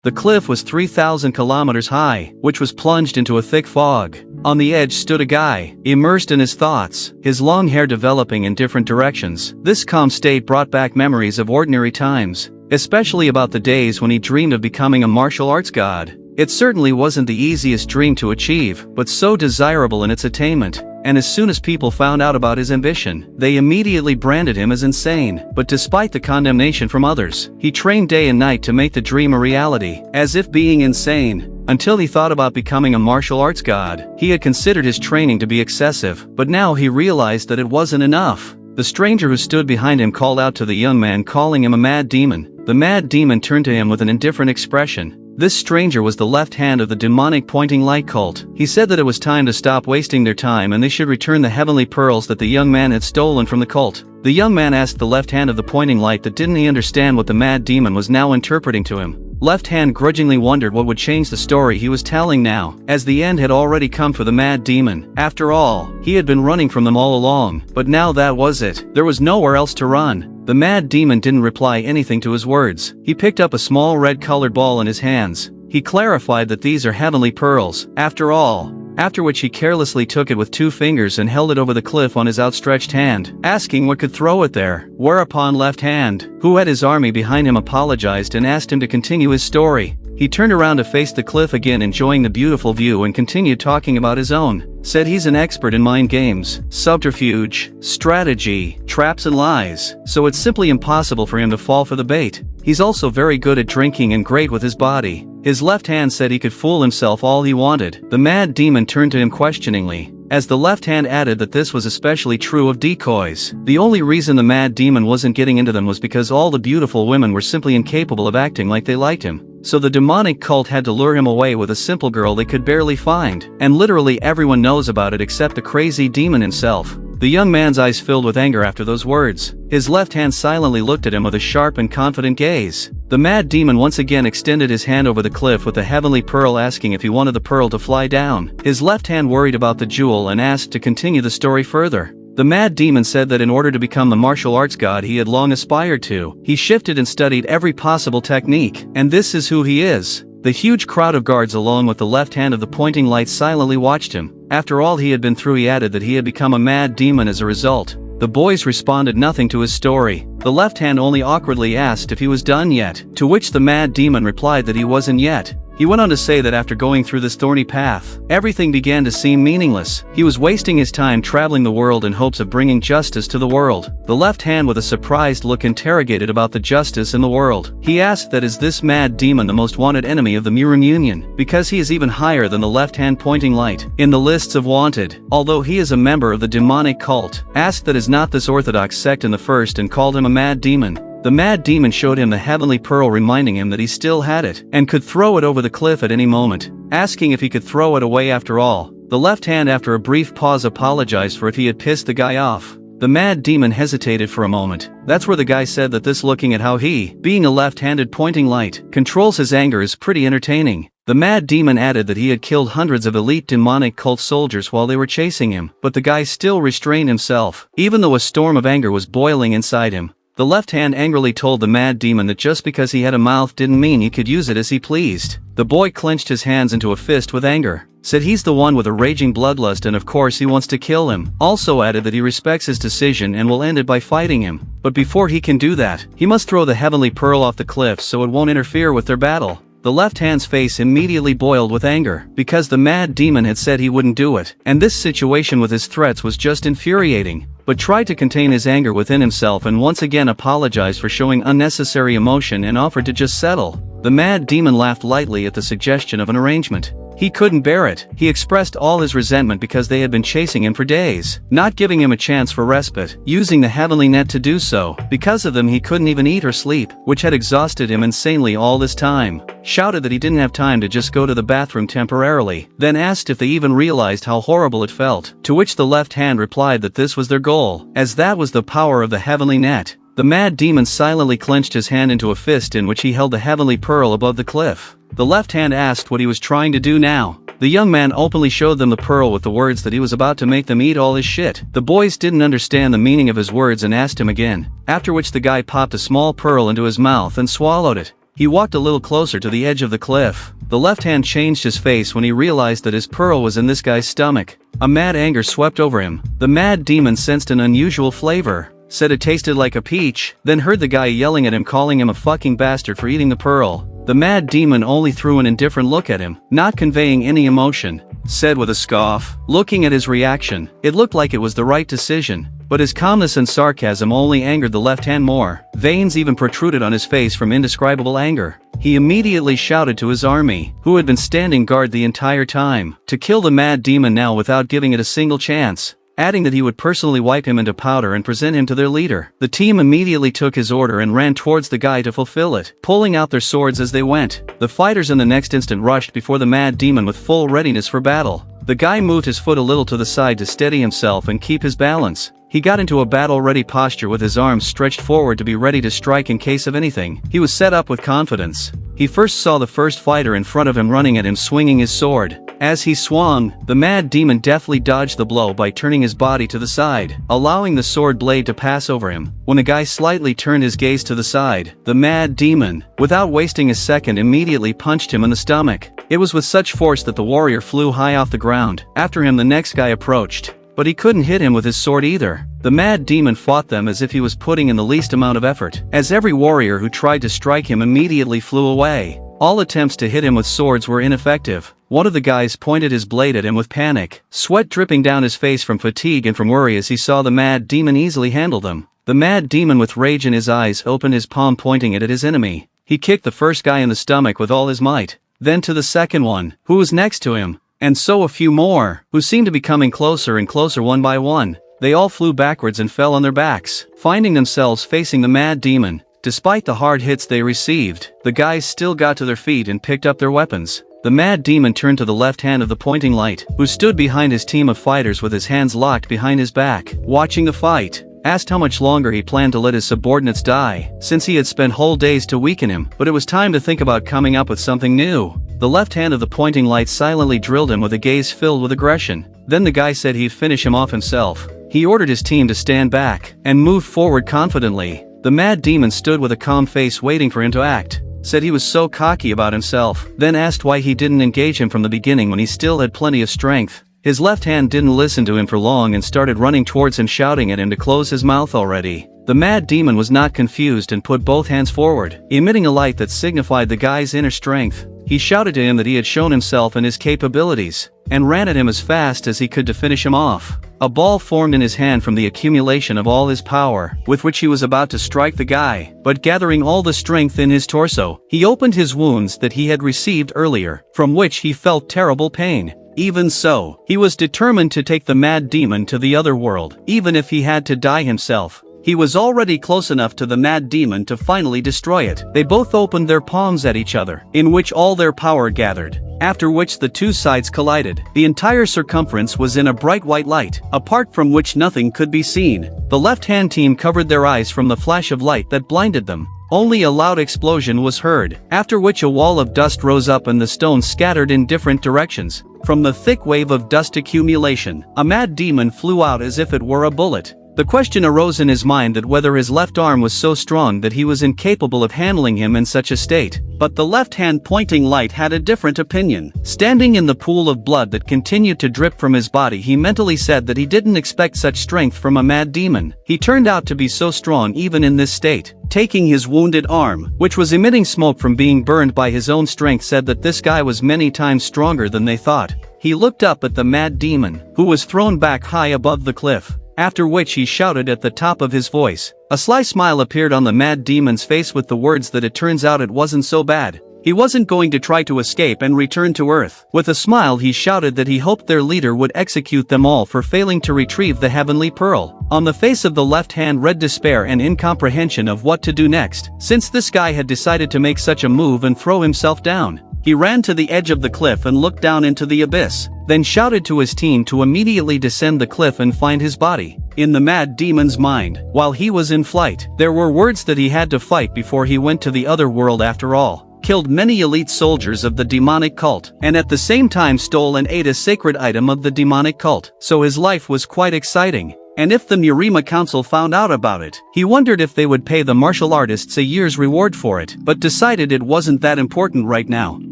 The cliff was 3,000 kilometers high, which was plunged into a thick fog. On the edge stood a guy, immersed in his thoughts, his long hair developing in different directions. This calm state brought back memories of ordinary times, especially about the days when he dreamed of becoming a martial arts god. It certainly wasn't the easiest dream to achieve, but so desirable in its attainment. And as soon as people found out about his ambition, they immediately branded him as insane. But despite the condemnation from others, he trained day and night to make the dream a reality, as if being insane. Until he thought about becoming a martial arts god, he had considered his training to be excessive, but now he realized that it wasn't enough. The stranger who stood behind him called out to the young man, calling him a mad demon. The mad demon turned to him with an indifferent expression. This stranger was the left hand of the demonic pointing light cult. He said that it was time to stop wasting their time and they should return the heavenly pearls that the young man had stolen from the cult. The young man asked the left hand of the pointing light that didn't he understand what the mad demon was now interpreting to him. Left hand grudgingly wondered what would change the story he was telling now, as the end had already come for the mad demon. After all, he had been running from them all along, but now that was it. There was nowhere else to run. The mad demon didn't reply anything to his words. He picked up a small red-colored ball in his hands. He clarified that these are heavenly pearls, after all. After which he carelessly took it with 2 fingers and held it over the cliff on his outstretched hand, asking what could throw it there. Whereupon Left Hand, who had his army behind him, apologized and asked him to continue his story. He turned around to face the cliff again, enjoying the beautiful view, and continued talking about his own. Said he's an expert in mind games, subterfuge, strategy, traps and lies, so it's simply impossible for him to fall for the bait. He's also very good at drinking and great with his body. His left hand said he could fool himself all he wanted. The mad demon turned to him questioningly, as the left hand added that this was especially true of decoys. The only reason the mad demon wasn't getting into them was because all the beautiful women were simply incapable of acting like they liked him. So the demonic cult had to lure him away with a simple girl they could barely find, and literally everyone knows about it except the crazy demon himself. The young man's eyes filled with anger after those words. His left hand silently looked at him with a sharp and confident gaze. The mad demon once again extended his hand over the cliff with the heavenly pearl, asking if he wanted the pearl to fly down. His left hand worried about the jewel and asked to continue the story further. The mad demon said that in order to become the martial arts god he had long aspired to, he shifted and studied every possible technique, and this is who he is. The huge crowd of guards along with the left hand of the pointing light silently watched him. After all he had been through, he added that he had become a mad demon as a result. The boys responded nothing to his story. The left hand only awkwardly asked if he was done yet, to which the mad demon replied that he wasn't yet. He went on to say that after going through this thorny path, everything began to seem meaningless. He was wasting his time traveling the world in hopes of bringing justice to the world. The left hand with a surprised look interrogated about the justice in the world. He asked that is this mad demon the most wanted enemy of the Murun Union, because he is even higher than the left hand pointing light in the lists of wanted, although he is a member of the demonic cult. Asked that is not this orthodox sect in the first and called him a mad demon. The mad demon showed him the heavenly pearl, reminding him that he still had it, and could throw it over the cliff at any moment, asking if he could throw it away after all. The left hand after a brief pause apologized for if he had pissed the guy off. The mad demon hesitated for a moment. That's where the guy said that this, looking at how he, being a left-handed pointing light, controls his anger is pretty entertaining. The mad demon added that he had killed hundreds of elite demonic cult soldiers while they were chasing him, but the guy still restrained himself, even though a storm of anger was boiling inside him. The left hand angrily told the mad demon that just because he had a mouth didn't mean he could use it as he pleased. The boy clenched his hands into a fist with anger. Said he's the one with a raging bloodlust and of course he wants to kill him. Also added that he respects his decision and will end it by fighting him. But before he can do that, he must throw the heavenly pearl off the cliff so it won't interfere with their battle. The left hand's face immediately boiled with anger, because the mad demon had said he wouldn't do it, and this situation with his threats was just infuriating. But tried to contain his anger within himself and once again apologized for showing unnecessary emotion and offered to just settle. The mad demon laughed lightly at the suggestion of an arrangement. He couldn't bear it. He expressed all his resentment because they had been chasing him for days, not giving him a chance for respite, using the heavenly net to do so. Because of them he couldn't even eat or sleep, which had exhausted him insanely all this time. Shouted that he didn't have time to just go to the bathroom temporarily, then asked if they even realized how horrible it felt, to which the left hand replied that this was their goal, as that was the power of the heavenly net. The mad demon silently clenched his hand into a fist in which he held the heavenly pearl above the cliff. The left hand asked what he was trying to do now. The young man openly showed them the pearl with the words that he was about to make them eat all his shit. The boys didn't understand the meaning of his words and asked him again, after which the guy popped a small pearl into his mouth and swallowed it. He walked a little closer to the edge of the cliff. The left hand changed his face when he realized that his pearl was in this guy's stomach. A mad anger swept over him. The mad demon sensed an unusual flavor, said it tasted like a peach, then heard the guy yelling at him, calling him a fucking bastard for eating the pearl. The mad demon only threw an indifferent look at him, not conveying any emotion, said with a scoff. Looking at his reaction, it looked like it was the right decision, but his calmness and sarcasm only angered the left hand more. Veins even protruded on his face from indescribable anger. He immediately shouted to his army, who had been standing guard the entire time, to kill the mad demon now without giving it a single chance, adding that he would personally wipe him into powder and present him to their leader. The team immediately took his order and ran towards the guy to fulfill it, pulling out their swords as they went. The fighters in the next instant rushed before the mad demon with full readiness for battle. The guy moved his foot a little to the side to steady himself and keep his balance. He got into a battle-ready posture with his arms stretched forward to be ready to strike in case of anything. He was set up with confidence. He first saw the first fighter in front of him running at him swinging his sword. As he swung, the mad demon deftly dodged the blow by turning his body to the side, allowing the sword blade to pass over him. When the guy slightly turned his gaze to the side, the mad demon, without wasting a second, immediately punched him in the stomach. It was with such force that the warrior flew high off the ground. After him the next guy approached, but he couldn't hit him with his sword either. The mad demon fought them as if he was putting in the least amount of effort, as every warrior who tried to strike him immediately flew away. All attempts to hit him with swords were ineffective. One of the guys pointed his blade at him with panic, sweat dripping down his face from fatigue and from worry as he saw the mad demon easily handle them. The mad demon with rage in his eyes opened his palm pointing it at his enemy. He kicked the first guy in the stomach with all his might, then to the second one, who was next to him, and so a few more, who seemed to be coming closer and closer one by one. They all flew backwards and fell on their backs, finding themselves facing the mad demon. Despite the hard hits they received, the guys still got to their feet and picked up their weapons. The mad demon turned to the left hand of the pointing light, who stood behind his team of fighters with his hands locked behind his back, watching the fight. Asked how much longer he planned to let his subordinates die, since he had spent whole days to weaken him, but it was time to think about coming up with something new. The left hand of the pointing light silently drilled him with a gaze filled with aggression. Then the guy said he'd finish him off himself. He ordered his team to stand back and move forward confidently. The mad demon stood with a calm face waiting for him to act. Said he was so cocky about himself, then asked why he didn't engage him from the beginning when he still had plenty of strength. His left hand didn't listen to him for long and started running towards him, shouting at him to close his mouth already. The mad demon was not confused and put both hands forward, emitting a light that signified the guy's inner strength. He shouted to him that he had shown himself and his capabilities, and ran at him as fast as he could to finish him off. A ball formed in his hand from the accumulation of all his power, with which he was about to strike the guy, but gathering all the strength in his torso, he opened his wounds that he had received earlier, from which he felt terrible pain. Even so, he was determined to take the mad demon to the other world, even if he had to die himself. He was already close enough to the mad demon to finally destroy it. They both opened their palms at each other, in which all their power gathered, after which the two sides collided. The entire circumference was in a bright white light, apart from which nothing could be seen. The left-hand team covered their eyes from the flash of light that blinded them. Only a loud explosion was heard, after which a wall of dust rose up and the stones scattered in different directions. From the thick wave of dust accumulation, a mad demon flew out as if it were a bullet. The question arose in his mind that whether his left arm was so strong that he was incapable of handling him in such a state, but the left-hand pointing light had a different opinion. Standing in the pool of blood that continued to drip from his body, he mentally said that he didn't expect such strength from a mad demon. He turned out to be so strong even in this state. Taking his wounded arm, which was emitting smoke from being burned by his own strength, said that this guy was many times stronger than they thought. He looked up at the mad demon, who was thrown back high above the cliff. After which he shouted at the top of his voice. A sly smile appeared on the mad demon's face with the words that it turns out it wasn't so bad. He wasn't going to try to escape and return to Earth. With a smile he shouted that he hoped their leader would execute them all for failing to retrieve the heavenly pearl. On the face of the left hand read despair and incomprehension of what to do next, since this guy had decided to make such a move and throw himself down. He ran to the edge of the cliff and looked down into the abyss, then shouted to his team to immediately descend the cliff and find his body. In the mad demon's mind, while he was in flight, there were words that he had to fight before he went to the other world after all. Killed many elite soldiers of the demonic cult, and at the same time stole and ate a sacred item of the demonic cult, so his life was quite exciting. and if the Murima Council found out about it, he wondered if they would pay the martial artists a year's reward for it, but decided it wasn't that important right now.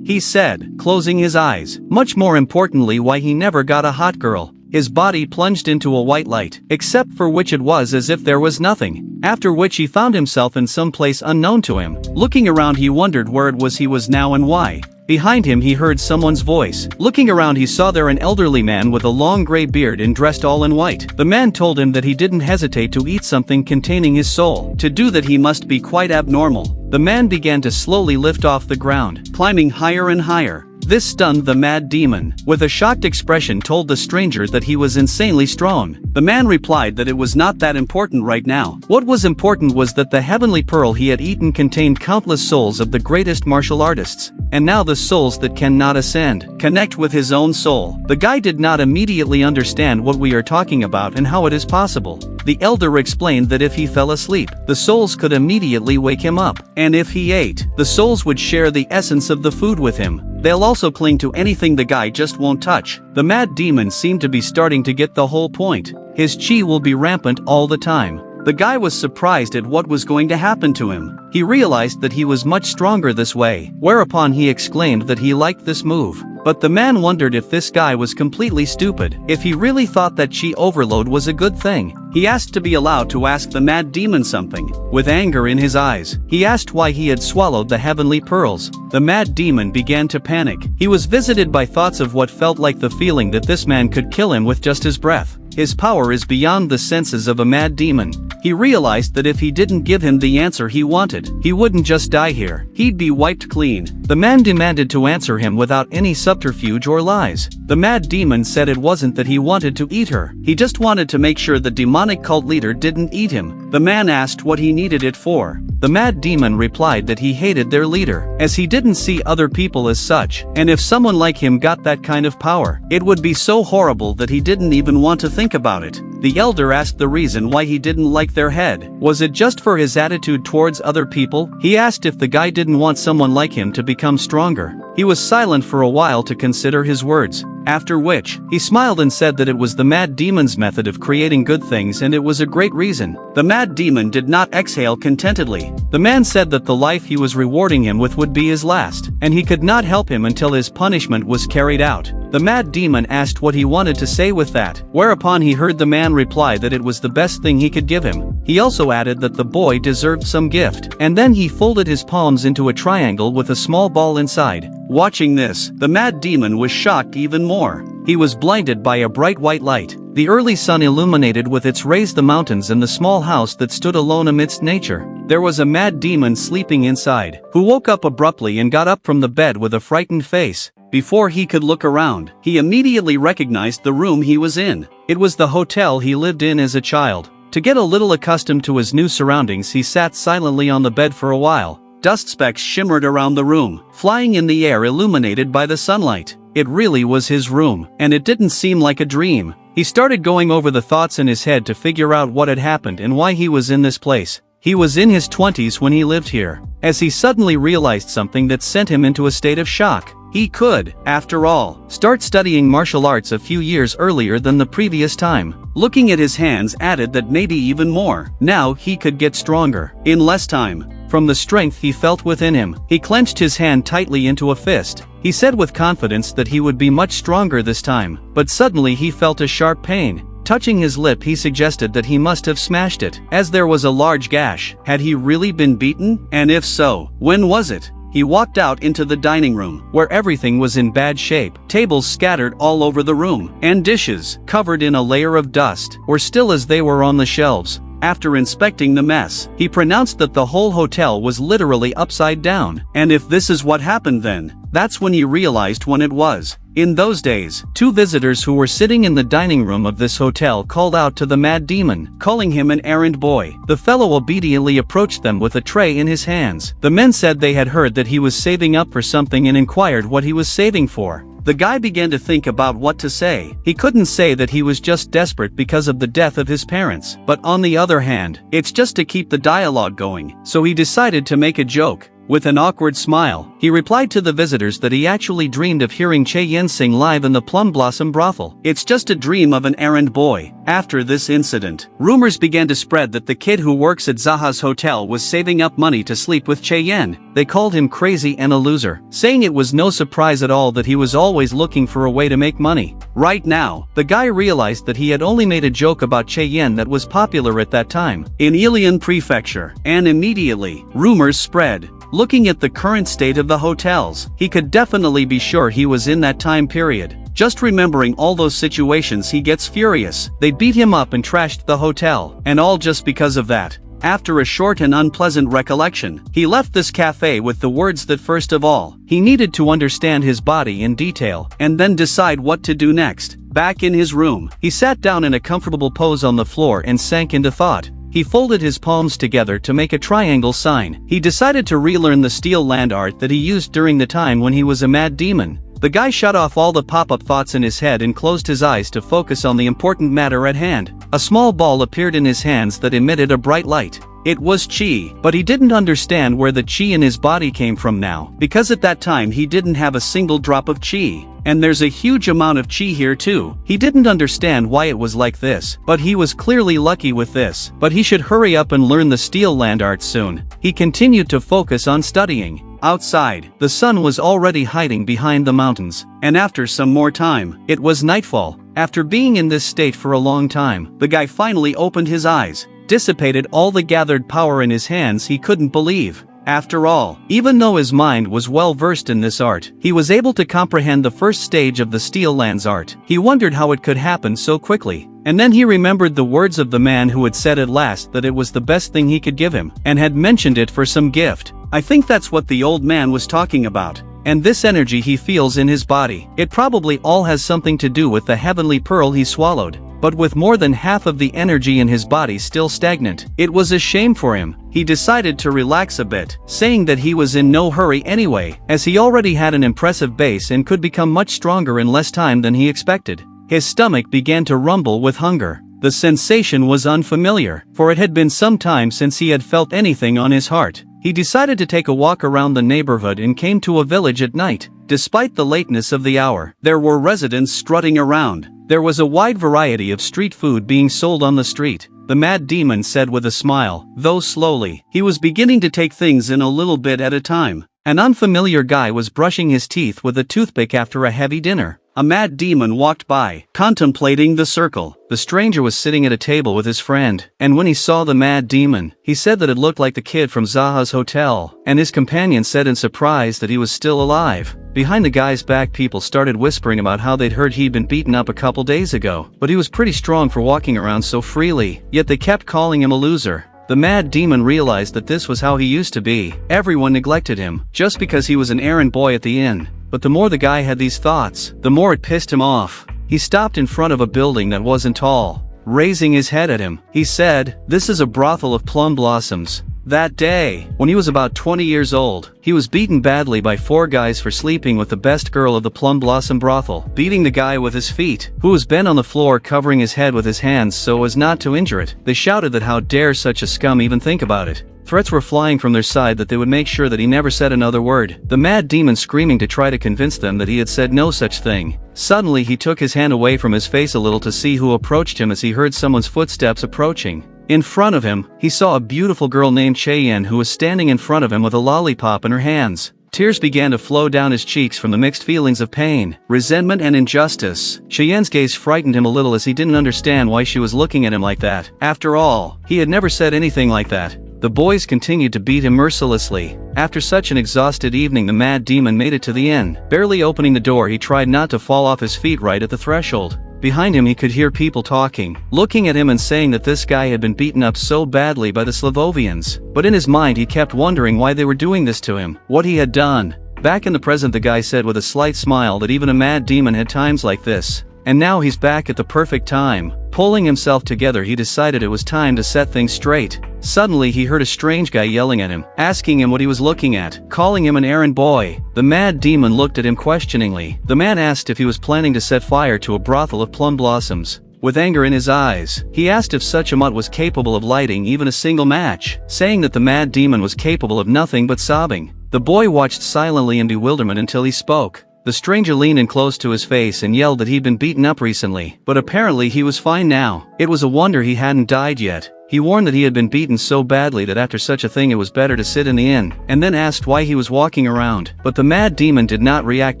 He said, closing his eyes. Much more importantly, why he never got a hot girl. His body plunged into a white light, except for which it was as if there was nothing, after which he found himself in some place unknown to him. Looking around, he wondered where it was he was now and why. Behind him he heard someone's voice. Looking around, he saw there an elderly man with a long gray beard and dressed all in white. The man told him that he didn't hesitate to eat something containing his soul. To do that he must be quite abnormal. The man began to slowly lift off the ground, climbing higher and higher. This stunned the mad demon. With a shocked expression, told the stranger that he was insanely strong. The man replied that it was not that important right now. What was important was that the heavenly pearl he had eaten contained countless souls of the greatest martial artists, and now the souls that cannot ascend connect with his own soul. The guy did not immediately understand what we are talking about and how it is possible. The elder explained that if he fell asleep, the souls could immediately wake him up, and if he ate, the souls would share the essence of the food with him. They'll also cling to anything the guy just won't touch. The mad demon seemed to be starting to get the whole point. His chi will be rampant all the time. The guy was surprised at what was going to happen to him. He realized that he was much stronger this way, whereupon he exclaimed that he liked this move. But the man wondered if this guy was completely stupid, if he really thought that chi overload was a good thing. He asked to be allowed to ask the mad demon something. With anger in his eyes, he asked why he had swallowed the heavenly pearls. The mad demon began to panic. He was visited by thoughts of what felt like the feeling that this man could kill him with just his breath. His power is beyond the senses of a mad demon. He realized that if he didn't give him the answer he wanted, he wouldn't just die here, he'd be wiped clean. The man demanded to answer him without any subterfuge or lies. The mad demon said it wasn't that he wanted to eat her, he just wanted to make sure the demonic cult leader didn't eat him. The man asked what he needed it for. The mad demon replied that he hated their leader, as he didn't see other people as such, and if someone like him got that kind of power, it would be so horrible that he didn't even want to think about it. The elder asked the reason why he didn't like their head. Was it just for his attitude towards other people? He asked if the guy didn't want someone like him to become stronger. He was silent for a while to consider his words, after which, he smiled and said that it was the mad demon's method of creating good things and it was a great reason. The mad demon did not exhale contentedly. The man said that the life he was rewarding him with would be his last, and he could not help him until his punishment was carried out. The mad demon asked what he wanted to say with that, whereupon he heard the man reply that it was the best thing he could give him. He also added that the boy deserved some gift, and then he folded his palms into a triangle with a small ball inside. Watching this, the mad demon was shocked even more. He was blinded by a bright white light. The early sun illuminated with its rays the mountains and the small house that stood alone amidst nature. There was a mad demon sleeping inside, who woke up abruptly and got up from the bed with a frightened face. Before he could look around, he immediately recognized the room he was in. It was the hotel he lived in as a child. To get a little accustomed to his new surroundings, he sat silently on the bed for a while. Dust specks shimmered around the room, flying in the air illuminated by the sunlight. It really was his room, and it didn't seem like a dream. He started going over the thoughts in his head to figure out what had happened and why he was in this place. He was in his 20s when he lived here, as he suddenly realized something that sent him into a state of shock. He could, after all, start studying martial arts a few years earlier than the previous time. Looking at his hands added that maybe even more. Now he could get stronger, in less time. From the strength he felt within him, he clenched his hand tightly into a fist. He said with confidence that he would be much stronger this time, but suddenly he felt a sharp pain. Touching his lip, he suggested that he must have smashed it, as there was a large gash. Had he really been beaten? And if so, when was it? He walked out into the dining room, where everything was in bad shape. Tables scattered all over the room, and dishes, covered in a layer of dust, were still as they were on the shelves. After inspecting the mess, he pronounced that the whole hotel was literally upside down. And if this is what happened then, that's when he realized when it was. In those days, two visitors who were sitting in the dining room of this hotel called out to the mad demon, calling him an errand boy. The fellow obediently approached them with a tray in his hands. The men said they had heard that he was saving up for something and inquired what he was saving for. The guy began to think about what to say. He couldn't say that he was just desperate because of the death of his parents, but on the other hand, it's just to keep the dialogue going, so he decided to make a joke. With an awkward smile, he replied to the visitors that he actually dreamed of hearing Che-yen sing live in the Plum Blossom brothel. It's just a dream of an errand boy. After this incident, rumors began to spread that the kid who works at Zaha's hotel was saving up money to sleep with Che-yen. They called him crazy and a loser, saying it was no surprise at all that he was always looking for a way to make money. Right now, the guy realized that he had only made a joke about Che-yen that was popular at that time in Ilion Prefecture, and immediately, rumors spread. Looking at the current state of the hotels, he could definitely be sure he was in that time period. Just remembering all those situations, he gets furious. They beat him up and trashed the hotel, and all just because of that. After a short and unpleasant recollection, he left this cafe with the words that first of all, he needed to understand his body in detail, and then decide what to do next. Back in his room, he sat down in a comfortable pose on the floor and sank into thought. He folded his palms together to make a triangle sign. He decided to relearn the steel land art that he used during the time when he was a mad demon. The guy shut off all the pop-up thoughts in his head and closed his eyes to focus on the important matter at hand. A small ball appeared in his hands that emitted a bright light. It was chi, but he didn't understand where the chi in his body came from now, because at that time he didn't have a single drop of chi. And there's a huge amount of chi here too. He didn't understand why it was like this, but he was clearly lucky with this. But he should hurry up and learn the steel land art soon. He continued to focus on studying. Outside, the sun was already hiding behind the mountains, and after some more time, it was nightfall. After being in this state for a long time, the guy finally opened his eyes, dissipated all the gathered power in his hands. He couldn't believe. After all, even though his mind was well versed in this art, he was able to comprehend the first stage of the steel lands art. He wondered how it could happen so quickly. And then he remembered the words of the man who had said at last that it was the best thing he could give him, and had mentioned it for some gift. I think that's what the old man was talking about. And this energy he feels in his body, it probably all has something to do with the heavenly pearl he swallowed. But with more than half of the energy in his body still stagnant, it was a shame for him. He decided to relax a bit, saying that he was in no hurry anyway, as he already had an impressive base and could become much stronger in less time than he expected. His stomach began to rumble with hunger. The sensation was unfamiliar, for it had been some time since he had felt anything on his heart. He decided to take a walk around the neighborhood and came to a village at night. Despite the lateness of the hour, there were residents strutting around. There was a wide variety of street food being sold on the street. The mad demon said with a smile, though slowly. He was beginning to take things in a little bit at a time. An unfamiliar guy was brushing his teeth with a toothpick after a heavy dinner. A mad demon walked by, contemplating the circle. The stranger was sitting at a table with his friend, and when he saw the mad demon, he said that it looked like the kid from Zaha's hotel, and his companion said in surprise that he was still alive. Behind the guy's back, people started whispering about how they'd heard he'd been beaten up a couple days ago, but he was pretty strong for walking around so freely, yet they kept calling him a loser. The mad demon realized that this was how he used to be. Everyone neglected him, just because he was an errand boy at the inn. But the more the guy had these thoughts, the more it pissed him off. He stopped in front of a building that wasn't tall. Raising his head at him, he said, "This is a brothel of plum blossoms." That day, when he was about 20 years old, he was beaten badly by 4 guys for sleeping with the best girl of the Plum Blossom brothel, beating the guy with his feet, who was bent on the floor covering his head with his hands so as not to injure it. They shouted that how dare such a scum even think about it. Threats were flying from their side that they would make sure that he never said another word. The mad demon screaming to try to convince them that he had said no such thing. Suddenly he took his hand away from his face a little to see who approached him as he heard someone's footsteps approaching. In front of him, he saw a beautiful girl named Cheyenne who was standing in front of him with a lollipop in her hands. Tears began to flow down his cheeks from the mixed feelings of pain, resentment and injustice. Cheyenne's gaze frightened him a little as he didn't understand why she was looking at him like that. After all, he had never said anything like that. The boys continued to beat him mercilessly. After such an exhausted evening, the mad demon made it to the inn. Barely opening the door, he tried not to fall off his feet right at the threshold. Behind him he could hear people talking, looking at him and saying that this guy had been beaten up so badly by the Slavovians. But in his mind he kept wondering why they were doing this to him, what he had done. Back in the present, the guy said with a slight smile that even a mad demon had times like this. And now he's back at the perfect time. Pulling himself together, he decided it was time to set things straight. Suddenly he heard a strange guy yelling at him, asking him what he was looking at, calling him an errand boy. The mad demon looked at him questioningly. The man asked if he was planning to set fire to a brothel of plum blossoms. With anger in his eyes, he asked if such a mutt was capable of lighting even a single match, saying that the mad demon was capable of nothing but sobbing. The boy watched silently in bewilderment until he spoke. The stranger leaned in close to his face and yelled that he'd been beaten up recently, but apparently he was fine now. It was a wonder he hadn't died yet. He warned that he had been beaten so badly that after such a thing it was better to sit in the inn, and then asked why he was walking around. But the mad demon did not react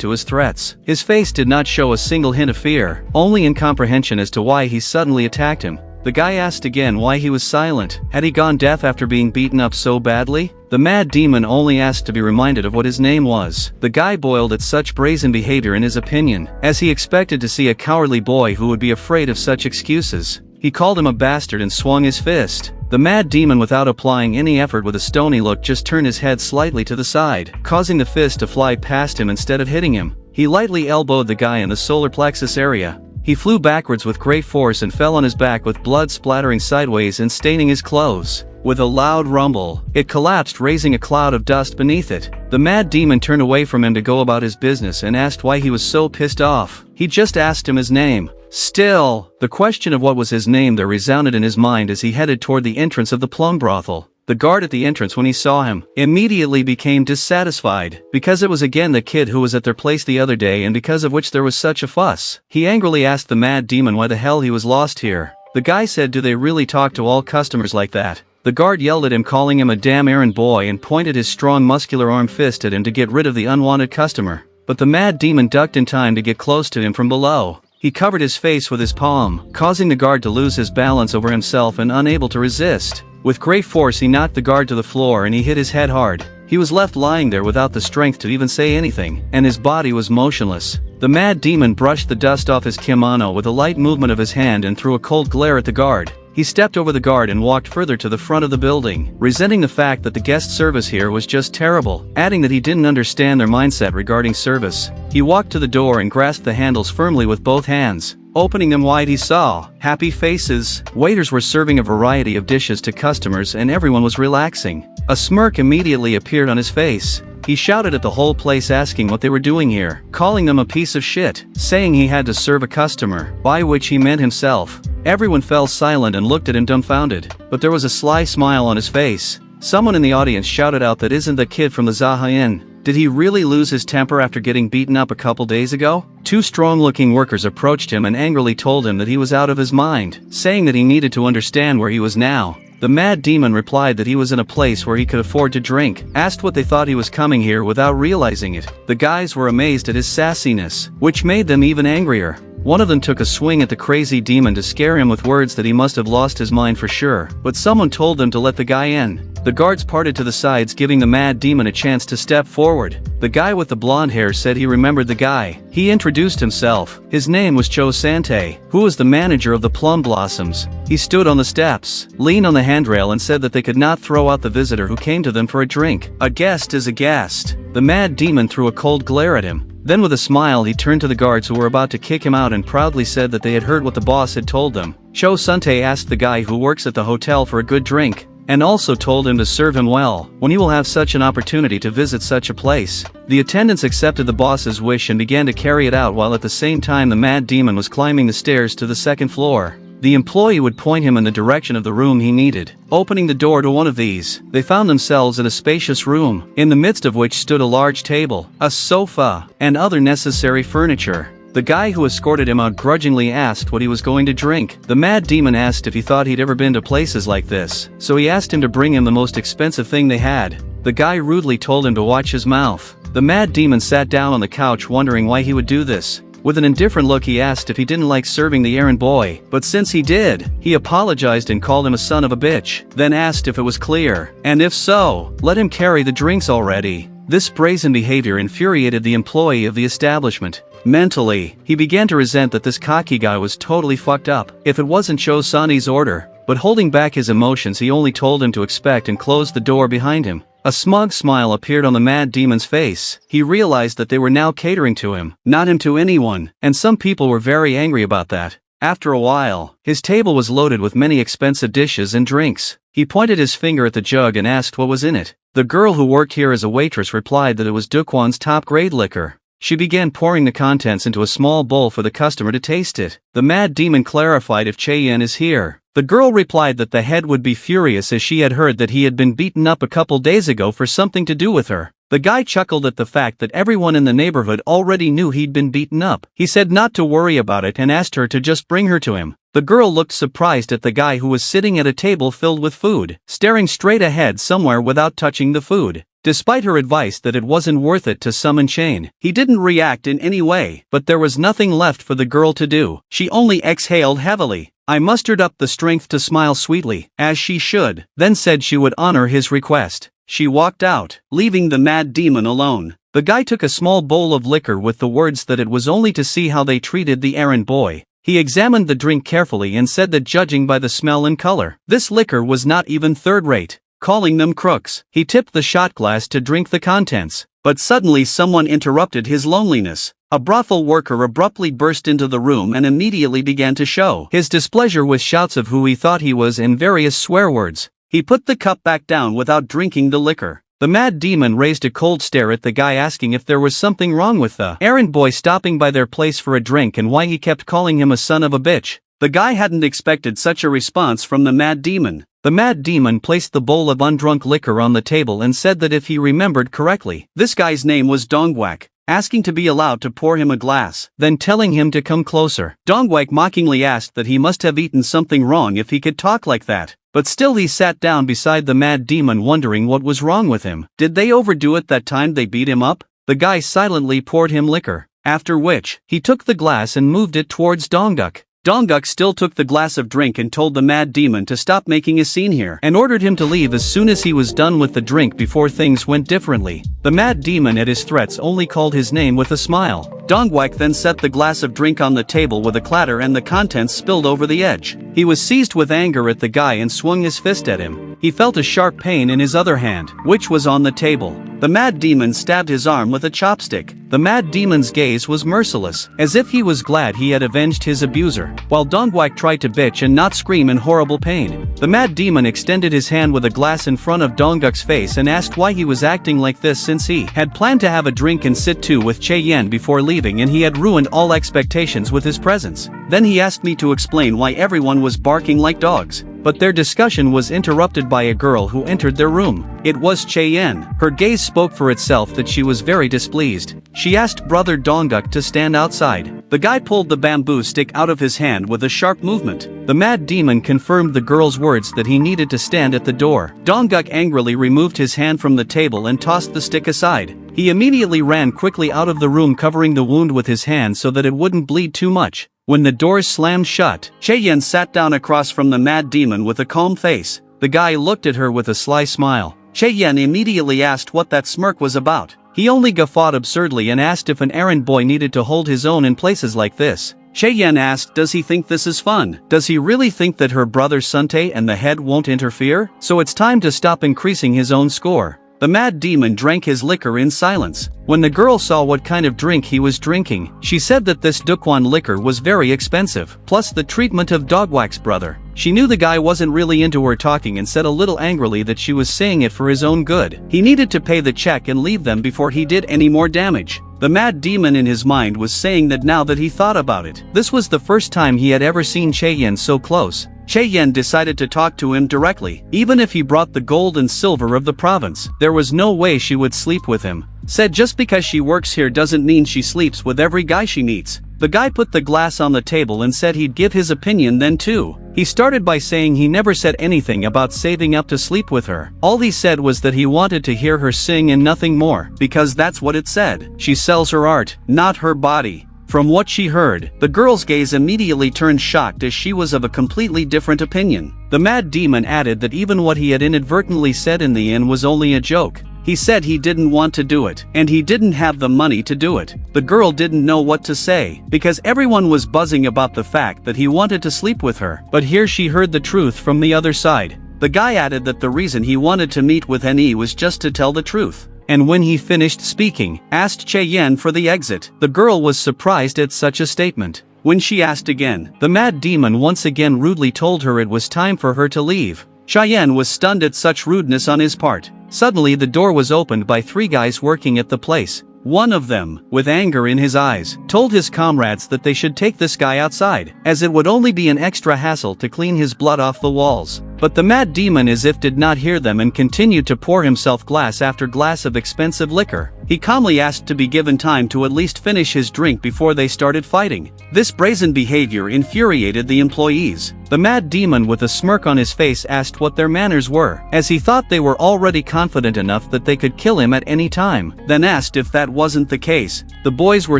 to his threats. His face did not show a single hint of fear, only incomprehension as to why he suddenly attacked him. The guy asked again why he was silent. Had he gone deaf after being beaten up so badly? The mad demon only asked to be reminded of what his name was. The guy boiled at such brazen behavior in his opinion, as he expected to see a cowardly boy who would be afraid of such excuses. He called him a bastard and swung his fist. The mad demon, without applying any effort, with a stony look, just turned his head slightly to the side, causing the fist to fly past him instead of hitting him. He lightly elbowed the guy in the solar plexus area. He flew backwards with great force and fell on his back with blood splattering sideways and staining his clothes. With a loud rumble, it collapsed, raising a cloud of dust beneath it. The mad demon turned away from him to go about his business and asked why he was so pissed off. He just asked him his name. Still, the question of what was his name there resounded in his mind as he headed toward the entrance of the plum brothel. The guard at the entrance, when he saw him, immediately became dissatisfied, because it was again the kid who was at their place the other day and because of which there was such a fuss. He angrily asked the mad demon why the hell he was lost here. The guy said, "Do they really talk to all customers like that?" The guard yelled at him, calling him a damn errand boy, and pointed his strong muscular arm fist at him to get rid of the unwanted customer. But the mad demon ducked in time to get close to him from below. He covered his face with his palm, causing the guard to lose his balance over himself and unable to resist. With great force he knocked the guard to the floor and he hit his head hard. He was left lying there without the strength to even say anything, and his body was motionless. The mad demon brushed the dust off his kimono with a light movement of his hand and threw a cold glare at the guard. He stepped over the guard and walked further to the front of the building, resenting the fact that the guest service here was just terrible, adding that he didn't understand their mindset regarding service. He walked to the door and grasped the handles firmly with both hands. Opening them wide, he saw happy faces. Waiters were serving a variety of dishes to customers and everyone was relaxing. A smirk immediately appeared on his face. He shouted at the whole place, asking what they were doing here, calling them a piece of shit, saying he had to serve a customer, by which he meant himself. Everyone fell silent and looked at him dumbfounded, but there was a sly smile on his face. Someone in the audience shouted out, "That isn't the kid from the Jaha Inn. Did he really lose his temper after getting beaten up a couple days ago?" Two strong-looking workers approached him and angrily told him that he was out of his mind, saying that he needed to understand where he was now. The mad demon replied that he was in a place where he could afford to drink, asked what they thought he was coming here without realizing it. The guys were amazed at his sassiness, which made them even angrier. One of them took a swing at the crazy demon to scare him with words that he must have lost his mind for sure, but someone told them to let the guy in. The guards parted to the sides, giving the mad demon a chance to step forward. The guy with the blonde hair said he remembered the guy. He introduced himself. His name was Cho Sante, who was the manager of the Plum Blossoms. He stood on the steps, leaned on the handrail, and said that they could not throw out the visitor who came to them for a drink. A guest is a guest. The mad demon threw a cold glare at him. Then with a smile he turned to the guards who were about to kick him out and proudly said that they had heard what the boss had told them. Cho Sante asked the guy who works at the hotel for a good drink, and also told him to serve him well when he will have such an opportunity to visit such a place. The attendants accepted the boss's wish and began to carry it out, while at the same time the mad demon was climbing the stairs to the second floor. The employee would point him in the direction of the room he needed. Opening the door to one of these, they found themselves in a spacious room, in the midst of which stood a large table, a sofa, and other necessary furniture. The guy who escorted him out grudgingly asked what he was going to drink. The mad demon asked if he thought he'd ever been to places like this, so he asked him to bring him the most expensive thing they had. The guy rudely told him to watch his mouth. The mad demon sat down on the couch, wondering why he would do this. With an indifferent look he asked if he didn't like serving the errand boy, but since he did, he apologized and called him a son of a bitch, then asked if it was clear, and if so, let him carry the drinks already. This brazen behavior infuriated the employee of the establishment. Mentally, he began to resent that this cocky guy was totally fucked up. If it wasn't Cho-san's order, but holding back his emotions he only told him to expect and closed the door behind him. A smug smile appeared on the mad demon's face. He realized that they were now catering to him, not him to anyone, and some people were very angry about that. After a while, his table was loaded with many expensive dishes and drinks. He pointed his finger at the jug and asked what was in it. The girl who worked here as a waitress replied that it was Duquan's top-grade liquor. She began pouring the contents into a small bowl for the customer to taste it. The mad demon clarified if Che-yen is here. The girl replied that the head would be furious, as she had heard that he had been beaten up a couple days ago for something to do with her. The guy chuckled at the fact that everyone in the neighborhood already knew he'd been beaten up. He said not to worry about it and asked her to just bring her to him. The girl looked surprised at the guy who was sitting at a table filled with food, staring straight ahead somewhere without touching the food. Despite her advice that it wasn't worth it to summon Shane, he didn't react in any way, but there was nothing left for the girl to do. She only exhaled heavily. I mustered up the strength to smile sweetly, as she should, then said she would honor his request. She walked out, leaving the mad demon alone. The guy took a small bowl of liquor with the words that it was only to see how they treated the errand boy. He examined the drink carefully and said that judging by the smell and color, this liquor was not even third-rate. Calling them crooks, he tipped the shot glass to drink the contents. But suddenly someone interrupted his loneliness. A brothel worker abruptly burst into the room and immediately began to show his displeasure with shouts of who he thought he was and various swear words. He put the cup back down without drinking the liquor. The mad demon raised a cold stare at the guy, asking if there was something wrong with the errand boy stopping by their place for a drink and why he kept calling him a son of a bitch. The guy hadn't expected such a response from the mad demon. The mad demon placed the bowl of undrunk liquor on the table and said that if he remembered correctly, this guy's name was Dongwak, asking to be allowed to pour him a glass, then telling him to come closer. Dongwak mockingly asked that he must have eaten something wrong if he could talk like that. But still he sat down beside the mad demon wondering what was wrong with him. Did they overdo it that time they beat him up? The guy silently poured him liquor, after which, he took the glass and moved it towards Dongduk. Dongduk still took the glass of drink and told the mad demon to stop making a scene here and ordered him to leave as soon as he was done with the drink before things went differently. The mad demon at his threats only called his name with a smile. Dongwak then set the glass of drink on the table with a clatter and the contents spilled over the edge. He was seized with anger at the guy and swung his fist at him. He felt a sharp pain in his other hand, which was on the table. The mad demon stabbed his arm with a chopstick. The mad demon's gaze was merciless, as if he was glad he had avenged his abuser, while Dongwak tried to bitch and not scream in horrible pain. The mad demon extended his hand with a glass in front of Dongduk's face and asked why he was acting like this, since he had planned to have a drink and sit too with Che Yen before leaving, and he had ruined all expectations with his presence. Then he asked me to explain why everyone was barking like dogs. But their discussion was interrupted by a girl who entered their room. It was Che Yen. Her gaze spoke for itself that she was very displeased. She asked Brother Dongduk to stand outside. The guy pulled the bamboo stick out of his hand with a sharp movement. The mad demon confirmed the girl's words that he needed to stand at the door. Dongduk angrily removed his hand from the table and tossed the stick aside. He immediately ran quickly out of the room, covering the wound with his hand so that it wouldn't bleed too much. When the doors slammed shut, Che Yen sat down across from the mad demon with a calm face. The guy looked at her with a sly smile. Che Yen immediately asked what that smirk was about. He only guffawed absurdly and asked if an errand boy needed to hold his own in places like this. Che Yen asked, does he think this is fun? Does he really think that her brother Suntae and the head won't interfere? So it's time to stop increasing his own score. The mad demon drank his liquor in silence. When the girl saw what kind of drink he was drinking, she said that this Dukwan liquor was very expensive, plus the treatment of Dongwak's brother. She knew the guy wasn't really into her talking and said a little angrily that she was saying it for his own good. He needed to pay the check and leave them before he did any more damage. The mad demon in his mind was saying that now that he thought about it, this was the first time he had ever seen Che Yen so close. Che Yen decided to talk to him directly. Even if he brought the gold and silver of the province, there was no way she would sleep with him. Said just because she works here doesn't mean she sleeps with every guy she meets. The guy put the glass on the table and said he'd give his opinion then too. He started by saying he never said anything about saving up to sleep with her. All he said was that he wanted to hear her sing and nothing more, because that's what it said. She sells her art, not her body. From what she heard, the girl's gaze immediately turned shocked as she was of a completely different opinion. The mad demon added that even what he had inadvertently said in the inn was only a joke. He said he didn't want to do it, and he didn't have the money to do it. The girl didn't know what to say, because everyone was buzzing about the fact that he wanted to sleep with her. But here she heard the truth from the other side. The guy added that the reason he wanted to meet with NE was just to tell the truth. And when he finished speaking, asked Che Yen for the exit. The girl was surprised at such a statement. When she asked again, the mad demon once again rudely told her it was time for her to leave. Cheyenne was stunned at such rudeness on his part. Suddenly the door was opened by three guys working at the place. One of them, with anger in his eyes, told his comrades that they should take this guy outside, as it would only be an extra hassle to clean his blood off the walls. But the mad demon as if did not hear them and continued to pour himself glass after glass of expensive liquor. He calmly asked to be given time to at least finish his drink before they started fighting. This brazen behavior infuriated the employees. The mad demon with a smirk on his face asked what their manners were, as he thought they were already confident enough that they could kill him at any time, then asked if that wasn't the case. The boys were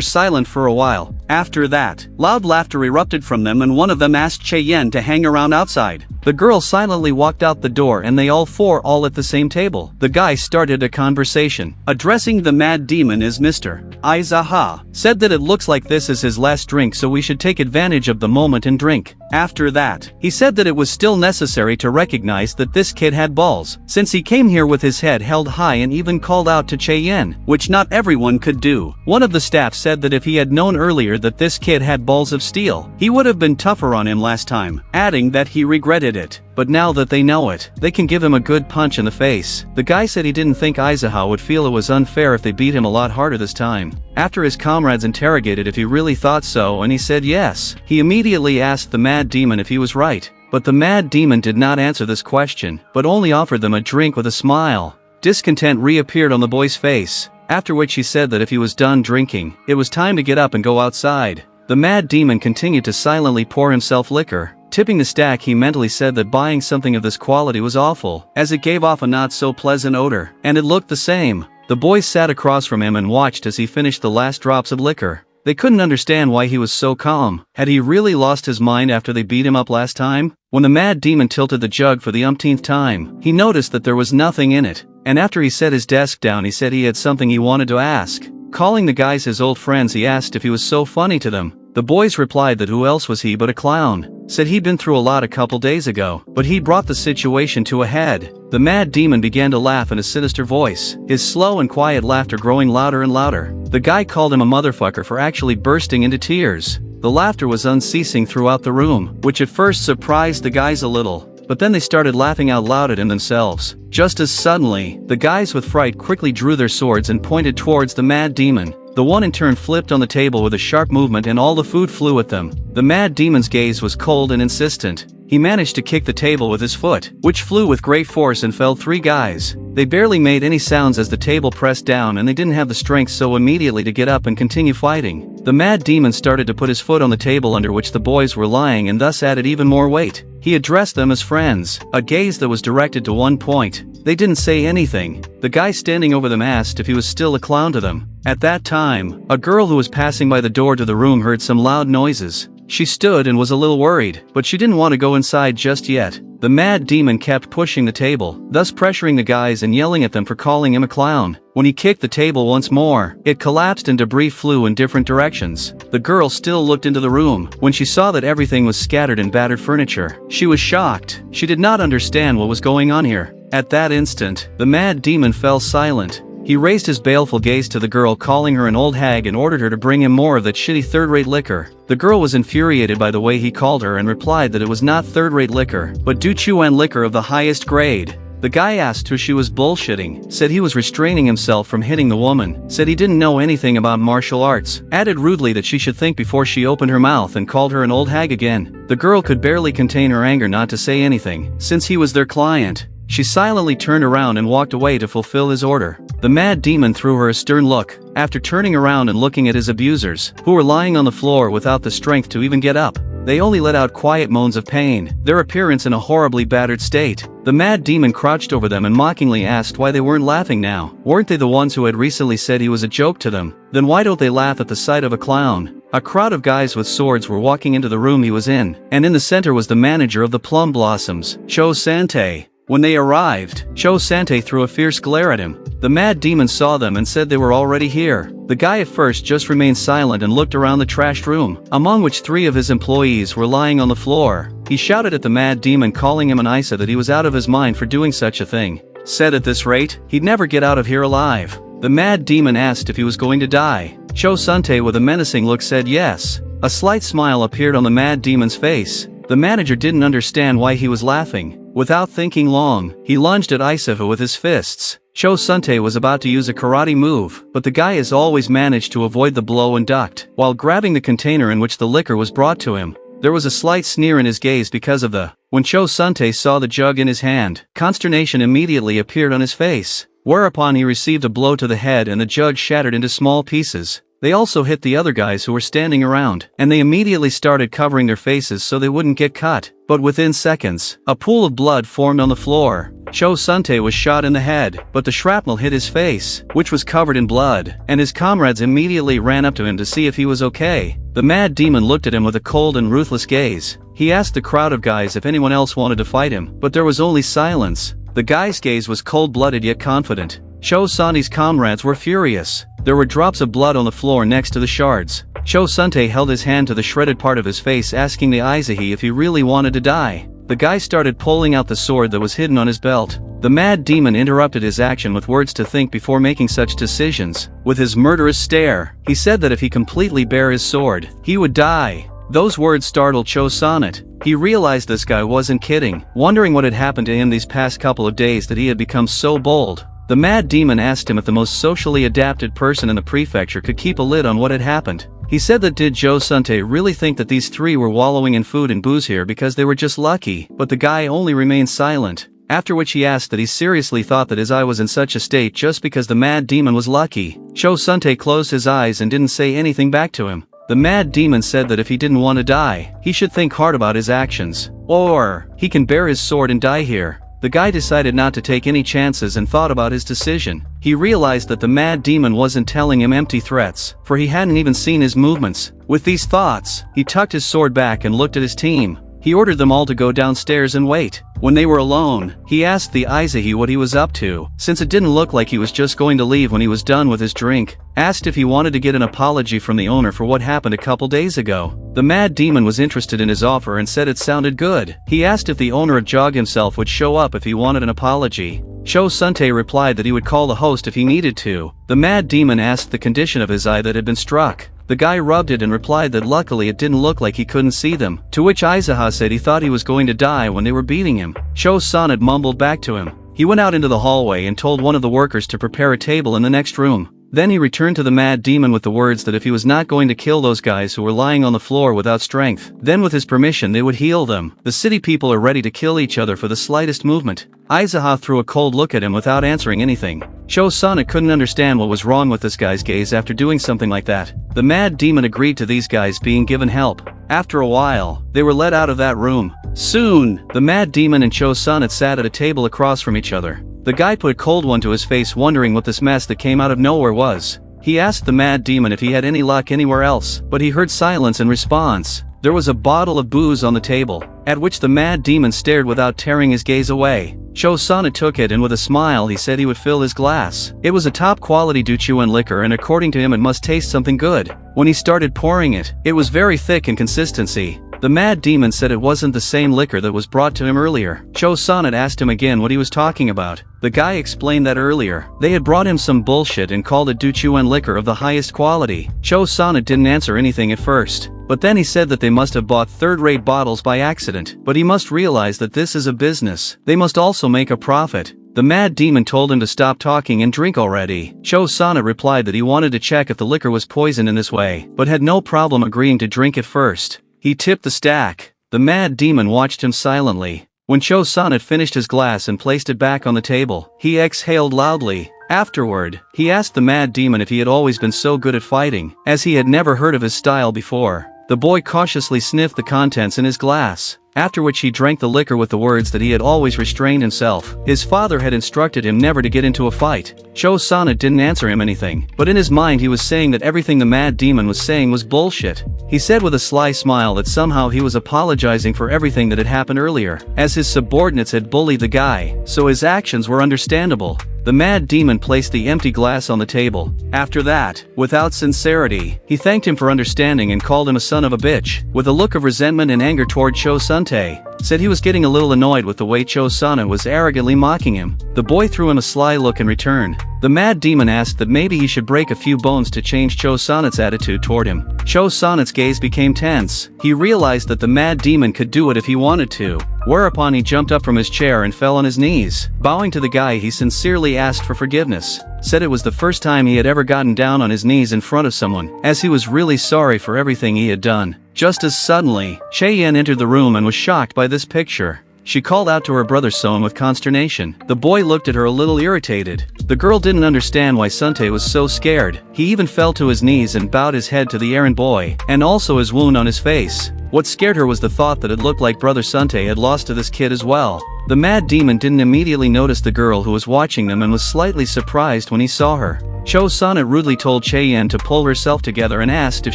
silent for a while. After that, loud laughter erupted from them and one of them asked Cheyenne to hang around outside. The girl silently walked out the door and they all four at the same table. The guy started a conversation, addressing the mad demon as Mr. Jaha, said that it looks like this is his last drink so we should take advantage of the moment and drink. After that, he said that it was still necessary to recognize that this kid had balls, since he came here with his head held high and even called out to Cheyenne, which not everyone could do. One of the staff said that if he had known earlier that this kid had balls of steel, he would have been tougher on him last time, adding that he regretted it. But now that they know it, they can give him a good punch in the face. The guy said he didn't think Isekai would feel it was unfair if they beat him a lot harder this time. After his comrades interrogated if he really thought so and he said yes, he immediately asked the mad demon if he was right. But the mad demon did not answer this question, but only offered them a drink with a smile. Discontent reappeared on the boy's face, after which he said that if he was done drinking, it was time to get up and go outside. The mad demon continued to silently pour himself liquor. Tipping the stack, he mentally said that buying something of this quality was awful, as it gave off a not so pleasant odor, and it looked the same. The boys sat across from him and watched as he finished the last drops of liquor. They couldn't understand why he was so calm. Had he really lost his mind after they beat him up last time? When the mad demon tilted the jug for the umpteenth time, he noticed that there was nothing in it, and after he set his desk down he said he had something he wanted to ask. Calling the guys his old friends, he asked if he was so funny to them. The boys replied that who else was he but a clown. Said he'd been through a lot a couple days ago, but he brought the situation to a head. The mad demon began to laugh in a sinister voice, his slow and quiet laughter growing louder and louder. The guy called him a motherfucker for actually bursting into tears. The laughter was unceasing throughout the room, which at first surprised the guys a little, but then they started laughing out loud at him themselves. Just as suddenly, the guys with fright quickly drew their swords and pointed towards the mad demon. The one in turn flipped on the table with a sharp movement and all the food flew at them. The mad demon's gaze was cold and insistent. He managed to kick the table with his foot, which flew with great force and felled 3 guys. They barely made any sounds as the table pressed down and they didn't have the strength so immediately to get up and continue fighting. The mad demon started to put his foot on the table under which the boys were lying and thus added even more weight. He addressed them as friends, a gaze that was directed to one point. They didn't say anything. The guy standing over them asked if he was still a clown to them. At that time, a girl who was passing by the door to the room heard some loud noises. She stood and was a little worried, but she didn't want to go inside just yet. The mad demon kept pushing the table, thus pressuring the guys and yelling at them for calling him a clown. When he kicked the table once more, it collapsed and debris flew in different directions. The girl still looked into the room. When she saw that everything was scattered in battered furniture, she was shocked. She did not understand what was going on here. At that instant, the mad demon fell silent. He raised his baleful gaze to the girl, calling her an old hag, and ordered her to bring him more of that shitty third-rate liquor. The girl was infuriated by the way he called her and replied that it was not third-rate liquor, but Duchuan liquor of the highest grade. The guy asked who she was bullshitting, said he was restraining himself from hitting the woman, said he didn't know anything about martial arts, added rudely that she should think before she opened her mouth, and called her an old hag again. The girl could barely contain her anger not to say anything, since he was their client. She silently turned around and walked away to fulfill his order. The mad demon threw her a stern look, after turning around and looking at his abusers, who were lying on the floor without the strength to even get up. They only let out quiet moans of pain, their appearance in a horribly battered state. The mad demon crouched over them and mockingly asked why they weren't laughing now. Weren't they the ones who had recently said he was a joke to them? Then why don't they laugh at the sight of a clown? A crowd of guys with swords were walking into the room he was in, and in the center was the manager of the Plum Blossoms, Cho Sante. When they arrived, Cho Sante threw a fierce glare at him. The mad demon saw them and said they were already here. The guy at first just remained silent and looked around the trashed room, among which 3 of his employees were lying on the floor. He shouted at the mad demon, calling him an Isa, that he was out of his mind for doing such a thing. Said at this rate, he'd never get out of here alive. The mad demon asked if he was going to die. Cho Sante with a menacing look said yes. A slight smile appeared on the mad demon's face. The manager didn't understand why he was laughing. Without thinking long, he lunged at Isafa with his fists. Suntae was about to use a karate move, but the guy has always managed to avoid the blow and ducked. While grabbing the container in which the liquor was brought to him, there was a slight sneer in his gaze because of the. When Suntae saw the jug in his hand, consternation immediately appeared on his face, whereupon he received a blow to the head and the jug shattered into small pieces. They also hit the other guys who were standing around, and they immediately started covering their faces so they wouldn't get cut. But within seconds, a pool of blood formed on the floor. Suntae was shot in the head, but the shrapnel hit his face, which was covered in blood, and his comrades immediately ran up to him to see if he was okay. The mad demon looked at him with a cold and ruthless gaze. He asked the crowd of guys if anyone else wanted to fight him, but there was only silence. The guy's gaze was cold-blooded yet confident. Suntae's comrades were furious. There were drops of blood on the floor next to the shards. Suntae held his hand to the shredded part of his face, asking the Isekai if he really wanted to die. The guy started pulling out the sword that was hidden on his belt. The mad demon interrupted his action with words to think before making such decisions. With his murderous stare, he said that if he completely bare his sword, he would die. Those words startled Sonnet. He realized this guy wasn't kidding, wondering what had happened to him these past couple of days that he had become so bold. The mad demon asked him if the most socially adapted person in the prefecture could keep a lid on what had happened. He said that did Suntae really think that these three were wallowing in food and booze here because they were just lucky, but the guy only remained silent. After which he asked that he seriously thought that his eye was in such a state just because the mad demon was lucky. Suntae closed his eyes and didn't say anything back to him. The mad demon said that if he didn't want to die, he should think hard about his actions. Or, he can bare his sword and die here. The guy decided not to take any chances and thought about his decision. He realized that the mad demon wasn't telling him empty threats, for he hadn't even seen his movements. With these thoughts, he tucked his sword back and looked at his team. He ordered them all to go downstairs and wait. When they were alone, he asked the Isekai what he was up to, since it didn't look like he was just going to leave when he was done with his drink. Asked if he wanted to get an apology from the owner for what happened a couple days ago. The mad demon was interested in his offer and said it sounded good. He asked if the owner of Jog himself would show up if he wanted an apology. Suntae replied that he would call the host if he needed to. The mad demon asked the condition of his eye that had been struck. The guy rubbed it and replied that luckily it didn't look like he couldn't see them, to which Isekai said he thought he was going to die when they were beating him. Sonnet mumbled back to him. He went out into the hallway and told one of the workers to prepare a table in the next room. Then he returned to the mad demon with the words that if he was not going to kill those guys who were lying on the floor without strength, then with his permission they would heal them. The city people are ready to kill each other for the slightest movement. Isekai threw a cold look at him without answering anything. Sonnet couldn't understand what was wrong with this guy's gaze after doing something like that. The mad demon agreed to these guys being given help. After a while, they were let out of that room. Soon, the mad demon and Sonnet sat at a table across from each other. The guy put a cold one to his face, wondering what this mess that came out of nowhere was. He asked the mad demon if he had any luck anywhere else, but he heard silence in response. There was a bottle of booze on the table, at which the mad demon stared without tearing his gaze away. Sonnet took it and with a smile he said he would fill his glass. It was a top-quality Duchuan liquor and according to him it must taste something good. When he started pouring it, it was very thick in consistency. The mad demon said it wasn't the same liquor that was brought to him earlier. Sonnet asked him again what he was talking about. The guy explained that earlier, they had brought him some bullshit and called it Duchuan liquor of the highest quality. Sonnet didn't answer anything at first, but then he said that they must have bought third-rate bottles by accident. But he must realize that this is a business. They must also make a profit. The mad demon told him to stop talking and drink already. Sonnet replied that he wanted to check if the liquor was poisoned in this way, but had no problem agreeing to drink it first. He tipped the stack. The mad demon watched him silently. When Sonnet finished his glass and placed it back on the table, he exhaled loudly. Afterward, he asked the mad demon if he had always been so good at fighting, as he had never heard of his style before. The boy cautiously sniffed the contents in his glass, after which he drank the liquor with the words that he had always restrained himself. His father had instructed him never to get into a fight. Sonnet didn't answer him anything, but in his mind he was saying that everything the mad demon was saying was bullshit. He said with a sly smile that somehow he was apologizing for everything that had happened earlier, as his subordinates had bullied the guy, so his actions were understandable. The mad demon placed the empty glass on the table. After that, without sincerity, he thanked him for understanding and called him a son of a bitch. With a look of resentment and anger toward Suntae, said he was getting a little annoyed with the way Cho-sana was arrogantly mocking him. The boy threw him a sly look in return. The mad demon asked that maybe he should break a few bones to change Cho-sana's attitude toward him. Cho-sana's gaze became tense. He realized that the mad demon could do it if he wanted to. Whereupon he jumped up from his chair and fell on his knees. Bowing to the guy, he sincerely asked for forgiveness. Said it was the first time he had ever gotten down on his knees in front of someone, as he was really sorry for everything he had done. Just as suddenly, Cheyenne entered the room and was shocked by this picture. She called out to her brother Son with consternation. The boy looked at her a little irritated. The girl didn't understand why Suntae was so scared. He even fell to his knees and bowed his head to the errand boy, and also his wound on his face. What scared her was the thought that it looked like brother Suntae had lost to this kid as well. The mad demon didn't immediately notice the girl who was watching them and was slightly surprised when he saw her. Cho-sana rudely told Cheyenne to pull herself together and asked if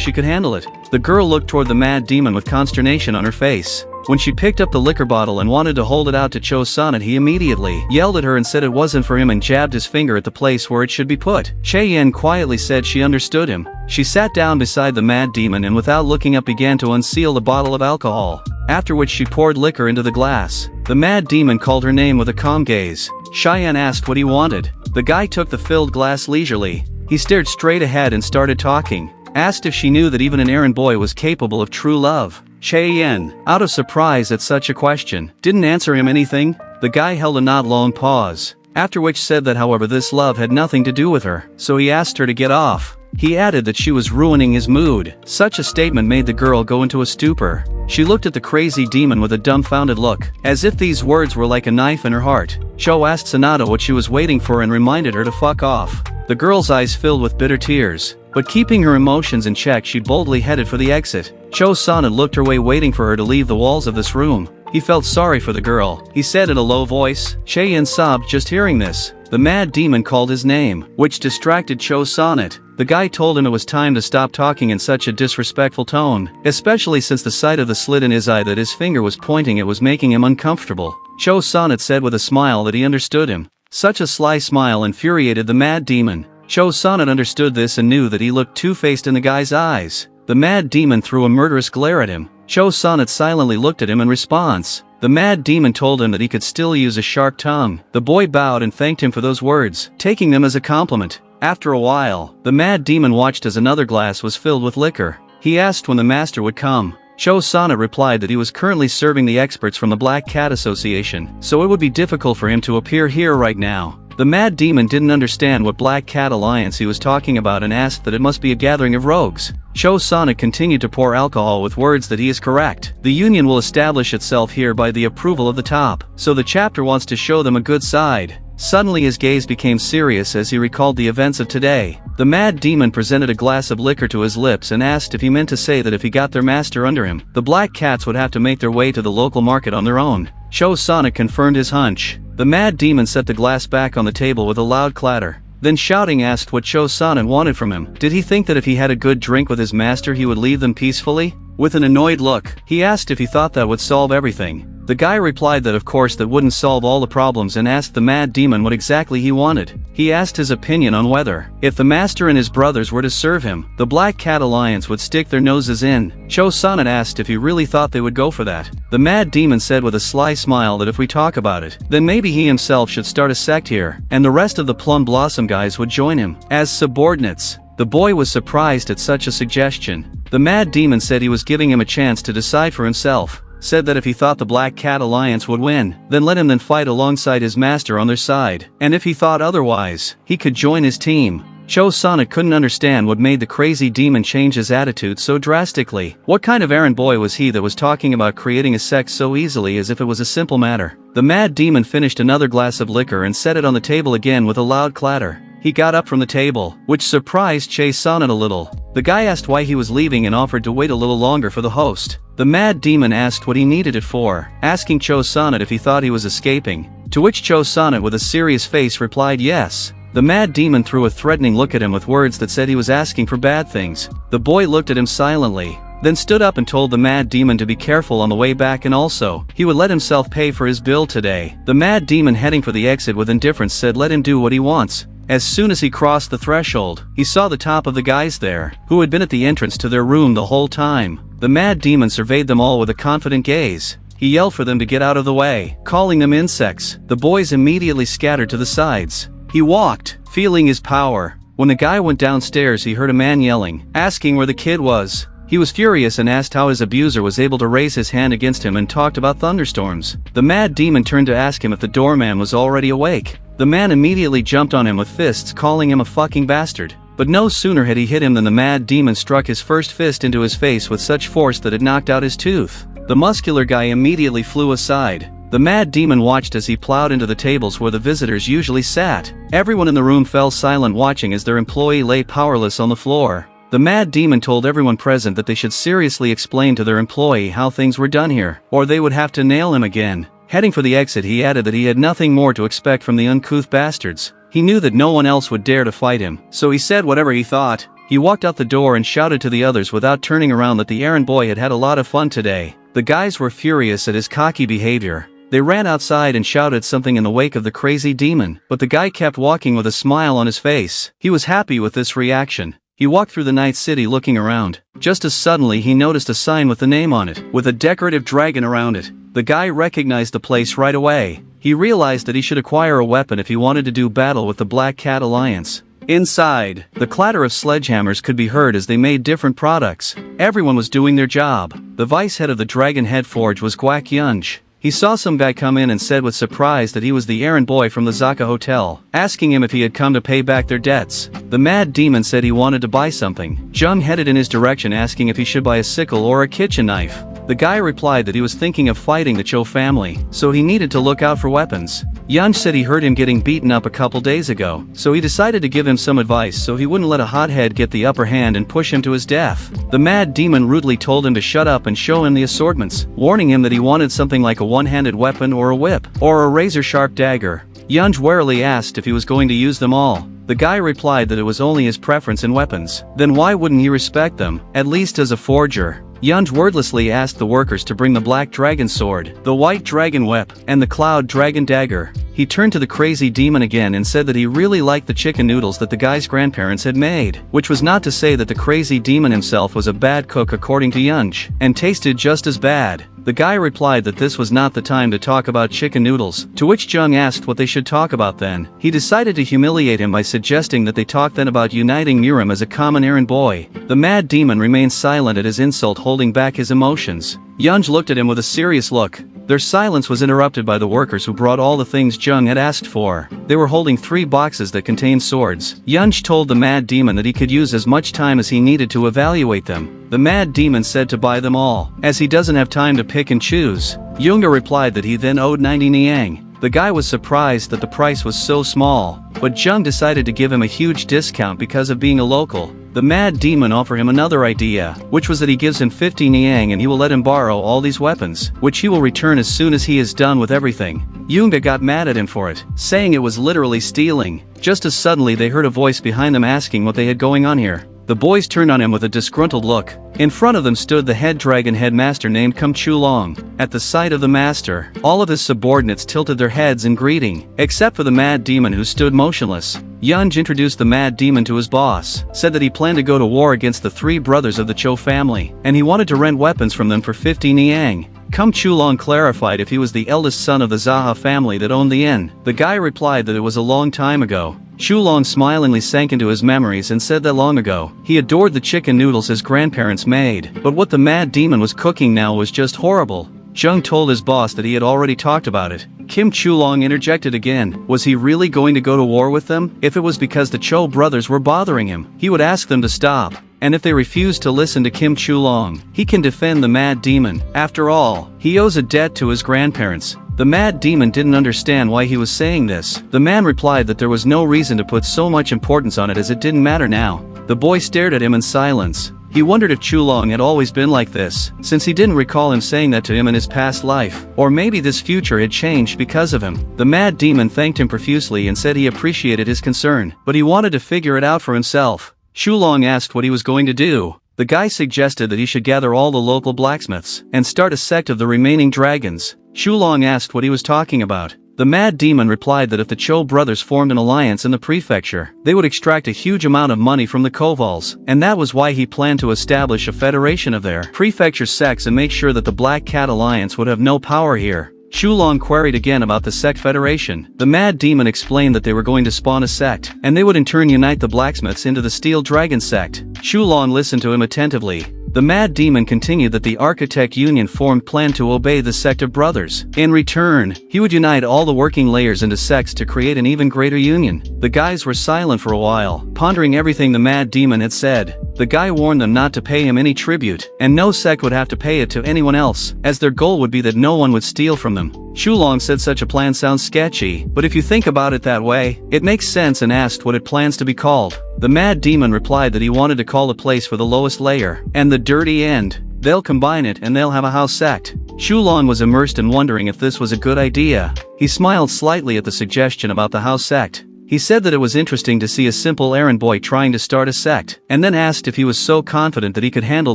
she could handle it. The girl looked toward the mad demon with consternation on her face. When she picked up the liquor bottle and wanted to hold it out to Cho-sana, he immediately yelled at her and said it wasn't for him and jabbed his finger at the place where it should be put. Cheyenne quietly said she understood him. She sat down beside the mad demon and without looking up began to unseal the bottle of alcohol, after which she poured liquor into the glass. The mad demon called her name with a calm gaze. Cheyenne asked what he wanted. The guy took the filled glass leisurely. He stared straight ahead and started talking. Asked if she knew that even an errand boy was capable of true love. Cheyenne, out of surprise at such a question, didn't answer him anything. The guy held a not long pause, after which said that however this love had nothing to do with her, so he asked her to get off. He added that she was ruining his mood. Such a statement made the girl go into a stupor. She looked at the crazy demon with a dumbfounded look, as if these words were like a knife in her heart. Cho asked Sanada what she was waiting for and reminded her to fuck off. The girl's eyes filled with bitter tears, but keeping her emotions in check, she boldly headed for the exit. Cho-sana looked her way, waiting for her to leave the walls of this room. He felt sorry for the girl. He said in a low voice. Cheyenne sobbed just hearing this. The mad demon called his name, which distracted Cho-sana. The guy told him it was time to stop talking in such a disrespectful tone, especially since the sight of the slit in his eye that his finger was pointing at was making him uncomfortable. Cho-sana said with a smile that he understood him. Such a sly smile infuriated the mad demon. Cho-sana understood this and knew that he looked two-faced in the guy's eyes. The mad demon threw a murderous glare at him. Cho-sana silently looked at him in response. The mad demon told him that he could still use a sharp tongue. The boy bowed and thanked him for those words, taking them as a compliment. After a while, the mad demon watched as another glass was filled with liquor. He asked when the master would come. Cho-sana replied that he was currently serving the experts from the Black Cat Association, so it would be difficult for him to appear here right now. The mad demon didn't understand what Black Cat Alliance he was talking about and asked that it must be a gathering of rogues. Cho-sana continued to pour alcohol with words that he is correct. The union will establish itself here by the approval of the top, so the chapter wants to show them a good side. Suddenly his gaze became serious as he recalled the events of today. The mad demon presented a glass of liquor to his lips and asked if he meant to say that if he got their master under him, the black cats would have to make their way to the local market on their own. Cho-sana confirmed his hunch. The mad demon set the glass back on the table with a loud clatter. Then shouting asked what Cho-sana wanted from him. Did he think that if he had a good drink with his master he would leave them peacefully? With an annoyed look, he asked if he thought that would solve everything. The guy replied that of course that wouldn't solve all the problems and asked the mad demon what exactly he wanted. He asked his opinion on whether, if the master and his brothers were to serve him, the Black Cat Alliance would stick their noses in. Cho-sana asked if he really thought they would go for that. The mad demon said with a sly smile that if we talk about it, then maybe he himself should start a sect here, and the rest of the Plum Blossom guys would join him, as subordinates. The boy was surprised at such a suggestion. The mad demon said he was giving him a chance to decide for himself. Said that if he thought the Black Cat Alliance would win, then let him then fight alongside his master on their side, and if he thought otherwise, he could join his team. Cho-sana couldn't understand what made the crazy demon change his attitude so drastically. What kind of errand boy was he that was talking about creating a sect so easily as if it was a simple matter? The mad demon finished another glass of liquor and set it on the table again with a loud clatter. He got up from the table, which surprised Cho-sana a little. The guy asked why he was leaving and offered to wait a little longer for the host. The mad demon asked what he needed it for, asking Cho-sana if he thought he was escaping. To which Cho-sana with a serious face replied yes. The mad demon threw a threatening look at him with words that said he was asking for bad things. The boy looked at him silently, then stood up and told the mad demon to be careful on the way back and also, he would let himself pay for his bill today. The mad demon heading for the exit with indifference said let him do what he wants. As soon as he crossed the threshold, he saw the top of the guys there, who had been at the entrance to their room the whole time. The mad demon surveyed them all with a confident gaze. he yelled for them to get out of the way, calling them insects. The boys immediately scattered to the sides. He walked, feeling his power. When the guy went downstairs, he heard a man yelling, asking where the kid was. He was furious and asked how his abuser was able to raise his hand against him and talked about thunderstorms. The mad demon turned to ask him if the doorman was already awake. The man immediately jumped on him with fists, calling him a fucking bastard. But no sooner had he hit him than the mad demon struck his first fist into his face with such force that it knocked out his tooth. The muscular guy immediately flew aside. The mad demon watched as he plowed into the tables where the visitors usually sat. Everyone in the room fell silent, watching as their employee lay powerless on the floor. The mad demon told everyone present that they should seriously explain to their employee how things were done here, or they would have to nail him again. Heading for the exit, he added that he had nothing more to expect from the uncouth bastards. He knew that no one else would dare to fight him, so he said whatever he thought. He walked out the door and shouted to the others without turning around that the errand boy had had a lot of fun today. The guys were furious at his cocky behavior. They ran outside and shouted something in the wake of the crazy demon, but the guy kept walking with a smile on his face. He was happy with this reaction. He walked through the night city looking around. Just as suddenly he noticed a sign with a name on it, with a decorative dragon around it. The guy recognized the place right away. He realized that he should acquire a weapon if he wanted to do battle with the Black Cat Alliance. Inside, the clatter of sledgehammers could be heard as they made different products. Everyone was doing their job. The vice head of the Dragon Head Forge was Guak Yunj. He saw some guy come in and said with surprise that he was the errand boy from the Zaka Hotel, asking him if he had come to pay back their debts. The mad demon said he wanted to buy something. Jung headed in his direction, asking if he should buy a sickle or a kitchen knife. The guy replied that he was thinking of fighting the Cho family, so he needed to look out for weapons. Yunj said he heard him getting beaten up a couple days ago, so he decided to give him some advice so he wouldn't let a hothead get the upper hand and push him to his death. The mad demon rudely told him to shut up and show him the assortments, warning him that he wanted something like a one-handed weapon or a whip, or a razor-sharp dagger. Yunj warily asked if he was going to use them all. The guy replied that it was only his preference in weapons. Then why wouldn't he respect them, at least as a forger? Yunj wordlessly asked the workers to bring the Black Dragon Sword, the White Dragon Whip, and the Cloud Dragon Dagger. He turned to the crazy demon again and said that he really liked the chicken noodles that the guy's grandparents had made, which was not to say that the crazy demon himself was a bad cook according to Yunj, and tasted just as bad. The guy replied that this was not the time to talk about chicken noodles, to which Jung asked what they should talk about then. He decided to humiliate him by suggesting that they talk then about uniting Murim as a common errand boy. The mad demon remained silent at his insult, holding back his emotions. Yunj looked at him with a serious look. Their silence was interrupted by the workers who brought all the things Jung had asked for. They were holding 3 boxes that contained swords. Yunj told the mad demon that he could use as much time as he needed to evaluate them. The mad demon said to buy them all, as he doesn't have time to pick and choose. Yunga replied that he then owed 90 niang. The guy was surprised that the price was so small, but Jung decided to give him a huge discount because of being a local. The mad demon offered him another idea, which was that he gives him 50 niang and he will let him borrow all these weapons, which he will return as soon as he is done with everything. Yunga got mad at him for it, saying it was literally stealing. Just as suddenly they heard a voice behind them asking what they had going on here. The boys turned on him with a disgruntled look. In front of them stood the head dragon headmaster named Kum Chulong. At the sight of the master, all of his subordinates tilted their heads in greeting, except for the mad demon who stood motionless. Yunj introduced the mad demon to his boss, said that he planned to go to war against the 3 brothers of the Cho family, and he wanted to rent weapons from them for 50 niang. Kum Chulong clarified if he was the eldest son of the Zaha family that owned the inn. The guy replied that it was a long time ago. Chulong smilingly sank into his memories and said that long ago, he adored the chicken noodles his grandparents made, but what the mad demon was cooking now was just horrible. Jung told his boss that he had already talked about it. Kim Chulong interjected again. Was he really going to go to war with them? If it was because the Cho brothers were bothering him, he would ask them to stop. And if they refused to listen to Kim Chulong, he can defend the mad demon. After all, he owes a debt to his grandparents. The mad demon didn't understand why he was saying this. The man replied that there was no reason to put so much importance on it as it didn't matter now. The boy stared at him in silence. He wondered if Chulong had always been like this, since he didn't recall him saying that to him in his past life. Or maybe this future had changed because of him. The mad demon thanked him profusely and said he appreciated his concern, but he wanted to figure it out for himself. Chulong asked what he was going to do. The guy suggested that he should gather all the local blacksmiths and start a sect of the remaining dragons. Chulong asked what he was talking about. The Mad Demon replied that if the Cho brothers formed an alliance in the prefecture, they would extract a huge amount of money from the Kovals, and that was why he planned to establish a federation of their prefecture sects and make sure that the Black Cat Alliance would have no power here. Shulong queried again about the sect federation. The Mad Demon explained that they were going to spawn a sect, and they would in turn unite the blacksmiths into the Steel Dragon sect. Shulong listened to him attentively. The Mad Demon continued that the Architect Union formed planned to obey the sect of brothers. In return, he would unite all the working layers into sects to create an even greater union. The guys were silent for a while, pondering everything the Mad Demon had said. The guy warned them not to pay him any tribute, and no sect would have to pay it to anyone else, as their goal would be that no one would steal from them. Shulong said such a plan sounds sketchy, but if you think about it that way, it makes sense, and asked what it plans to be called. The Mad Demon replied that he wanted to call a place for the lowest layer, and the dirty end. They'll combine it and they'll have a house sect. Shulong was immersed in wondering if this was a good idea. He smiled slightly at the suggestion about the house sect. He said that it was interesting to see a simple errand boy trying to start a sect, and then asked if he was so confident that he could handle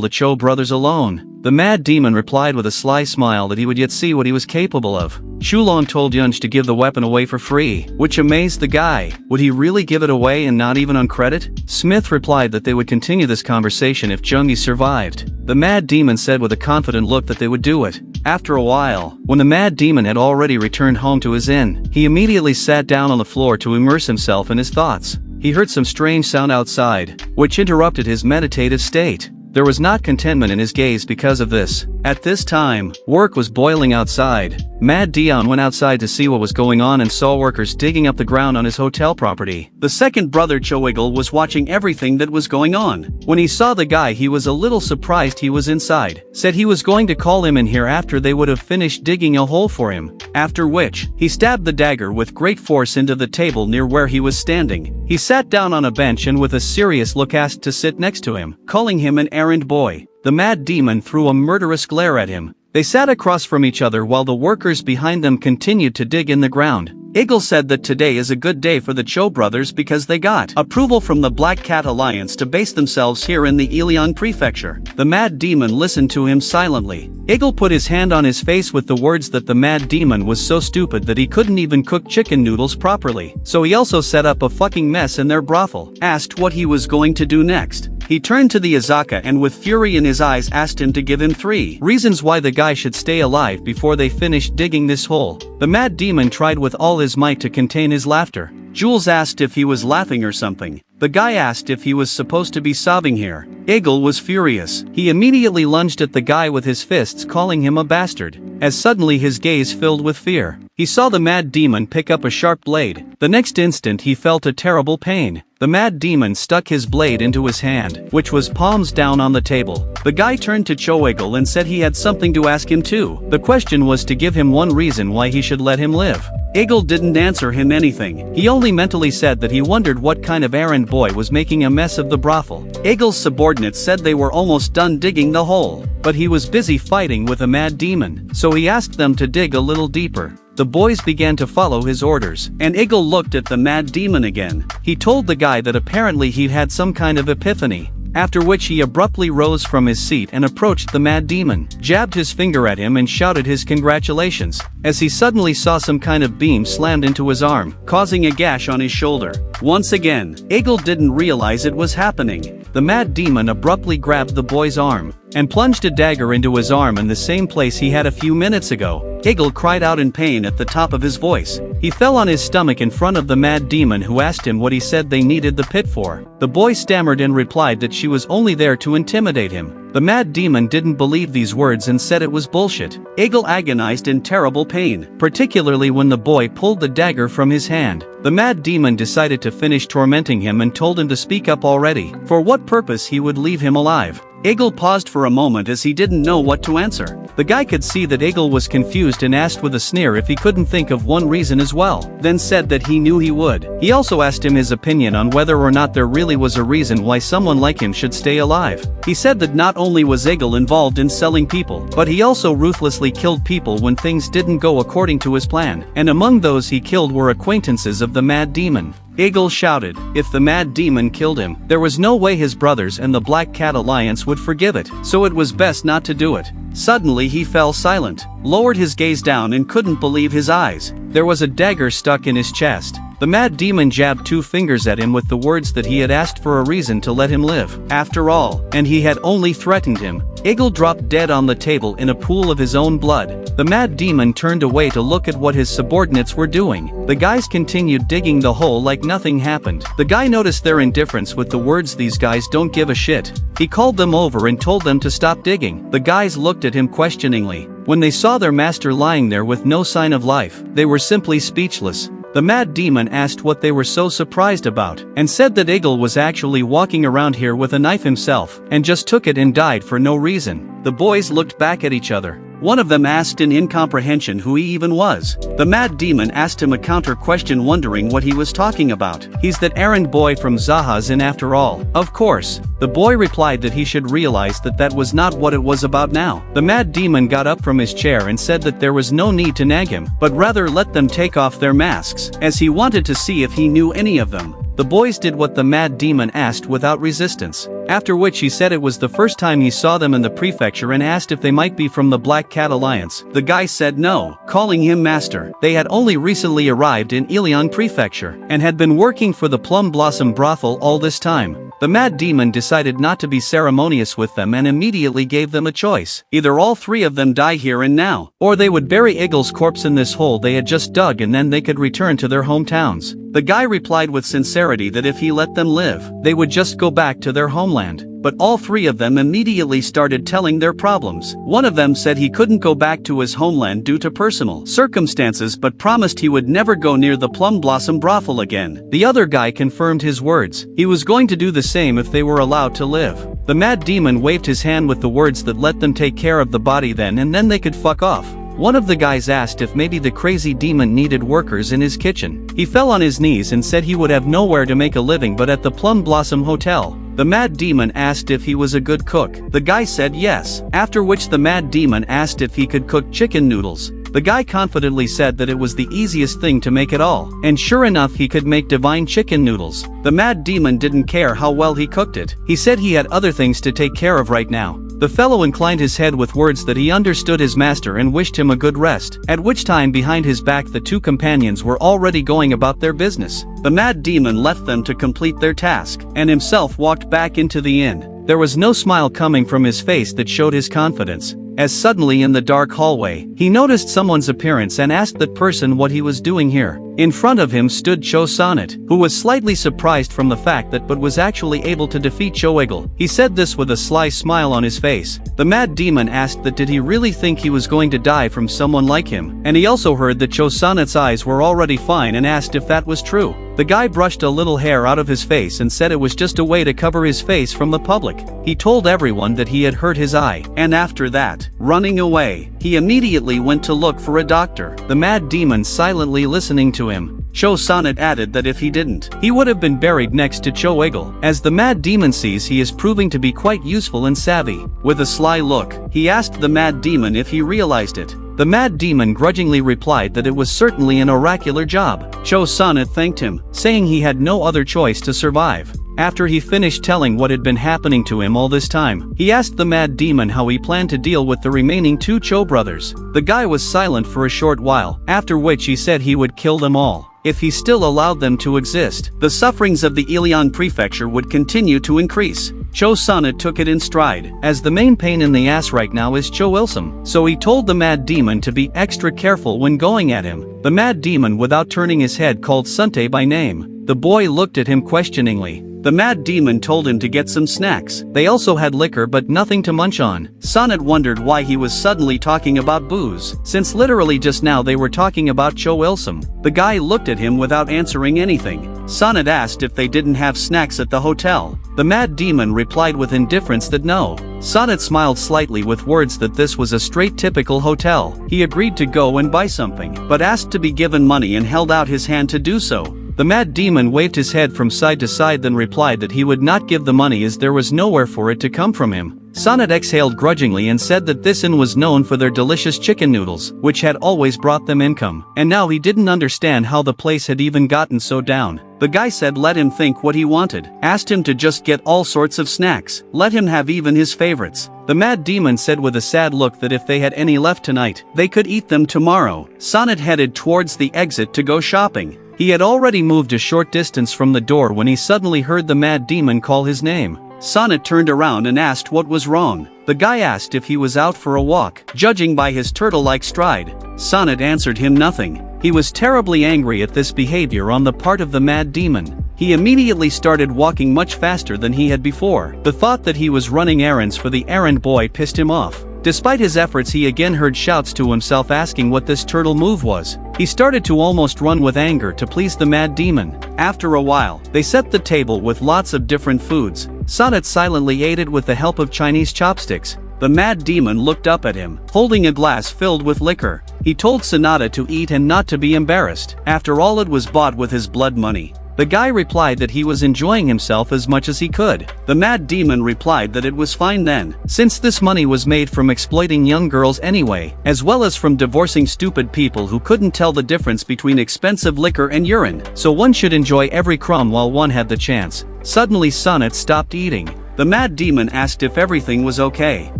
the Cho brothers alone. The Mad Demon replied with a sly smile that he would yet see what he was capable of. Shulong told Yunj to give the weapon away for free, which amazed the guy. Would he really give it away and not even on credit? Smith replied that they would continue this conversation if Jungi survived. The Mad Demon said with a confident look that they would do it. After a while, when the Mad Demon had already returned home to his inn, he immediately sat down on the floor to immerse himself in his thoughts. He heard some strange sound outside, which interrupted his meditative state. There was not contentment in his gaze because of this. At this time, work was boiling outside. Mad Dion went outside to see what was going on and saw workers digging up the ground on his hotel property. The second brother Choiggle was watching everything that was going on. When he saw the guy, he was a little surprised he was inside. Said he was going to call him in here after they would have finished digging a hole for him. After which, he stabbed the dagger with great force into the table near where he was standing. He sat down on a bench and with a serious look asked to sit next to him, calling him an errand boy. The Mad Demon threw a murderous glare at him. They sat across from each other while the workers behind them continued to dig in the ground. Eagle said that today is a good day for the Cho brothers because they got approval from the Black Cat Alliance to base themselves here in the Ilion Prefecture. The Mad Demon listened to him silently. Eagle put his hand on his face with the words that the Mad Demon was so stupid that he couldn't even cook chicken noodles properly. So he also set up a fucking mess in their brothel. Asked what he was going to do next. He turned to the Izaka and with fury in his eyes asked him to give him 3 reasons why the guy should stay alive before they finished digging this hole. The Mad Demon tried with all his might to contain his laughter. Jules asked if he was laughing or something. The guy asked if he was supposed to be sobbing here. Eagle was furious. He immediately lunged at the guy with his fists, calling him a bastard. As suddenly his gaze filled with fear. He saw the Mad Demon pick up a sharp blade. The next instant he felt a terrible pain. The Mad Demon stuck his blade into his hand, which was palms down on the table. The guy turned to Choiggle and said he had something to ask him too. The question was to give him one reason why he should let him live. Eagle didn't answer him anything. He only mentally said that he wondered what kind of errand boy was making a mess of the brothel. Eagle's subordinates said they were almost done digging the hole, but he was busy fighting with a Mad Demon, so he asked them to dig a little deeper. The boys began to follow his orders, and Eagle looked at the Mad Demon again. He told the guy that apparently he'd had some kind of epiphany. After which he abruptly rose from his seat and approached the Mad Demon, jabbed his finger at him and shouted his congratulations, as he suddenly saw some kind of beam slammed into his arm, causing a gash on his shoulder. Once again, Eagle didn't realize it was happening. The Mad Demon abruptly grabbed the boy's arm, and plunged a dagger into his arm in the same place he had a few minutes ago. Eagle cried out in pain at the top of his voice. He fell on his stomach in front of the Mad Demon, who asked him what he said they needed the pit for. The boy stammered and replied that she was only there to intimidate him. The Mad Demon didn't believe these words and said it was bullshit. Eagle agonized in terrible pain, particularly when the boy pulled the dagger from his hand. The Mad Demon decided to finish tormenting him and told him to speak up already. For what purpose he would leave him alive. Eagle paused for a moment as he didn't know what to answer. The guy could see that Eagle was confused and asked with a sneer if he couldn't think of one reason as well, then said that he knew he would. He also asked him his opinion on whether or not there really was a reason why someone like him should stay alive. He said that not only was Eagle involved in selling people, but he also ruthlessly killed people when things didn't go according to his plan, and among those he killed were acquaintances of the Mad Demon. Eagle shouted, if the Mad Demon killed him, there was no way his brothers and the Black Cat Alliance would forgive it, so it was best not to do it. Suddenly he fell silent, lowered his gaze down and couldn't believe his eyes. There was a dagger stuck in his chest. The mad demon jabbed 2 fingers at him with the words that he had asked for a reason to let him live. After all, and he had only threatened him. Eagle dropped dead on the table in a pool of his own blood. The mad demon turned away to look at what his subordinates were doing. The guys continued digging the hole like nothing happened. The guy noticed their indifference with the words, "These guys don't give a shit." He called them over and told them to stop digging. The guys looked at him questioningly. When they saw their master lying there with no sign of life, they were simply speechless. The mad demon asked what they were so surprised about, and said that Eagle was actually walking around here with a knife himself, and just took it and died for no reason. The boys looked back at each other. One of them asked in incomprehension who he even was. The mad demon asked him a counter question, wondering what he was talking about. "He's that errand boy from Zaha's Inn after all." Of course. The boy replied that he should realize that that was not what it was about now. The mad demon got up from his chair and said that there was no need to nag him, but rather let them take off their masks, as he wanted to see if he knew any of them. The boys did what the mad demon asked without resistance, after which he said it was the first time he saw them in the prefecture and asked if they might be from the Black Cat Alliance. The guy said no, calling him master. They had only recently arrived in Ilion Prefecture, and had been working for the Plum Blossom brothel all this time. The mad demon decided not to be ceremonious with them and immediately gave them a choice. Either all 3 of them die here and now, or they would bury Eagle's corpse in this hole they had just dug, and then they could return to their hometowns. The guy replied with sincerity that if he let them live, they would just go back to their homeland. But all 3 of them immediately started telling their problems. One of them said he couldn't go back to his homeland due to personal circumstances, but promised he would never go near the Plum Blossom brothel again. The other guy confirmed his words. He was going to do the same if they were allowed to live. The mad demon waved his hand with the words that let them take care of the body then, and then they could fuck off. One of the guys asked if maybe the crazy demon needed workers in his kitchen. He fell on his knees and said he would have nowhere to make a living but at the Plum Blossom Hotel. The mad demon asked if he was a good cook. The guy said yes, after which the mad demon asked if he could cook chicken noodles. The guy confidently said that it was the easiest thing to make at all, and sure enough he could make divine chicken noodles. The mad demon didn't care how well he cooked it. He said he had other things to take care of right now. The fellow inclined his head with words that he understood his master and wished him a good rest, at which time behind his back the 2 companions were already going about their business. The mad demon left them to complete their task, and himself walked back into the inn. There was no smile coming from his face that showed his confidence, as suddenly in the dark hallway, he noticed someone's appearance and asked that person what he was doing here. In front of him stood Cho Sonnet, who was slightly surprised from the fact that but was actually able to defeat Cho Eagle. He said this with a sly smile on his face. The mad demon asked that did he really think he was going to die from someone like him, and he also heard that Cho Sonnet's eyes were already fine and asked if that was true. The guy brushed a little hair out of his face and said it was just a way to cover his face from the public. He told everyone that he had hurt his eye, and after that, running away, he immediately went to look for a doctor. The mad demon silently listening to him. Cho Sonnet added that if he didn't, he would have been buried next to Cho Eagle. As the mad demon sees he is proving to be quite useful and savvy. With a sly look, he asked the mad demon if he realized it. The mad demon grudgingly replied that it was certainly an oracular job. Cho Sonnet thanked him, saying he had no other choice to survive. After he finished telling what had been happening to him all this time, he asked the mad demon how he planned to deal with the remaining 2 Cho brothers. The guy was silent for a short while, after which he said he would kill them all, if he still allowed them to exist. The sufferings of the Ilion prefecture would continue to increase. Cho Sonnet took it in stride, as the main pain in the ass right now is Cho Ilsum, so he told the mad demon to be extra careful when going at him. The mad demon without turning his head called Sunte by name. The boy looked at him questioningly. The mad demon told him to get some snacks. They also had liquor but nothing to munch on. Sonnet wondered why he was suddenly talking about booze, since literally just now they were talking about Cho Ilsum. The guy looked at him without answering anything. Sonnet asked if they didn't have snacks at the hotel. The mad demon replied with indifference that no. Sonnet smiled slightly with words that this was a straight typical hotel. He agreed to go and buy something, but asked to be given money and held out his hand to do so. The mad demon waved his head from side to side, then replied that he would not give the money as there was nowhere for it to come from him. Sonnet exhaled grudgingly and said that this inn was known for their delicious chicken noodles, which had always brought them income, and now he didn't understand how the place had even gotten so down. The guy said let him think what he wanted, asked him to just get all sorts of snacks, let him have even his favorites. The mad demon said with a sad look that if they had any left tonight, they could eat them tomorrow. Sonnet headed towards the exit to go shopping. He had already moved a short distance from the door when he suddenly heard the mad demon call his name. Sonnet turned around and asked what was wrong. The guy asked if he was out for a walk, judging by his turtle-like stride. Sonnet answered him nothing. He was terribly angry at this behavior on the part of the mad demon. He immediately started walking much faster than he had before. The thought that he was running errands for the errand boy pissed him off. Despite his efforts, he again heard shouts to himself asking what this turtle move was. He started to almost run with anger to please the mad demon. After a while, they set the table with lots of different foods. Sonnet silently ate it with the help of Chinese chopsticks. The mad demon looked up at him, holding a glass filled with liquor. He told Sonata to eat and not to be embarrassed. After all, it was bought with his blood money. The guy replied that he was enjoying himself as much as he could. The mad demon replied that it was fine then, since this money was made from exploiting young girls anyway, as well as from divorcing stupid people who couldn't tell the difference between expensive liquor and urine, so one should enjoy every crumb while one had the chance. Suddenly Sonnet stopped eating. The mad demon asked if everything was okay,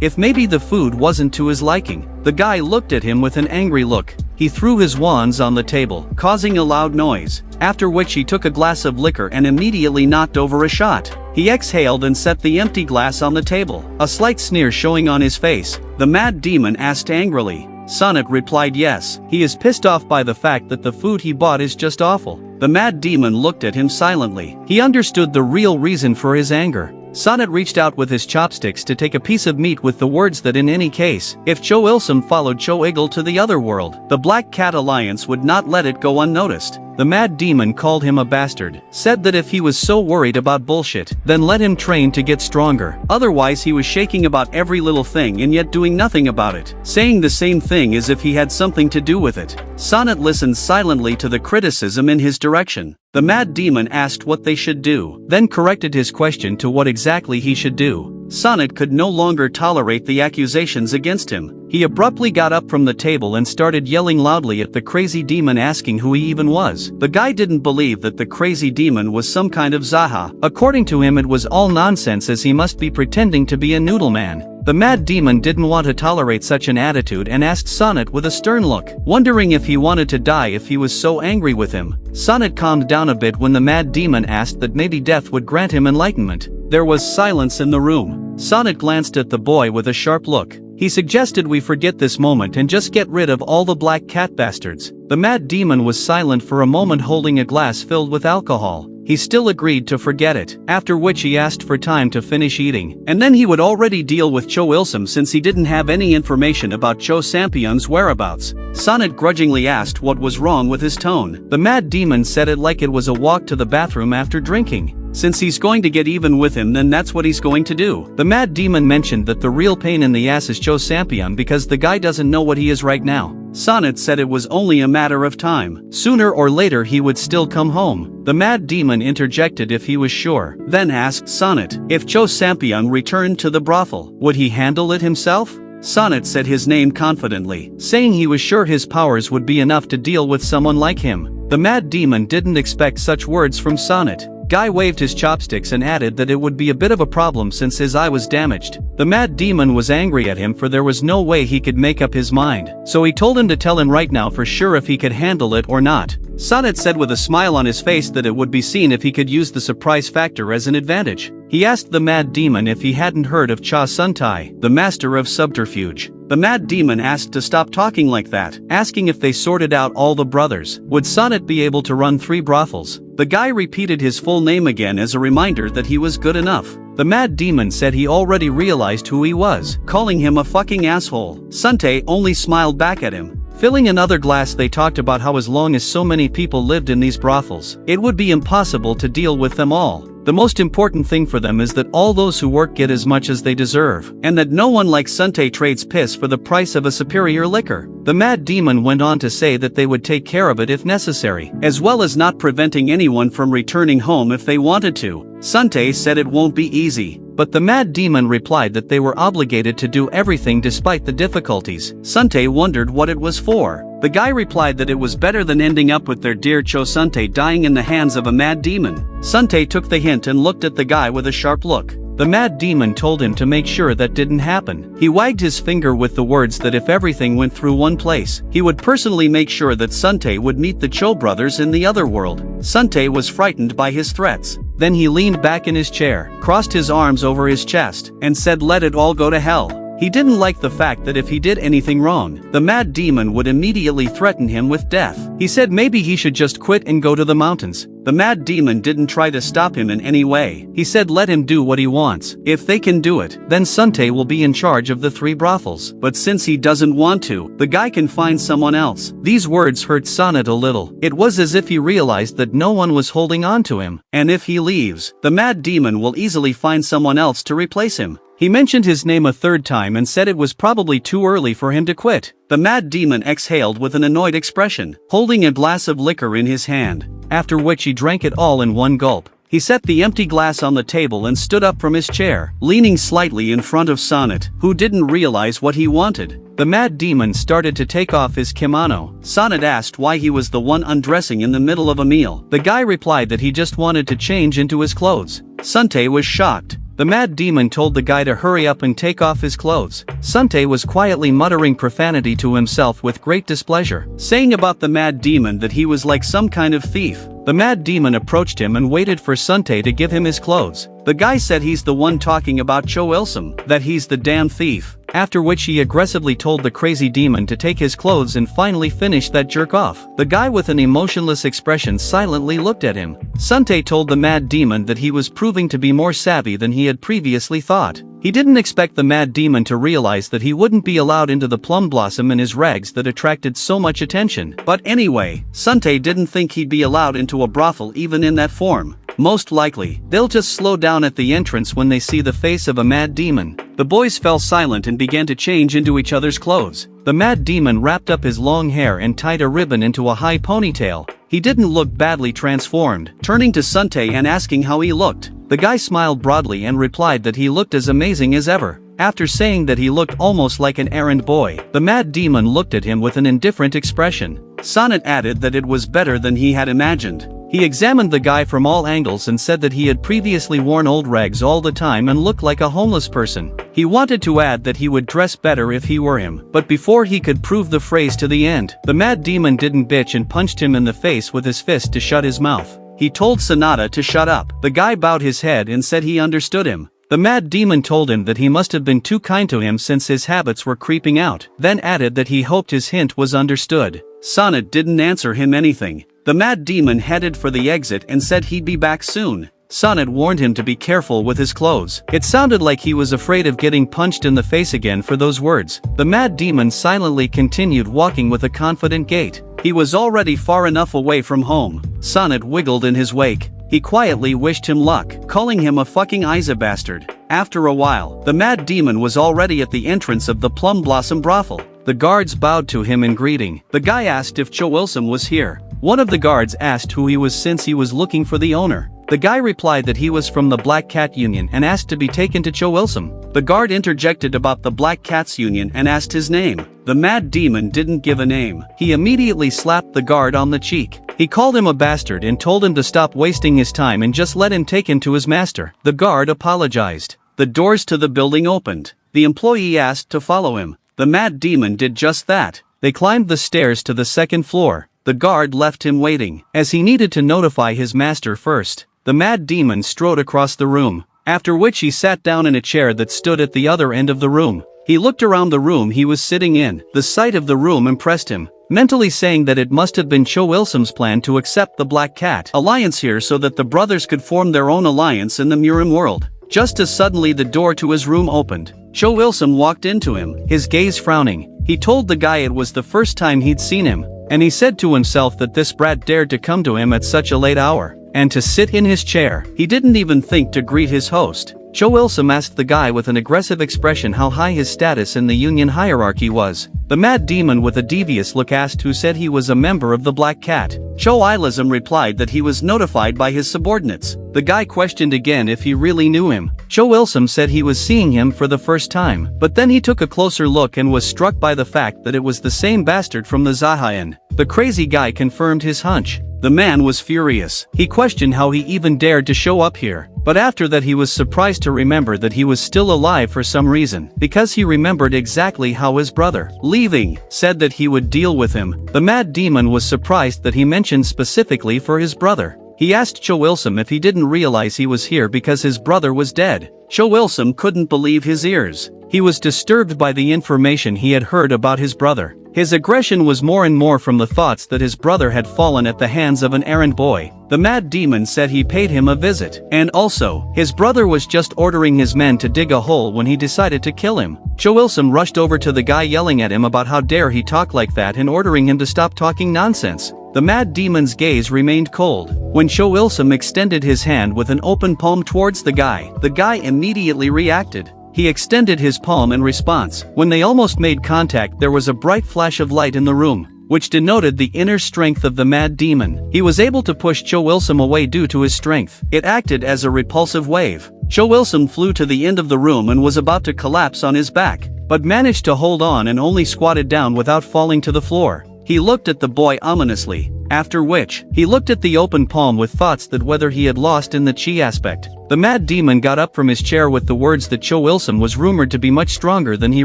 if maybe the food wasn't to his liking. The guy looked at him with an angry look. He threw his wands on the table, causing a loud noise, after which he took a glass of liquor and immediately knocked over a shot. He exhaled and set the empty glass on the table, a slight sneer showing on his face. The mad demon asked angrily. Sonnet replied yes, he is pissed off by the fact that the food he bought is just awful. The mad demon looked at him silently. He understood the real reason for his anger. Sonnet reached out with his chopsticks to take a piece of meat with the words that in any case, if Cho Ilsum followed Cho Igel to the other world, the Black Cat Alliance would not let it go unnoticed. The mad demon called him a bastard, said that if he was so worried about bullshit, then let him train to get stronger. Otherwise he was shaking about every little thing and yet doing nothing about it, saying the same thing as if he had something to do with it. Sonnet listened silently to the criticism in his direction. The mad demon asked what they should do, then corrected his question to what exactly he should do. Sonnet could no longer tolerate the accusations against him. He abruptly got up from the table and started yelling loudly at the crazy demon, asking who he even was. The guy didn't believe that the crazy demon was some kind of Zaha. According to him, it was all nonsense, as he must be pretending to be a noodle man. The mad demon didn't want to tolerate such an attitude and asked Sonnet with a stern look, wondering if he wanted to die if he was so angry with him. Sonnet calmed down a bit when the mad demon asked that maybe death would grant him enlightenment. There was silence in the room. Sonnet glanced at the boy with a sharp look. He suggested we forget this moment and just get rid of all the black cat bastards. The mad demon was silent for a moment, holding a glass filled with alcohol. He still agreed to forget it, after which he asked for time to finish eating, and then he would already deal with Cho Ilsum since he didn't have any information about Cho Sampion's whereabouts. Sonnet grudgingly asked what was wrong with his tone. The mad demon said it like it was a walk to the bathroom after drinking. Since he's going to get even with him, then that's what he's going to do. The mad demon mentioned that the real pain in the ass is Cho Sampion because the guy doesn't know what he is right now. Sonnet said it was only a matter of time. Sooner or later he would still come home. The mad demon interjected if he was sure, then asked Sonnet if Cho Sampion returned to the brothel, would he handle it himself? Sonnet said his name confidently, saying he was sure his powers would be enough to deal with someone like him. The mad demon didn't expect such words from Sonnet. Guy waved his chopsticks and added that it would be a bit of a problem since his eye was damaged. The mad demon was angry at him, for there was no way he could make up his mind, so he told him to tell him right now for sure if he could handle it or not. Sonnet said with a smile on his face that it would be seen if he could use the surprise factor as an advantage. He asked the mad demon if he hadn't heard of Cha Suntai, the master of subterfuge. The mad demon asked to stop talking like that, asking if they sorted out all the brothers, would Sonnet be able to run 3 brothels? The guy repeated his full name again as a reminder that he was good enough. The mad demon said he already realized who he was, calling him a fucking asshole. Suntae only smiled back at him. Filling another glass, they talked about how as long as so many people lived in these brothels, it would be impossible to deal with them all. The most important thing for them is that all those who work get as much as they deserve, and that no one like Suntae trades piss for the price of a superior liquor. The mad demon went on to say that they would take care of it if necessary, as well as not preventing anyone from returning home if they wanted to. Suntae said it won't be easy, but the mad demon replied that they were obligated to do everything despite the difficulties. Suntae wondered what it was for. The guy replied that it was better than ending up with their dear Cho Suntae dying in the hands of a mad demon. Suntae took the hint and looked at the guy with a sharp look. The mad demon told him to make sure that didn't happen. He wagged his finger with the words that if everything went through one place, he would personally make sure that Suntae would meet the Cho brothers in the other world. Suntae was frightened by his threats. Then he leaned back in his chair, crossed his arms over his chest, and said let it all go to hell. He didn't like the fact that if he did anything wrong, the mad demon would immediately threaten him with death. He said maybe he should just quit and go to the mountains. The mad demon didn't try to stop him in any way. He said let him do what he wants. If they can do it, then Suntae will be in charge of the 3 brothels. But since he doesn't want to, the guy can find someone else. These words hurt Sonnet a little. It was as if he realized that no one was holding on to him. And if he leaves, the mad demon will easily find someone else to replace him. He mentioned his name a 3rd time and said it was probably too early for him to quit. The mad demon exhaled with an annoyed expression, holding a glass of liquor in his hand, after which he drank it all in one gulp. He set the empty glass on the table and stood up from his chair, leaning slightly in front of Sonnet, who didn't realize what he wanted. The mad demon started to take off his kimono. Sonnet asked why he was the one undressing in the middle of a meal. The guy replied that he just wanted to change into his clothes. Suntae was shocked. The mad demon told the guy to hurry up and take off his clothes. Suntae was quietly muttering profanity to himself with great displeasure, saying about the mad demon that he was like some kind of thief. The mad demon approached him and waited for Suntae to give him his clothes. The guy said he's the one talking about Cho Ilsum, that he's the damn thief. After which he aggressively told the crazy demon to take his clothes and finally finish that jerk off. The guy with an emotionless expression silently looked at him. Suntae told the mad demon that he was proving to be more savvy than he had previously thought. He didn't expect the mad demon to realize that he wouldn't be allowed into the plum blossom in his rags that attracted so much attention. But anyway, Suntae didn't think he'd be allowed into a brothel even in that form. Most likely, they'll just slow down at the entrance when they see the face of a mad demon. The boys fell silent and began to change into each other's clothes. The mad demon wrapped up his long hair and tied a ribbon into a high ponytail. He didn't look badly transformed, turning to Suntae and asking how he looked. The guy smiled broadly and replied that he looked as amazing as ever. After saying that he looked almost like an errand boy, the mad demon looked at him with an indifferent expression. Sonnet added that it was better than he had imagined. He examined the guy from all angles and said that he had previously worn old rags all the time and looked like a homeless person. He wanted to add that he would dress better if he were him, but before he could prove the phrase to the end, the mad demon didn't bitch and punched him in the face with his fist to shut his mouth. He told Sonata to shut up. The guy bowed his head and said he understood him. The mad demon told him that he must have been too kind to him since his habits were creeping out, then added that he hoped his hint was understood. Sonnet didn't answer him anything. The mad demon headed for the exit and said he'd be back soon. Sonnet warned him to be careful with his clothes. It sounded like he was afraid of getting punched in the face again for those words. The mad demon silently continued walking with a confident gait. He was already far enough away from home. Sonnet wiggled in his wake. He quietly wished him luck, calling him a fucking Isa bastard. After a while, the mad demon was already at the entrance of the Plum Blossom brothel. The guards bowed to him in greeting. The guy asked if Cho Ilsum was here. One of the guards asked who he was since he was looking for the owner. The guy replied that he was from the Black Cat Union and asked to be taken to Cho Ilsum. The guard interjected about the Black Cats Union and asked his name. The mad demon didn't give a name. He immediately slapped the guard on the cheek. He called him a bastard and told him to stop wasting his time and just let him take him to his master. The guard apologized. The doors to the building opened. The employee asked to follow him. The mad demon did just that. They climbed the stairs to the 2nd floor. The guard left him waiting, as he needed to notify his master first. The mad demon strode across the room, after which he sat down in a chair that stood at the other end of the room. He looked around the room he was sitting in. The sight of the room impressed him, mentally saying that it must have been Cho Ilsum's plan to accept the Black Cat alliance here so that the brothers could form their own alliance in the Murim world. Just as suddenly the door to his room opened. Cho Ilsum walked into him, his gaze frowning. He told the guy it was the first time he'd seen him, and he said to himself that this brat dared to come to him at such a late hour, and to sit in his chair. He didn't even think to greet his host. Cho Ilsum asked the guy with an aggressive expression how high his status in the union hierarchy was. The mad demon with a devious look asked who said he was a member of the Black Cat. Cho Ilsum replied that he was notified by his subordinates. The guy questioned again if he really knew him. Cho Ilsum said he was seeing him for the first time, but then he took a closer look and was struck by the fact that it was the same bastard from the Zahayan. The crazy guy confirmed his hunch. The man was furious. He questioned how he even dared to show up here. But after that he was surprised to remember that he was still alive for some reason, because he remembered exactly how his brother, leaving, said that he would deal with him. The mad demon was surprised that he mentioned specifically for his brother. He asked Cho Il-sum if he didn't realize he was here because his brother was dead. Cho Il-sum couldn't believe his ears. He was disturbed by the information he had heard about his brother. His aggression was more and more from the thoughts that his brother had fallen at the hands of an errand boy. The mad demon said he paid him a visit, and also, his brother was just ordering his men to dig a hole when he decided to kill him. Cho Il-sum rushed over to the guy yelling at him about how dare he talk like that and ordering him to stop talking nonsense. The mad demon's gaze remained cold. When Cho Il-sum extended his hand with an open palm towards the guy immediately reacted. He extended his palm in response. When they almost made contact, there was a bright flash of light in the room, which denoted the inner strength of the mad demon. He was able to push Cho Il-sum away due to his strength. It acted as a repulsive wave. Cho Il-sum flew to the end of the room and was about to collapse on his back, but managed to hold on and only squatted down without falling to the floor. He looked at the boy ominously, after which, he looked at the open palm with thoughts that whether he had lost in the chi aspect. The mad demon got up from his chair with the words that Cho Il-sum was rumored to be much stronger than he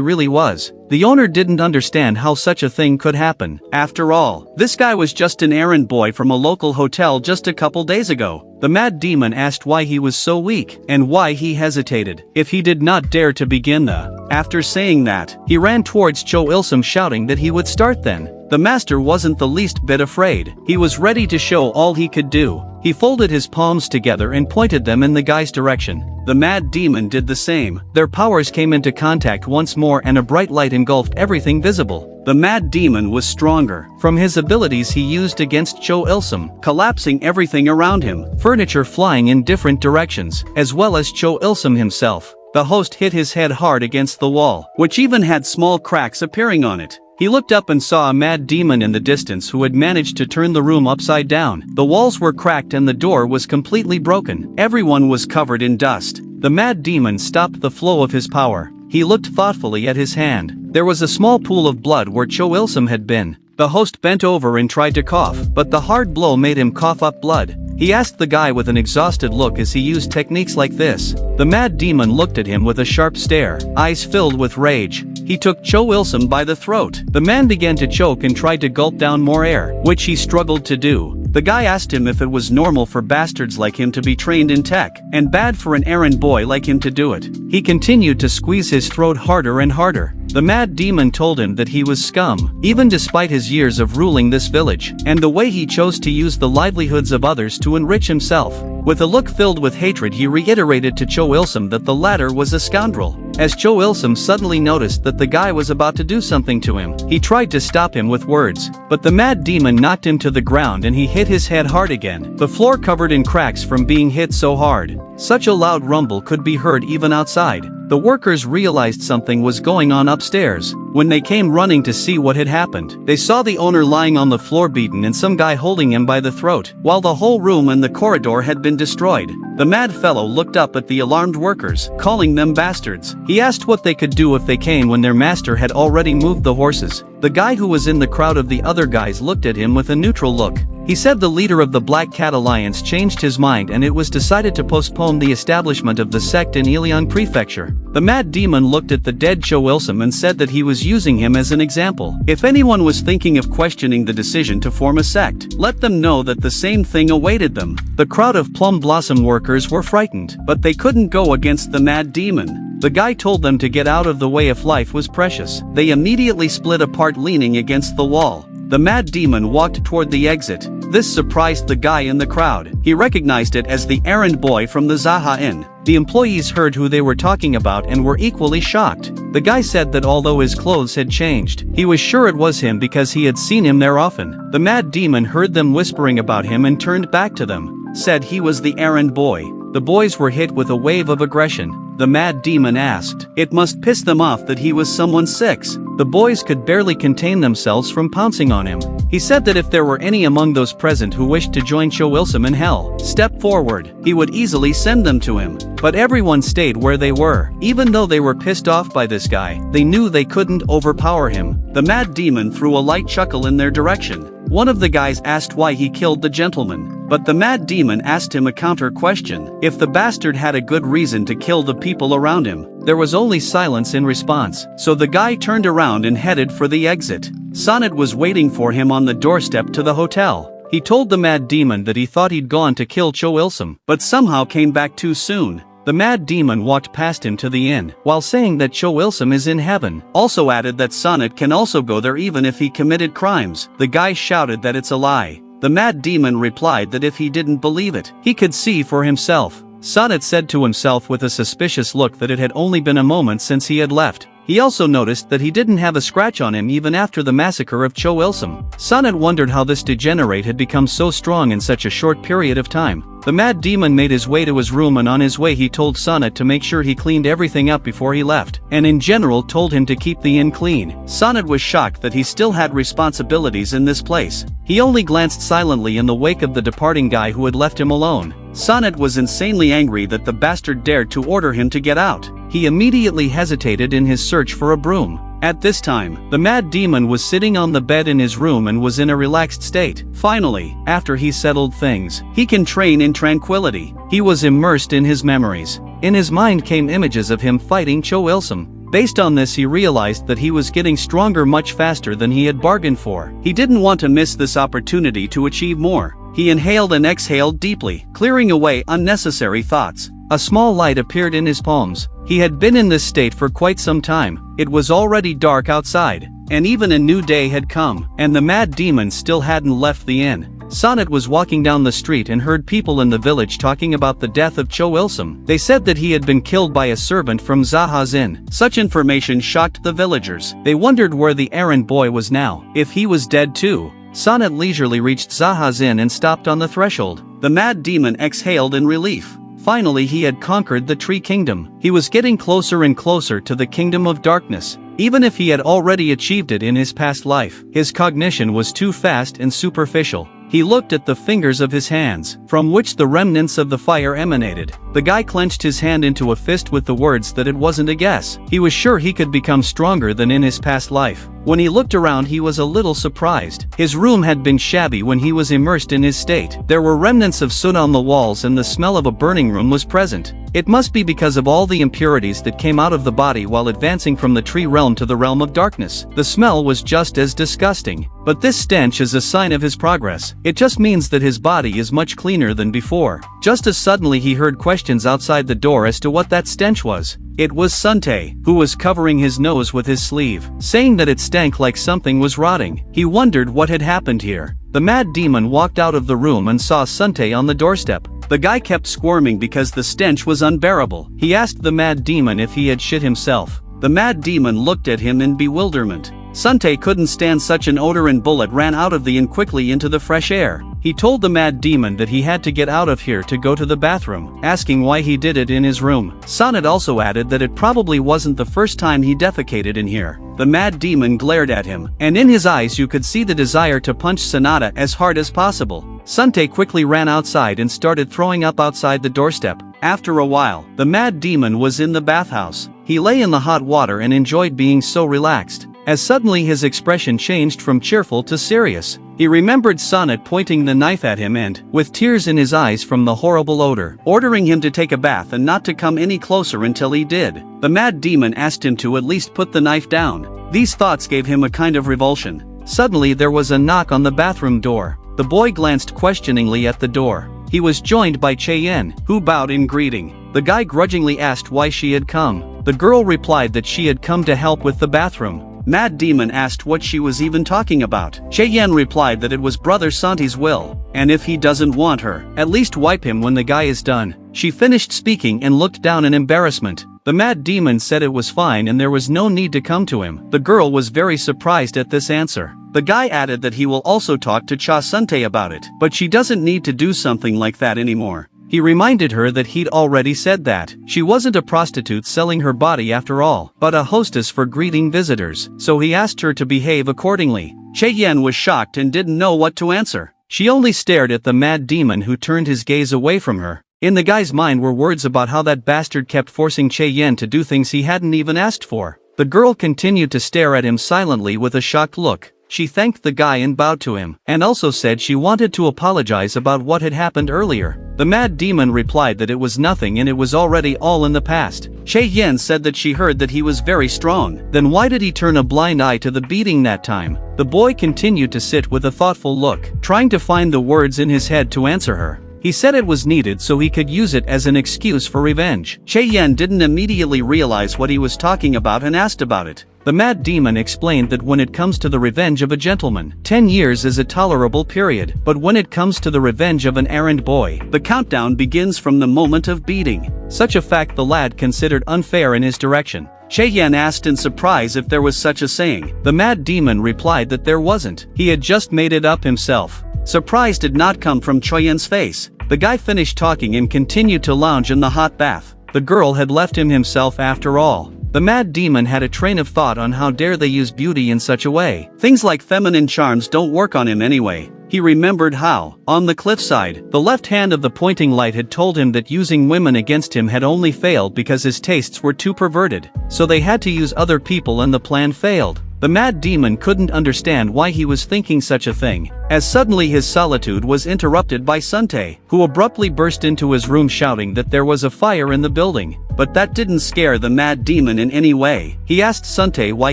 really was. The owner didn't understand how such a thing could happen. After all, this guy was just an errand boy from a local hotel just a couple days ago. The mad demon asked why he was so weak, and why he hesitated, if he did not dare to begin the. After saying that, he ran towards Cho Il-sum shouting that he would start then. The master wasn't the least bit afraid. He was ready to show all he could do. He folded his palms together and pointed them in the guy's direction. The mad demon did the same. Their powers came into contact once more and a bright light engulfed everything visible. The mad demon was stronger. From his abilities he used against Cho Il-sum, collapsing everything around him, furniture flying in different directions, as well as Cho Il-sum himself. The host hit his head hard against the wall, which even had small cracks appearing on it. He looked up and saw a mad demon in the distance who had managed to turn the room upside down. The walls were cracked and the door was completely broken. Everyone was covered in dust. The mad demon stopped the flow of his power. He looked thoughtfully at his hand. There was a small pool of blood where Cho Il-sum had been. The host bent over and tried to cough, but the hard blow made him cough up blood. He asked the guy with an exhausted look as he used techniques like this. The mad demon looked at him with a sharp stare, eyes filled with rage. He took Cho Il-sum by the throat. The man began to choke and tried to gulp down more air, which he struggled to do. The guy asked him if it was normal for bastards like him to be trained in tech, and bad for an errand boy like him to do it. He continued to squeeze his throat harder and harder. The mad demon told him that he was scum, even despite his years of ruling this village, and the way he chose to use the livelihoods of others to enrich himself. With a look filled with hatred he reiterated to Cho Il-sum that the latter was a scoundrel. As Cho Il-sum suddenly noticed that the guy was about to do something to him, he tried to stop him with words, but the mad demon knocked him to the ground and he hit his head hard again, the floor covered in cracks from being hit so hard. Such a loud rumble could be heard even outside. The workers realized something was going on upstairs. When they came running to see what had happened, they saw the owner lying on the floor beaten and some guy holding him by the throat, while the whole room and the corridor had been destroyed. The mad fellow looked up at the alarmed workers, calling them bastards. He asked what they could do if they came when their master had already moved the horses. The guy who was in the crowd of the other guys looked at him with a neutral look. He said the leader of the Black Cat Alliance changed his mind and it was decided to postpone the establishment of the sect in Ilion Prefecture. The mad demon looked at the dead Cho Il-sum and said that he was using him as an example. If anyone was thinking of questioning the decision to form a sect, let them know that the same thing awaited them. The crowd of Plum Blossom workers were frightened, but they couldn't go against the mad demon. The guy told them to get out of the way if life was precious. They immediately split apart leaning against the wall. The mad demon walked toward the exit. This surprised the guy in the crowd. He recognized it as the errand boy from the Jaha Inn. The employees heard who they were talking about and were equally shocked. The guy said that although his clothes had changed, he was sure it was him because he had seen him there often. The mad demon heard them whispering about him and turned back to them. Said he was the errand boy. The boys were hit with a wave of aggression. The mad demon asked. It must piss them off that he was someone's six. The boys could barely contain themselves from pouncing on him. He said that if there were any among those present who wished to join Cho Il-sum in hell, step forward, he would easily send them to him. But everyone stayed where they were. Even though they were pissed off by this guy, they knew they couldn't overpower him. The mad demon threw a light chuckle in their direction. One of the guys asked why he killed the gentleman, but the mad demon asked him a counter question: if the bastard had a good reason to kill the people around him. There was only silence in response, so the guy turned around and headed for the exit. Sonnet was waiting for him on the doorstep to the hotel. He told the mad demon that he thought he'd gone to kill Cho Il-sum, but somehow came back too soon. The mad demon walked past him to the inn, while saying that Cho Il-sum is in heaven, also added that Sonnet can also go there even if he committed crimes. The guy shouted that it's a lie. The mad demon replied that if he didn't believe it, he could see for himself. Sonnet said to himself with a suspicious look that it had only been a moment since he had left. He also noticed that he didn't have a scratch on him even after the massacre of Cho Il-sum. Sonnet wondered how this degenerate had become so strong in such a short period of time. The mad demon made his way to his room, and on his way he told Sonnet to make sure he cleaned everything up before he left, and in general told him to keep the inn clean. Sonnet was shocked that he still had responsibilities in this place. He only glanced silently in the wake of the departing guy who had left him alone. Sonnet was insanely angry that the bastard dared to order him to get out. He immediately hesitated in his search for a broom. At this time, the mad demon was sitting on the bed in his room and was in a relaxed state. Finally, after he settled things, he can train in tranquility. He was immersed in his memories. In his mind came images of him fighting Cho Il-sum. Based on this, he realized that he was getting stronger much faster than he had bargained for. He didn't want to miss this opportunity to achieve more. He inhaled and exhaled deeply, clearing away unnecessary thoughts. A small light appeared in his palms. He had been in this state for quite some time. It was already dark outside, and even a new day had come, and the mad demon still hadn't left the inn. Sonnet was walking down the street and heard people in the village talking about the death of Cho Il-sum. They said that he had been killed by a servant from Jaha's inn. Such information shocked the villagers. They wondered where the errand boy was now, if he was dead too. Sonnet leisurely reached Jaha's inn and stopped on the threshold. The mad demon exhaled in relief. Finally, he had conquered the Tree Kingdom. He was getting closer and closer to the Kingdom of Darkness. Even if he had already achieved it in his past life, his cognition was too fast and superficial. He looked at the fingers of his hands, from which the remnants of the fire emanated. The guy clenched his hand into a fist with the words that it wasn't a guess. He was sure he could become stronger than in his past life. When he looked around, he was a little surprised. His room had been shabby when he was immersed in his state. There were remnants of soot on the walls and the smell of a burning room was present. It must be because of all the impurities that came out of the body while advancing from the tree realm to the realm of darkness. The smell was just as disgusting. But this stench is a sign of his progress. It just means that his body is much cleaner than before. Just as suddenly he heard questions outside the door as to what that stench was. It was Suntae, who was covering his nose with his sleeve, saying that it stank like something was rotting. He wondered what had happened here. The mad demon walked out of the room and saw Suntae on the doorstep. The guy kept squirming because the stench was unbearable. He asked the mad demon if he had shit himself. The mad demon looked at him in bewilderment. Suntae couldn't stand such an odor and bullet ran out of the inn quickly into the fresh air. He told the mad demon that he had to get out of here to go to the bathroom, asking why he did it in his room. Sonnet also added that it probably wasn't the first time he defecated in here. The mad demon glared at him, and in his eyes you could see the desire to punch Sonata as hard as possible. Suntae quickly ran outside and started throwing up outside the doorstep. After a while, the mad demon was in the bathhouse. He lay in the hot water and enjoyed being so relaxed. As suddenly his expression changed from cheerful to serious. He remembered Sonnet pointing the knife at him and, with tears in his eyes from the horrible odor, ordering him to take a bath and not to come any closer until he did. The mad demon asked him to at least put the knife down. These thoughts gave him a kind of revulsion. Suddenly there was a knock on the bathroom door. The boy glanced questioningly at the door. He was joined by Cheyenne, who bowed in greeting. The guy grudgingly asked why she had come. The girl replied that she had come to help with the bathroom. Mad Demon asked what she was even talking about. Cheyenne replied that it was Brother Santi's will, and if he doesn't want her, at least wipe him when the guy is done. She finished speaking and looked down in embarrassment. The Mad Demon said it was fine and there was no need to come to him. The girl was very surprised at this answer. The guy added that he will also talk to Cha Suntae about it, but she doesn't need to do something like that anymore. He reminded her that he'd already said that. She wasn't a prostitute selling her body after all, but a hostess for greeting visitors, so he asked her to behave accordingly. Cheyenne was shocked and didn't know what to answer. She only stared at the Mad Demon, who turned his gaze away from her. In the guy's mind were words about how that bastard kept forcing Cheyenne to do things he hadn't even asked for. The girl continued to stare at him silently with a shocked look. she thanked the guy and bowed to him, and also said she wanted to apologize about what had happened earlier. The mad demon replied that it was nothing and it was already all in the past. Che-yen said that she heard that he was very strong. Then why did he turn a blind eye to the beating that time? The boy continued to sit with a thoughtful look, trying to find the words in his head to answer her. He said it was needed so he could use it as an excuse for revenge. Che-yen didn't immediately realize what he was talking about and asked about it. The mad demon explained that when it comes to the revenge of a gentleman, 10 years is a tolerable period, but when it comes to the revenge of an errand boy, the countdown begins from the moment of beating. Such a fact the lad considered unfair in his direction. Che-yen asked in surprise if there was such a saying. The mad demon replied that there wasn't. He had just made it up himself. Surprise did not come from Che-yen's face. The guy finished talking and continued to lounge in the hot bath. The girl had left him himself after all. The mad demon had a train of thought on how dare they use beauty in such a way. Things like feminine charms don't work on him anyway. He remembered how, on the cliffside, the left hand of the pointing light had told him that using women against him had only failed because his tastes were too perverted. So they had to use other people and the plan failed. The mad demon couldn't understand why he was thinking such a thing, as suddenly his solitude was interrupted by Suntae, who abruptly burst into his room shouting that there was a fire in the building. But that didn't scare the mad demon in any way. He asked Suntae why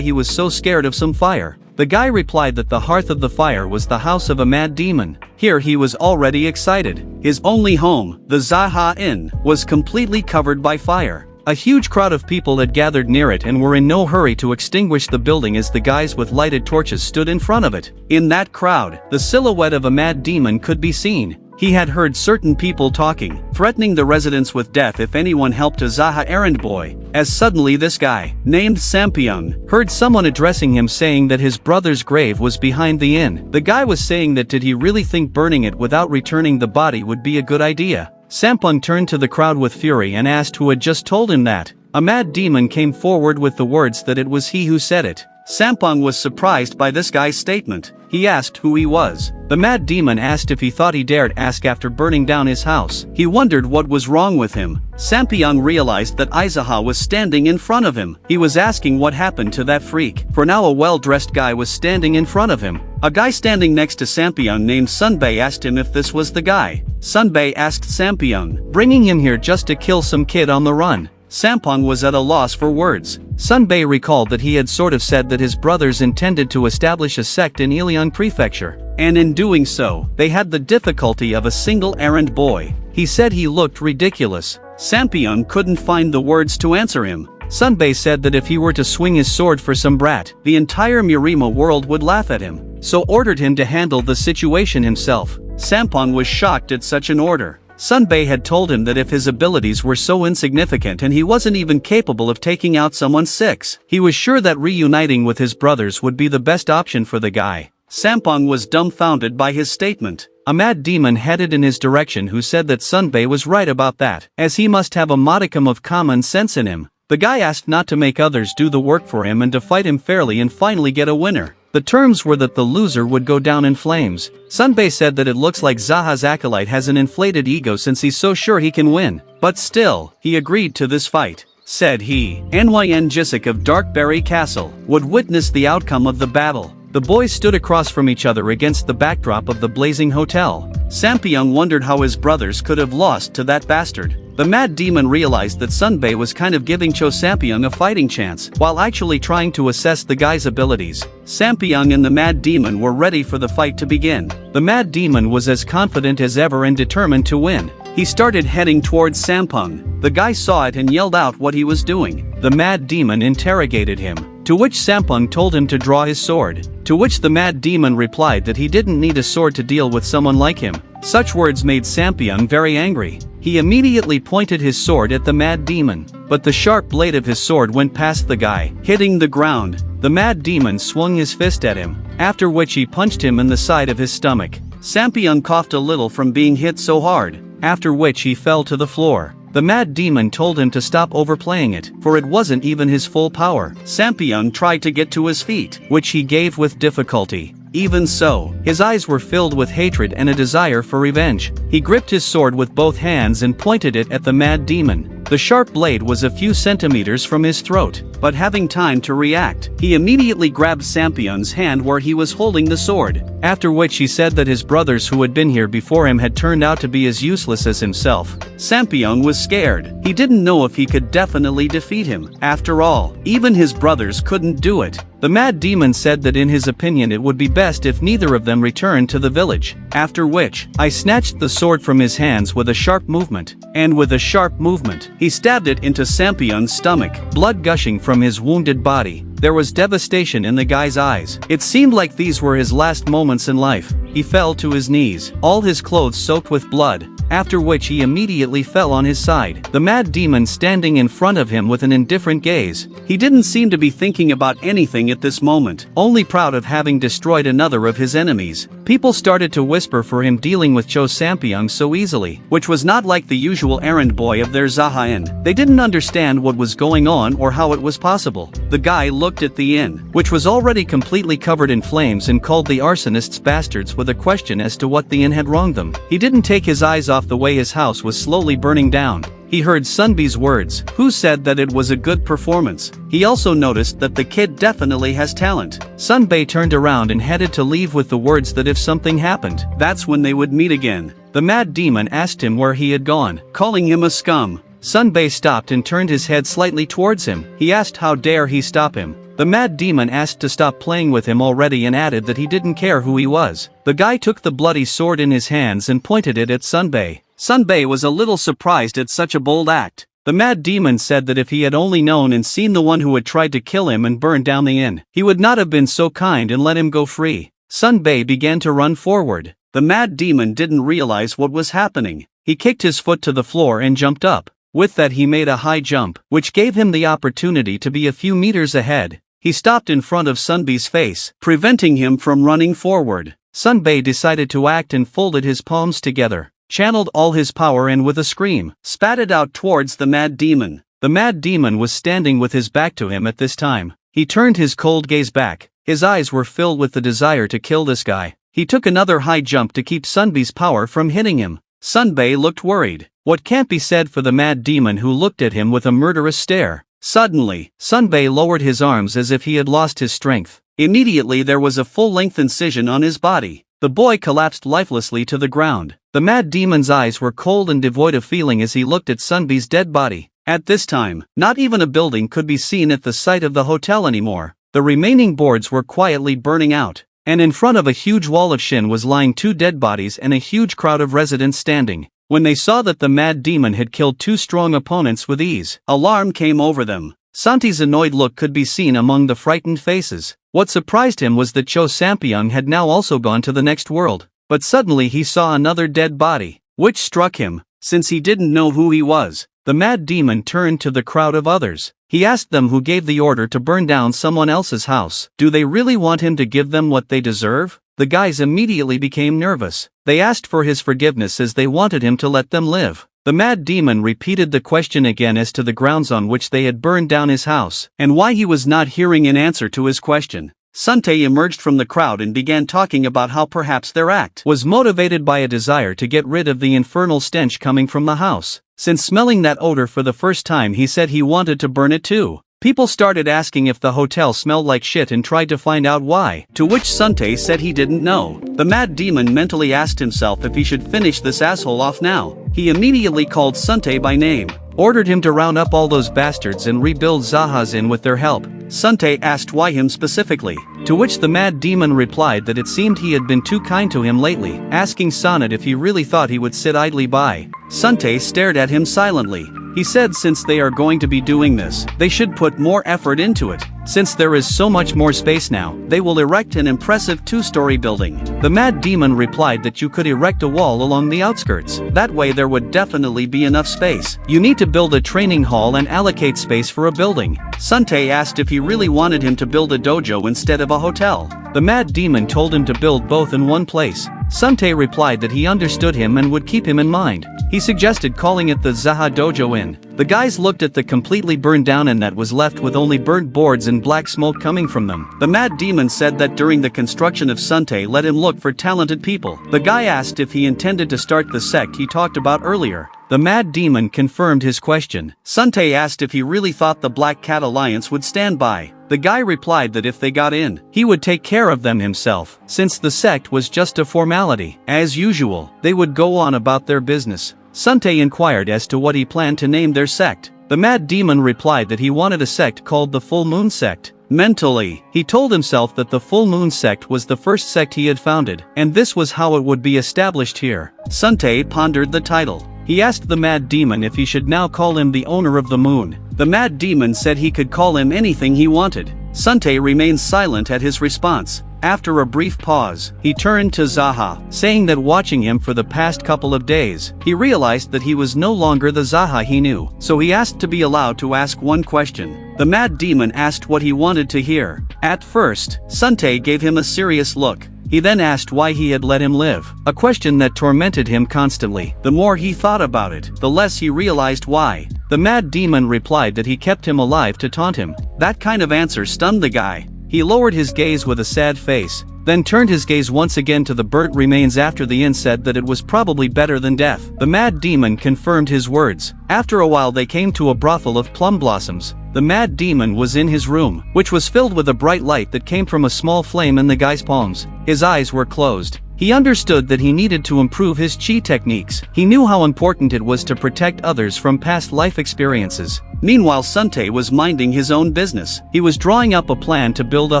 he was so scared of some fire. The guy replied that the hearth of the fire was the house of a mad demon. Here he was already excited. His only home, the Jaha Inn, was completely covered by fire. A huge crowd of people had gathered near it and were in no hurry to extinguish the building as the guys with lighted torches stood in front of it. In that crowd, the silhouette of a mad demon could be seen. He had heard certain people talking, threatening the residents with death if anyone helped a Jaha errand boy, as suddenly this guy, named Sampyeong, heard someone addressing him saying that his brother's grave was behind the inn. The guy was saying that did he really think burning it without returning the body would be a good idea? Sampyeong turned to the crowd with fury and asked who had just told him that. A mad demon came forward with the words that it was he who said it. Sampyeong was surprised by this guy's statement. He asked who he was. The mad demon asked if he thought he dared ask after burning down his house. He wondered what was wrong with him. Sampyeong realized that Isekai was standing in front of him. He was asking what happened to that freak, for now a well-dressed guy was standing in front of him. A guy standing next to Sampyeong named Sunbae asked him if this was the guy. Sunbae asked Sampyeong, bringing him here just to kill some kid on the run. Sampyeong was at a loss for words. Sunbae recalled that he had sort of said that his brothers intended to establish a sect in Ileong Prefecture, and in doing so, they had the difficulty of a single errand boy. He said he looked ridiculous. Sampyeong couldn't find the words to answer him. Sunbae said that if he were to swing his sword for some brat, the entire Murima world would laugh at him, so ordered him to handle the situation himself. Sampyeong was shocked at such an order. Sunbae had told him that if his abilities were so insignificant and he wasn't even capable of taking out someone 6, he was sure that reuniting with his brothers would be the best option for the guy. Sampyeong was dumbfounded by his statement. A mad demon headed in his direction who said that Sunbae was right about that, as he must have a modicum of common sense in him. The guy asked not to make others do the work for him and to fight him fairly and finally get a winner. The terms were that the loser would go down in flames. Sunbae said that it looks like Zaha's acolyte has an inflated ego since he's so sure he can win. But still, he agreed to this fight. Said he, Nyn Jisik of Darkberry Castle, would witness the outcome of the battle. The boys stood across from each other against the backdrop of the blazing hotel. Sampyeong wondered how his brothers could have lost to that bastard. The mad demon realized that Sunbae was kind of giving Cho Sampyeong a fighting chance, while actually trying to assess the guy's abilities. Sampyeong and the mad demon were ready for the fight to begin. The mad demon was as confident as ever and determined to win. He started heading towards Sampyeong. The guy saw it and yelled out what he was doing. The mad demon interrogated him, to which Sampyeong told him to draw his sword. To which the mad demon replied that he didn't need a sword to deal with someone like him. Such words made Sampyeong very angry. He immediately pointed his sword at the mad demon, but the sharp blade of his sword went past the guy, hitting the ground. The mad demon swung his fist at him, after which he punched him in the side of his stomach. Sampyeong coughed a little from being hit so hard, after which he fell to the floor. The mad demon told him to stop overplaying it, for it wasn't even his full power. Sampyeong tried to get to his feet, which he gave with difficulty. Even so, his eyes were filled with hatred and a desire for revenge. He gripped his sword with both hands and pointed it at the mad demon. The sharp blade was a few centimeters from his throat, but having time to react, he immediately grabbed Sampyeon's hand where he was holding the sword, after which he said that his brothers who had been here before him had turned out to be as useless as himself. Sampyeon was scared. He didn't know if he could definitely defeat him. After all, even his brothers couldn't do it. The mad demon said that in his opinion it would be best if neither of them returned to the village, after which, I snatched the sword from his hands with a sharp movement, and with a sharp movement, he stabbed it into Sampyeon's stomach, blood gushing from his wounded body. There was devastation in the guy's eyes. It seemed like these were his last moments in life. He fell to his knees, all his clothes soaked with blood, after which he immediately fell on his side, the mad demon standing in front of him with an indifferent gaze. He didn't seem to be thinking about anything at this moment, only proud of having destroyed another of his enemies. People started to whisper for him dealing with Cho Sampyeong so easily, which was not like the usual errand boy of their Zaha Inn. They didn't understand what was going on or how it was possible. The guy looked at the inn, which was already completely covered in flames, and called the arsonists bastards with a question as to what the inn had wronged them. He didn't take his eyes off the way his house was slowly burning down. He heard Sunbi's words, who said that it was a good performance. He also noticed that the kid definitely has talent. Sunbae turned around and headed to leave with the words that if something happened, that's when they would meet again. The mad demon asked him where he had gone, calling him a scum. Sunbae stopped and turned his head slightly towards him. He asked how dare he stop him. The mad demon asked to stop playing with him already and added that he didn't care who he was. The guy took the bloody sword in his hands and pointed it at Sunbae. Sunbae was a little surprised at such a bold act. The mad demon said that if he had only known and seen the one who had tried to kill him and burn down the inn, he would not have been so kind and let him go free. Sunbae began to run forward. The mad demon didn't realize what was happening. He kicked his foot to the floor and jumped up. With that he made a high jump, which gave him the opportunity to be a few meters ahead. He stopped in front of Sunbae's face, preventing him from running forward. Sunbae decided to act and folded his palms together, channeled all his power and with a scream, spat it out towards the mad demon. The mad demon was standing with his back to him at this time. He turned his cold gaze back. His eyes were filled with the desire to kill this guy. He took another high jump to keep Sunbae's power from hitting him. Sunbae looked worried. What can't be said for the mad demon, who looked at him with a murderous stare. Suddenly, Sunbae lowered his arms as if he had lost his strength. Immediately there was a full-length incision on his body. The boy collapsed lifelessly to the ground. The mad demon's eyes were cold and devoid of feeling as he looked at Sunbae's dead body. At this time, not even a building could be seen at the site of the hotel anymore. The remaining boards were quietly burning out, and in front of a huge wall of shin was lying 2 dead bodies and a huge crowd of residents standing. When they saw that the mad demon had killed 2 strong opponents with ease, alarm came over them. Santi's annoyed look could be seen among the frightened faces. What surprised him was that Cho Sampyeong had now also gone to the next world. But suddenly he saw another dead body, which struck him, since he didn't know who he was. The mad demon turned to the crowd of others. He asked them who gave the order to burn down someone else's house. Do they really want him to give them what they deserve? The guys immediately became nervous. They asked for his forgiveness as they wanted him to let them live. The mad demon repeated the question again as to the grounds on which they had burned down his house, and why he was not hearing an answer to his question. Sante emerged from the crowd and began talking about how perhaps their act was motivated by a desire to get rid of the infernal stench coming from the house. Since smelling that odor for the first time, he said he wanted to burn it too. People started asking if the hotel smelled like shit and tried to find out why, to which Sante said he didn't know. The mad demon mentally asked himself if he should finish this asshole off now. He immediately called Sante by name, ordered him to round up all those bastards and rebuild Zaha's Inn with their help. Sante asked why him specifically, to which the mad demon replied that it seemed he had been too kind to him lately, asking Sonnet if he really thought he would sit idly by. Sante stared at him silently. He said since they are going to be doing this, they should put more effort into it. Since there is so much more space now, they will erect an impressive 2-story building. The mad demon replied that you could erect a wall along the outskirts. That way there would definitely be enough space. You need to build a training hall and allocate space for a building. Sante asked if he really wanted him to build a dojo instead of a hotel. The mad demon told him to build both in one place. Sante replied that he understood him and would keep him in mind. He suggested calling it the Zaha Dojo Inn. The guys looked at the completely burned down inn that was left with only burnt boards and black smoke coming from them. The mad demon said that during the construction of Sunte let him look for talented people. The guy asked if he intended to start the sect he talked about earlier. The mad demon confirmed his question. Sunte asked if he really thought the Black Cat Alliance would stand by. The guy replied that if they got in, he would take care of them himself, since the sect was just a formality. As usual, they would go on about their business. Sunte inquired as to what he planned to name their sect. The mad demon replied that he wanted a sect called the Full Moon Sect. Mentally, he told himself that the Full Moon Sect was the first sect he had founded, and this was how it would be established here. Sunte pondered the title. He asked the mad demon if he should now call him the owner of the moon. The mad demon said he could call him anything he wanted. Sunte remained silent at his response. After a brief pause, he turned to Jaha, saying that watching him for the past couple of days, he realized that he was no longer the Jaha he knew, so he asked to be allowed to ask one question. The mad demon asked what he wanted to hear. At first, Sunte gave him a serious look. He then asked why he had let him live, a question that tormented him constantly. The more he thought about it, the less he realized why. The mad demon replied that he kept him alive to taunt him. That kind of answer stunned the guy. He lowered his gaze with a sad face, then turned his gaze once again to the burnt remains after the inn said that it was probably better than death. The mad demon confirmed his words. After a while they came to a brothel of plum blossoms. The mad demon was in his room, which was filled with a bright light that came from a small flame in the guy's palms. His eyes were closed. He understood that he needed to improve his chi techniques. He knew how important it was to protect others from past life experiences. Meanwhile, Sunte was minding his own business. He was drawing up a plan to build a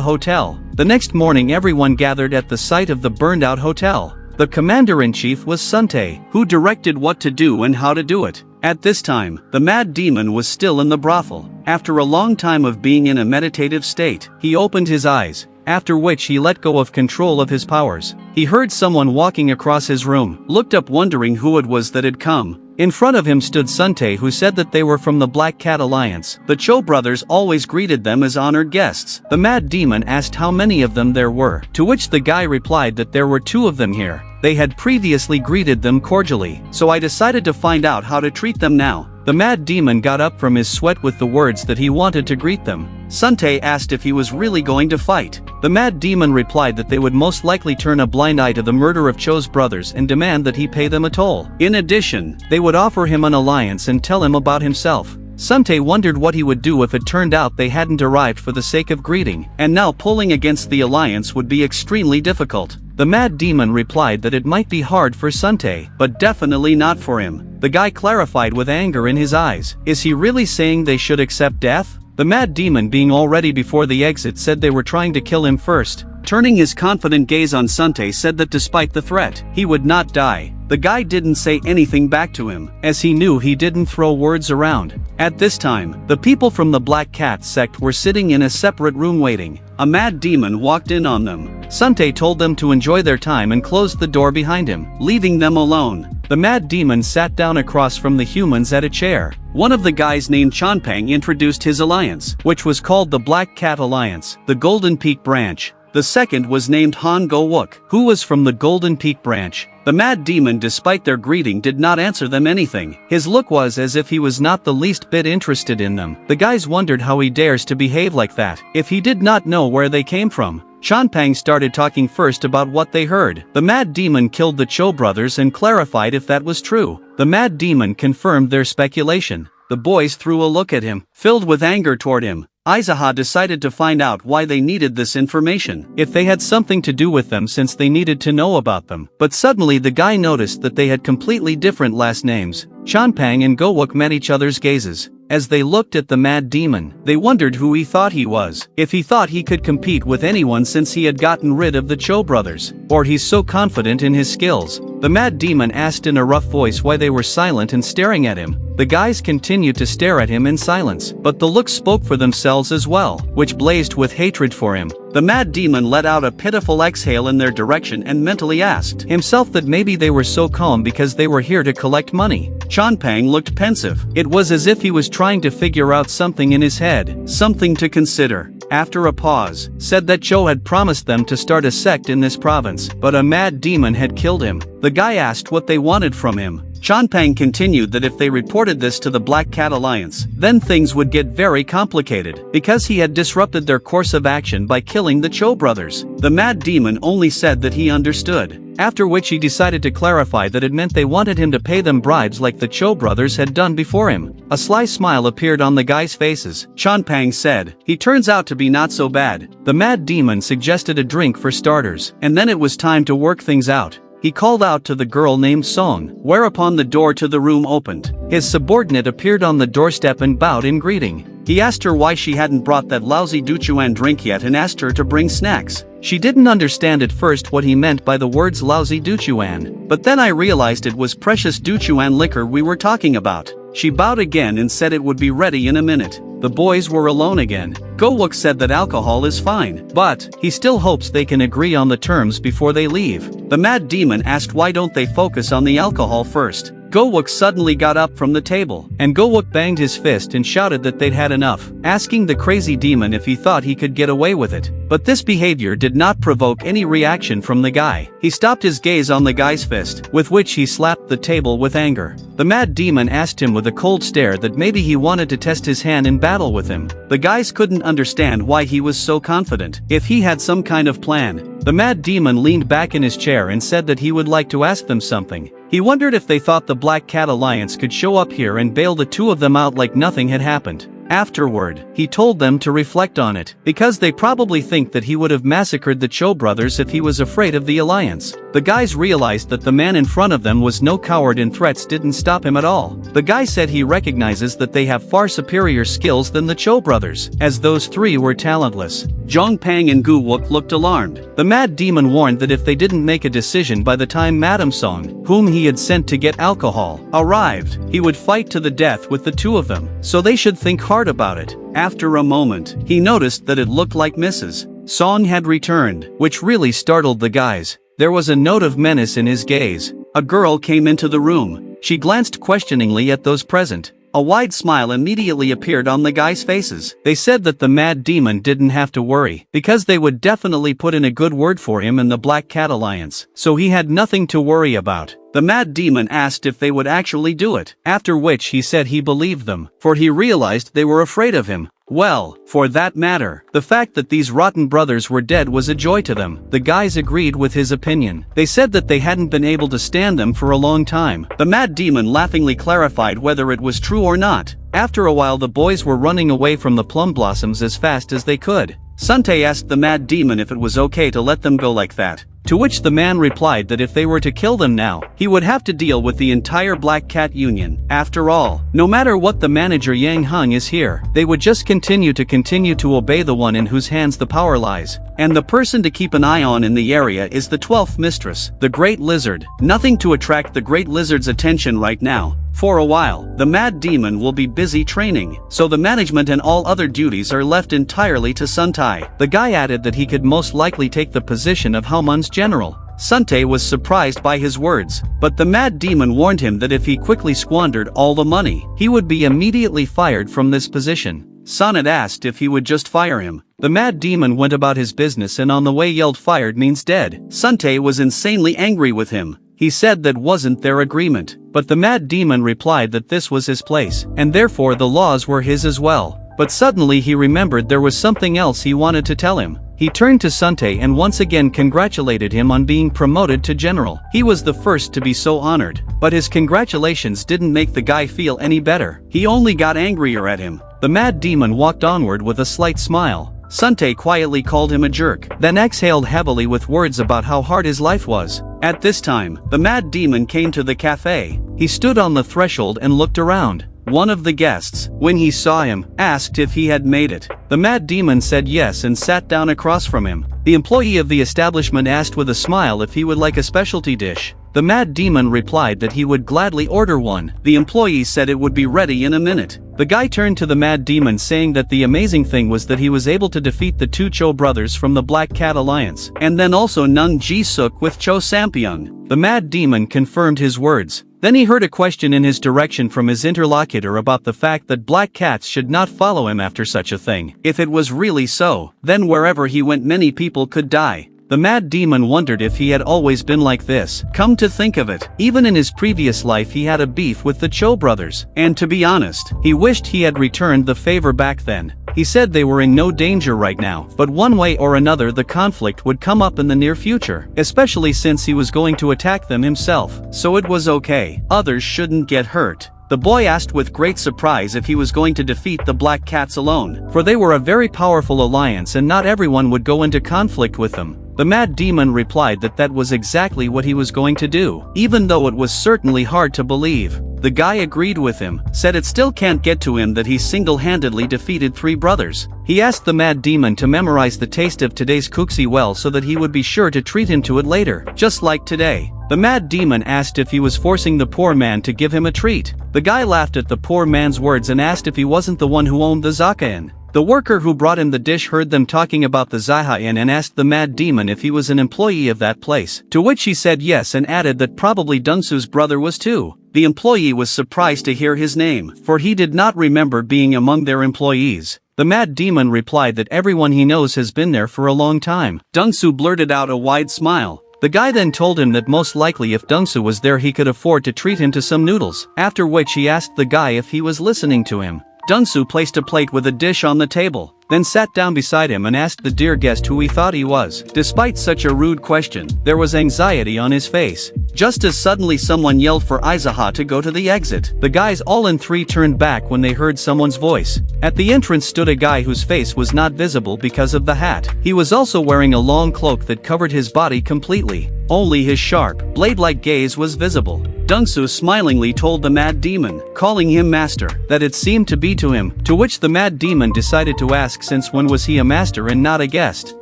hotel. The next morning everyone gathered at the site of the burned-out hotel. The commander-in-chief was Sunte, who directed what to do and how to do it. At this time, the mad demon was still in the brothel. After a long time of being in a meditative state, he opened his eyes, after which he let go of control of his powers. He heard someone walking across his room, looked up wondering who it was that had come. In front of him stood Sunte, who said that they were from the Black Cat Alliance. The Cho brothers always greeted them as honored guests. The mad demon asked how many of them there were, to which the guy replied that there were 2 of them here. They had previously greeted them cordially, so I decided to find out how to treat them now. The mad demon got up from his sweat with the words that he wanted to greet them. Sunte asked if he was really going to fight. The mad demon replied that they would most likely turn a blind eye to the murder of Cho's brothers and demand that he pay them a toll. In addition, they would offer him an alliance and tell him about himself. Sunte wondered what he would do if it turned out they hadn't arrived for the sake of greeting, and now pulling against the alliance would be extremely difficult. The mad demon replied that it might be hard for Sunte, but definitely not for him. The guy clarified with anger in his eyes. Is he really saying they should accept death? The mad demon, being already before the exit, said they were trying to kill him first. Turning his confident gaze on Sunte, said that despite the threat, he would not die. The guy didn't say anything back to him, as he knew he didn't throw words around. At this time, the people from the Black Cat sect were sitting in a separate room waiting. A mad demon walked in on them. Sunte told them to enjoy their time and closed the door behind him, leaving them alone. The mad demon sat down across from the humans at a chair. One of the guys named Chanpang introduced his alliance, which was called the Black Cat Alliance, the Golden Peak Branch. The second was named Han Go Wook, who was from the Golden Peak Branch. The mad demon, despite their greeting, did not answer them anything. His look was as if he was not the least bit interested in them. The guys wondered how he dares to behave like that, if he did not know where they came from. Chanpang started talking first about what they heard. The mad demon killed the Cho brothers and clarified if that was true. The mad demon confirmed their speculation. The boys threw a look at him, filled with anger toward him. Isekai decided to find out why they needed this information, if they had something to do with them, since they needed to know about them. But suddenly the guy noticed that they had completely different last names. Chanpang and Gowook met each other's gazes. As they looked at the mad demon, they wondered who he thought he was, if he thought he could compete with anyone since he had gotten rid of the Cho brothers, or he's so confident in his skills. The mad demon asked in a rough voice why they were silent and staring at him. The guys continued to stare at him in silence, but the looks spoke for themselves as well, which blazed with hatred for him. The mad demon let out a pitiful exhale in their direction and mentally asked himself that maybe they were so calm because they were here to collect money. Chanpang looked pensive. It was as if he was trying to figure out something in his head, something to consider. After a pause, said that Cho had promised them to start a sect in this province, but a mad demon had killed him. The guy asked what they wanted from him. Chanpang continued that if they reported this to the Black Cat Alliance, then things would get very complicated, because he had disrupted their course of action by killing the Cho brothers. The Mad Demon only said that he understood. After which he decided to clarify that it meant they wanted him to pay them bribes like the Cho brothers had done before him. A sly smile appeared on the guys' faces. Chanpang said, "He turns out to be not so bad." The Mad Demon suggested a drink for starters, and then it was time to work things out. He called out to the girl named Song, whereupon the door to the room opened. His subordinate appeared on the doorstep and bowed in greeting. He asked her why she hadn't brought that lousy Duchuan drink yet and asked her to bring snacks. She didn't understand at first what he meant by the words lousy Duchuan, but then I realized it was precious Duchuan liquor we were talking about. She bowed again and said it would be ready in a minute. The boys were alone again. Go-wook said that alcohol is fine, but he still hopes they can agree on the terms before they leave. The Mad Demon asked why don't they focus on the alcohol first. Go-wook suddenly got up from the table, and Go-wook banged his fist and shouted that they'd had enough, asking the crazy demon if he thought he could get away with it. But this behavior did not provoke any reaction from the guy. He stopped his gaze on the guy's fist, with which he slapped the table with anger. The Mad Demon asked him with a cold stare that maybe he wanted to test his hand in battle with him. The guys couldn't understand why he was so confident. If he had some kind of plan. The Mad Demon leaned back in his chair and said that he would like to ask them something. He wondered if they thought the Black Cat Alliance could show up here and bail the two of them out like nothing had happened. Afterward, he told them to reflect on it, because they probably think that he would have massacred the Cho brothers if he was afraid of the alliance. The guys realized that the man in front of them was no coward and threats didn't stop him at all. The guy said he recognizes that they have far superior skills than the Cho brothers, as those three were talentless. Zhongpang and Gu-wook looked alarmed. The Mad Demon warned that if they didn't make a decision by the time Madame Song, whom he had sent to get alcohol, arrived, he would fight to the death with the two of them, so they should think hard about it. After a moment, he noticed that it looked like Mrs. Song had returned, which really startled the guys. There was a note of menace in his gaze. A girl came into the room. She glanced questioningly at those present. A wide smile immediately appeared on the guys' faces. They said that the Mad Demon didn't have to worry, because they would definitely put in a good word for him in the Black Cat Alliance, so he had nothing to worry about. The Mad Demon asked if they would actually do it, after which he said he believed them, for he realized they were afraid of him. Well, for that matter, the fact that these rotten brothers were dead was a joy to them. The guys agreed with his opinion. They said that they hadn't been able to stand them for a long time. The Mad Demon laughingly clarified whether it was true or not. After a while the boys were running away from the plum blossoms as fast as they could. Sante asked the Mad Demon if it was okay to let them go like that. To which the man replied that if they were to kill them now, he would have to deal with the entire Black Cat Union. After all, no matter what the manager Yang Hung is here, they would just continue to obey the one in whose hands the power lies. And the person to keep an eye on in the area is the 12th mistress, the Great Lizard. Nothing to attract the Great Lizard's attention right now. For a while, the Mad Demon will be busy training, so the management and all other duties are left entirely to Suntai. The guy added that he could most likely take the position of Haomun's general. Suntae was surprised by his words, but the Mad Demon warned him that if he quickly squandered all the money, he would be immediately fired from this position. Sonnet asked if he would just fire him. The Mad Demon went about his business and on the way yelled fired means dead. Suntae was insanely angry with him. He said that wasn't their agreement, but the Mad Demon replied that this was his place, and therefore the laws were his as well. But suddenly he remembered there was something else he wanted to tell him. He turned to Suntae and once again congratulated him on being promoted to general. He was the first to be so honored, but his congratulations didn't make the guy feel any better. He only got angrier at him. The Mad Demon walked onward with a slight smile. Suntae quietly called him a jerk, then exhaled heavily with words about how hard his life was. At this time, the Mad Demon came to the cafe. He stood on the threshold and looked around. One of the guests, when he saw him, asked if he had made it. The Mad Demon said yes and sat down across from him. The employee of the establishment asked with a smile if he would like a specialty dish. The Mad Demon replied that he would gladly order one. The employee said it would be ready in a minute. The guy turned to the Mad Demon saying that the amazing thing was that he was able to defeat the two Cho brothers from the Black Cat Alliance, and then also Nung Ji-suk with Cho Sampyeong. The Mad Demon confirmed his words. Then he heard a question in his direction from his interlocutor about the fact that black cats should not follow him after such a thing. If it was really so, then wherever he went many people could die. The mad demon wondered if he had always been like this. Come to think of it, even in his previous life he had a beef with the Cho brothers, and to be honest, he wished he had returned the favor back then. He said they were in no danger right now, but one way or another the conflict would come up in the near future, especially since he was going to attack them himself, so it was okay. Others shouldn't get hurt. The boy asked with great surprise if he was going to defeat the Black Cats alone, for they were a very powerful alliance and not everyone would go into conflict with them. The mad demon replied that that was exactly what he was going to do, even though it was certainly hard to believe. The guy agreed with him, said it still can't get to him that he single-handedly defeated 3 brothers. He asked the mad demon to memorize the taste of today's cooksy well so that he would be sure to treat him to it later, just like today. The mad demon asked if he was forcing the poor man to give him a treat. The guy laughed at the poor man's words and asked if he wasn't the one who owned the Zaka Inn. The worker who brought him the dish heard them talking about the Zaha Inn and asked the mad demon if he was an employee of that place, to which he said yes and added that probably Dunsu's brother was too. The employee was surprised to hear his name, for he did not remember being among their employees. The mad demon replied that everyone he knows has been there for a long time. Dunsu blurted out a wide smile. The guy then told him that most likely if Dunsu was there he could afford to treat him to some noodles, after which he asked the guy if he was listening to him. Dunsu placed a plate with a dish on the table, then sat down beside him and asked the dear guest who he thought he was. Despite such a rude question, there was anxiety on his face. Just as suddenly someone yelled for Izaha to go to the exit. The guys all in 3 turned back when they heard someone's voice. At the entrance stood a guy whose face was not visible because of the hat. He was also wearing a long cloak that covered his body completely. Only his sharp, blade-like gaze was visible. Dunsu smilingly told the mad demon, calling him master, that it seemed to be to him, to which the mad demon decided to ask since when was he a master and not a guest.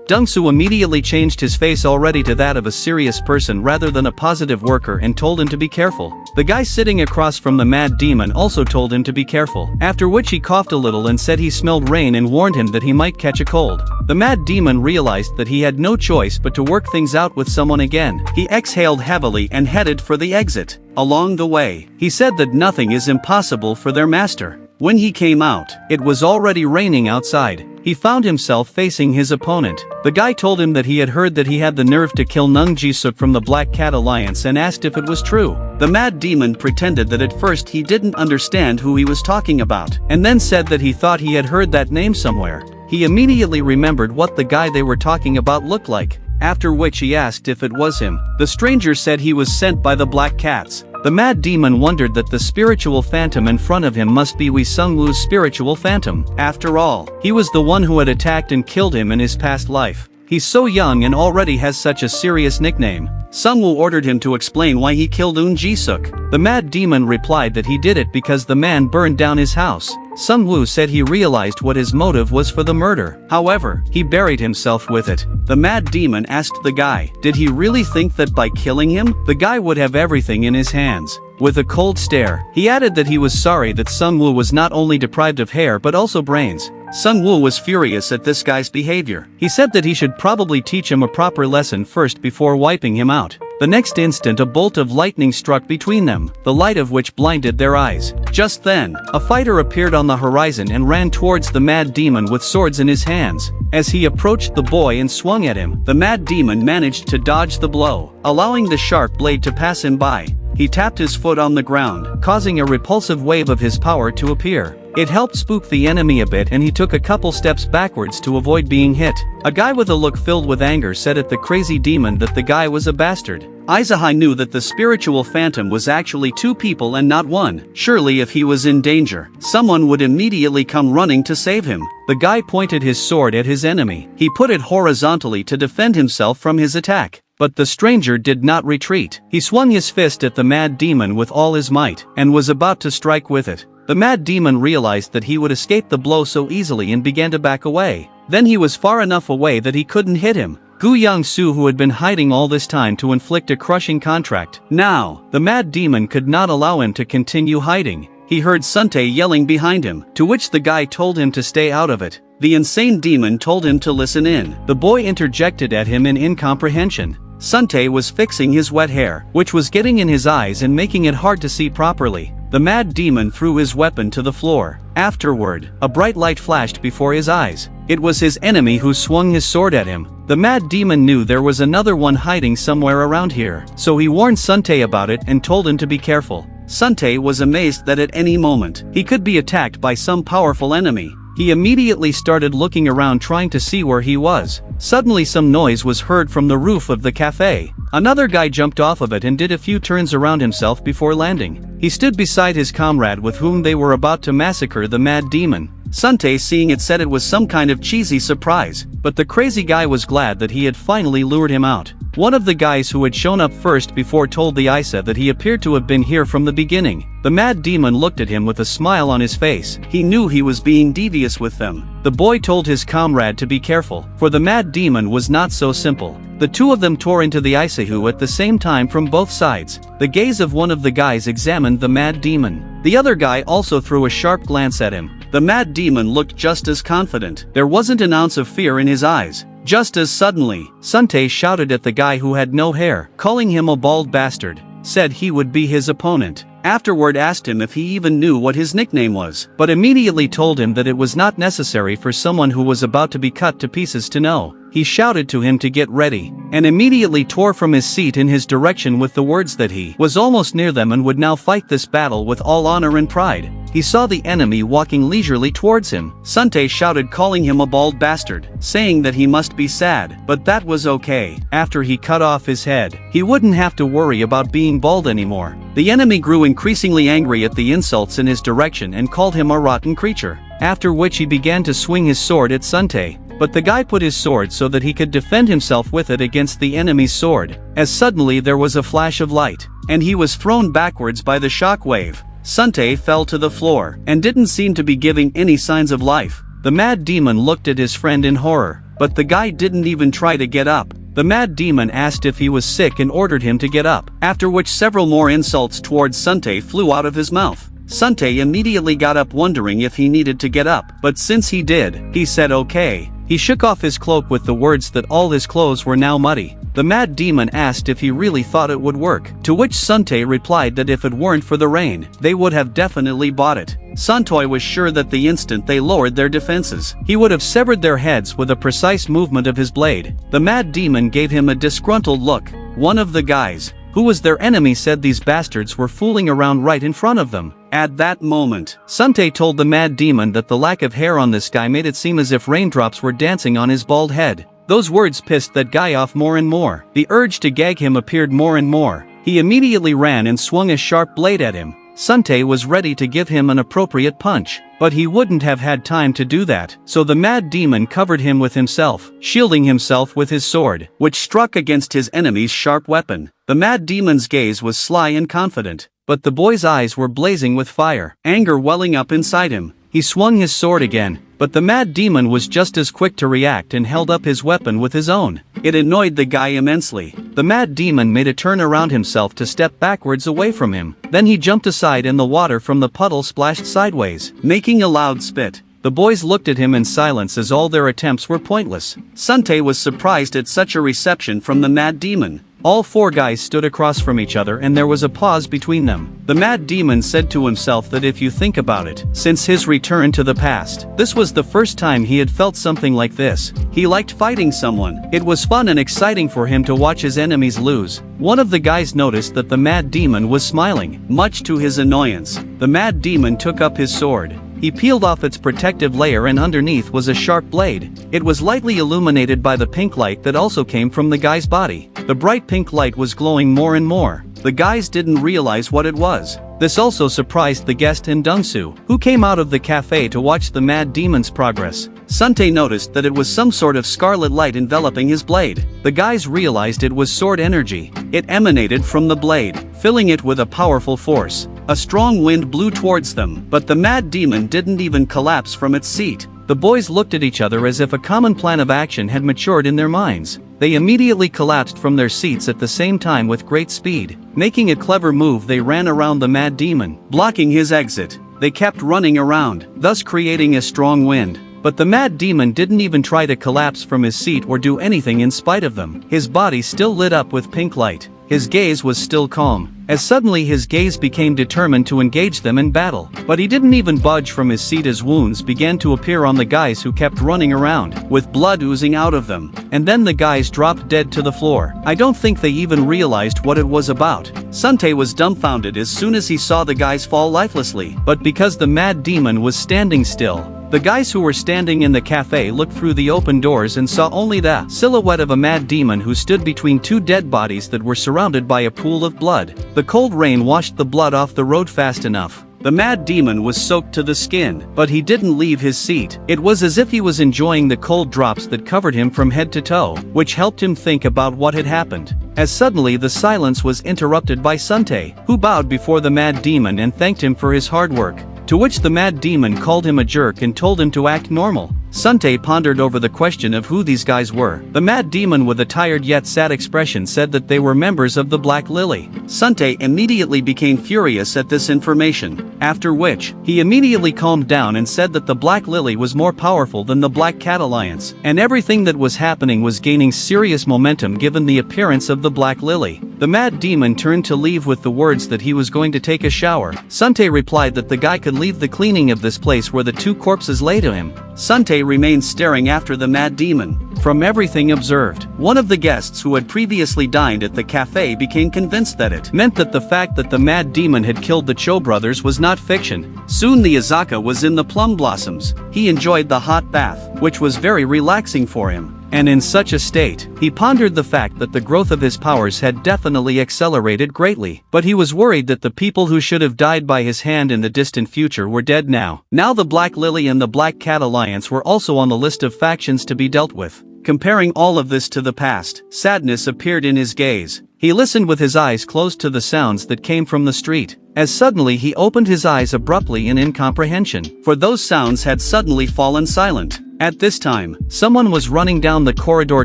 Dunsu immediately changed his face already to that of a serious person rather than a positive worker and told him to be careful. The guy sitting across from the mad demon also told him to be careful, after which he coughed a little and said he smelled rain and warned him that he might catch a cold. The mad demon realized that he had no choice but to work things out with someone again. He exhaled heavily and headed for the exit. Along the way, he said that nothing is impossible for their master. When he came out, it was already raining outside. He found himself facing his opponent. The guy told him that he had heard that he had the nerve to kill Nung Jisuk from the Black Cat Alliance and asked if it was true. The mad demon pretended that at first he didn't understand who he was talking about, and then said that he thought he had heard that name somewhere. He immediately remembered what the guy they were talking about looked like, after which he asked if it was him. The stranger said he was sent by the Black Cats. The mad demon wondered that the spiritual phantom in front of him must be Wei Sungwoo's spiritual phantom. After all, he was the one who had attacked and killed him in his past life. He's so young and already has such a serious nickname. Sungwoo ordered him to explain why he killed Eun Ji-suk. The mad demon replied that he did it because the man burned down his house. Sungwoo said he realized what his motive was for the murder. However, he buried himself with it. The mad demon asked the guy, did he really think that by killing him, the guy would have everything in his hands? With a cold stare, he added that he was sorry that Sungwoo was not only deprived of hair but also brains. Sungwoo was furious at this guy's behavior. He said that he should probably teach him a proper lesson first before wiping him out. The next instant a bolt of lightning struck between them, the light of which blinded their eyes. Just then, a fighter appeared on the horizon and ran towards the mad demon with swords in his hands. As he approached the boy and swung at him, the mad demon managed to dodge the blow, allowing the sharp blade to pass him by. He tapped his foot on the ground, causing a repulsive wave of his power to appear. It helped spook the enemy a bit and he took a couple steps backwards to avoid being hit. A guy with a look filled with anger said at the crazy demon that the guy was a bastard. Izahai knew that the spiritual phantom was actually 2 people and not 1. Surely if he was in danger, someone would immediately come running to save him. The guy pointed his sword at his enemy. He put it horizontally to defend himself from his attack. But the stranger did not retreat. He swung his fist at the mad demon with all his might, and was about to strike with it. The mad demon realized that he would escape the blow so easily and began to back away. Then he was far enough away that he couldn't hit him. Gu Yang-su, who had been hiding all this time to inflict a crushing contract. Now, the mad demon could not allow him to continue hiding. He heard Suntae yelling behind him, to which the guy told him to stay out of it. The insane demon told him to listen in. The boy interjected at him in incomprehension. Suntae was fixing his wet hair, which was getting in his eyes and making it hard to see properly. the mad demon threw his weapon to the floor. Afterward, a bright light flashed before his eyes. It was his enemy who swung his sword at him. The mad demon knew there was another one hiding somewhere around here, so he warned Suntae about it and told him to be careful. Suntae was amazed that at any moment, he could be attacked by some powerful enemy. He immediately started looking around trying to see where he was. Suddenly some noise was heard from the roof of the cafe. Another guy jumped off of it and did a few turns around himself before landing. He stood beside his comrade with whom they were about to massacre the mad demon. Suntae, seeing it, said it was some kind of cheesy surprise, but the crazy guy was glad that he had finally lured him out. One of the guys who had shown up first before told the Isa that he appeared to have been here from the beginning. The mad demon looked at him with a smile on his face. He knew he was being devious with them. The boy told his comrade to be careful, for the mad demon was not so simple. The two of them tore into the Isahu at the same time from both sides. The gaze of one of the guys examined the mad demon. The other guy also threw a sharp glance at him. The mad demon looked just as confident. There wasn't an ounce of fear in his eyes. Just as suddenly, Suntae shouted at the guy who had no hair, calling him a bald bastard, said he would be his opponent. Afterward asked him if he even knew what his nickname was, but immediately told him that it was not necessary for someone who was about to be cut to pieces to know. He shouted to him to get ready, and immediately tore from his seat in his direction with the words that he was almost near them and would now fight this battle with all honor and pride. He saw the enemy walking leisurely towards him. Suntae shouted, calling him a bald bastard, saying that he must be sad, but that was okay. After he cut off his head, he wouldn't have to worry about being bald anymore. The enemy grew increasingly angry at the insults in his direction and called him a rotten creature, after which he began to swing his sword at Suntae. But the guy put his sword so that he could defend himself with it against the enemy's sword, as suddenly there was a flash of light, and he was thrown backwards by the shock wave. Suntae fell to the floor, and didn't seem to be giving any signs of life. The mad demon looked at his friend in horror, but the guy didn't even try to get up. The mad demon asked if he was sick and ordered him to get up, after which several more insults towards Suntae flew out of his mouth. Suntae immediately got up wondering if he needed to get up, but since he did, he said okay. He shook off his cloak with the words that all his clothes were now muddy. The mad demon asked if he really thought it would work, to which Suntae replied that if it weren't for the rain, they would have definitely bought it. Suntae was sure that the instant they lowered their defenses, he would have severed their heads with a precise movement of his blade. The mad demon gave him a disgruntled look. One of the guys, who was their enemy, said these bastards were fooling around right in front of them. At that moment, Suntae told the mad demon that the lack of hair on this guy made it seem as if raindrops were dancing on his bald head. Those words pissed that guy off more and more. The urge to gag him appeared more and more. He immediately ran and swung a sharp blade at him. Suntae was ready to give him an appropriate punch, but he wouldn't have had time to do that, so the mad demon covered him with himself, shielding himself with his sword, which struck against his enemy's sharp weapon. The mad demon's gaze was sly and confident, but the boy's eyes were blazing with fire, anger welling up inside him. He swung his sword again, but the mad demon was just as quick to react and held up his weapon with his own. It annoyed the guy immensely. The mad demon made a turn around himself to step backwards away from him. Then he jumped aside and the water from the puddle splashed sideways, making a loud spit. The boys looked at him in silence as all their attempts were pointless. Suntae was surprised at such a reception from the mad demon. All four guys stood across from each other and there was a pause between them. The mad demon said to himself that if you think about it, since his return to the past, this was the first time he had felt something like this. He liked fighting someone. It was fun and exciting for him to watch his enemies lose. One of the guys noticed that the mad demon was smiling, much to his annoyance. The mad demon took up his sword. He peeled off its protective layer and underneath was a sharp blade. It was lightly illuminated by the pink light that also came from the guy's body. The bright pink light was glowing more and more. The guys didn't realize what it was. This also surprised the guest in Dungsu, who came out of the cafe to watch the mad demon's progress. Suntae noticed that it was some sort of scarlet light enveloping his blade. The guys realized it was sword energy. It emanated from the blade, filling it with a powerful force. A strong wind blew towards them, but the mad demon didn't even collapse from its seat. The boys looked at each other as if a common plan of action had matured in their minds. They immediately collapsed from their seats at the same time with great speed. Making a clever move, they ran around the mad demon, blocking his exit. They kept running around, thus creating a strong wind. But the mad demon didn't even try to collapse from his seat or do anything in spite of them. His body still lit up with pink light. his gaze was still calm, as suddenly his gaze became determined to engage them in battle. But he didn't even budge from his seat as wounds began to appear on the guys who kept running around, with blood oozing out of them. And then the guys dropped dead to the floor. I don't think they even realized what it was about. Sante was dumbfounded as soon as he saw the guys fall lifelessly. But because the mad demon was standing still, the guys who were standing in the cafe looked through the open doors and saw only the silhouette of a mad demon who stood between two dead bodies that were surrounded by a pool of blood. The cold rain washed the blood off the road fast enough. The mad demon was soaked to the skin, but he didn't leave his seat. It was as if he was enjoying the cold drops that covered him from head to toe, which helped him think about what had happened. As suddenly the silence was interrupted by Sante, who bowed before the mad demon and thanked him for his hard work. To which the mad demon called him a jerk and told him to act normal. Sante pondered over the question of who these guys were. The mad demon with a tired yet sad expression said that they were members of the Black Lily. Sante immediately became furious at this information, after which, he immediately calmed down and said that the Black Lily was more powerful than the Black Cat Alliance, and everything that was happening was gaining serious momentum given the appearance of the Black Lily. The mad demon turned to leave with the words that he was going to take a shower. Sante replied that the guy could leave the cleaning of this place where the two corpses lay to him. Sante remained staring after the mad demon. From everything observed, one of the guests who had previously dined at the cafe became convinced that it meant that the fact that the mad demon had killed the Cho brothers was not fiction. Soon the Izaka was in the plum blossoms. He enjoyed the hot bath, which was very relaxing for him. And in such a state, he pondered the fact that the growth of his powers had definitely accelerated greatly. But he was worried that the people who should have died by his hand in the distant future were dead now. Now the Black Lily and the Black Cat Alliance were also on the list of factions to be dealt with. Comparing all of this to the past, sadness appeared in his gaze. He listened with his eyes closed to the sounds that came from the street, as suddenly he opened his eyes abruptly in incomprehension, for those sounds had suddenly fallen silent. At this time, someone was running down the corridor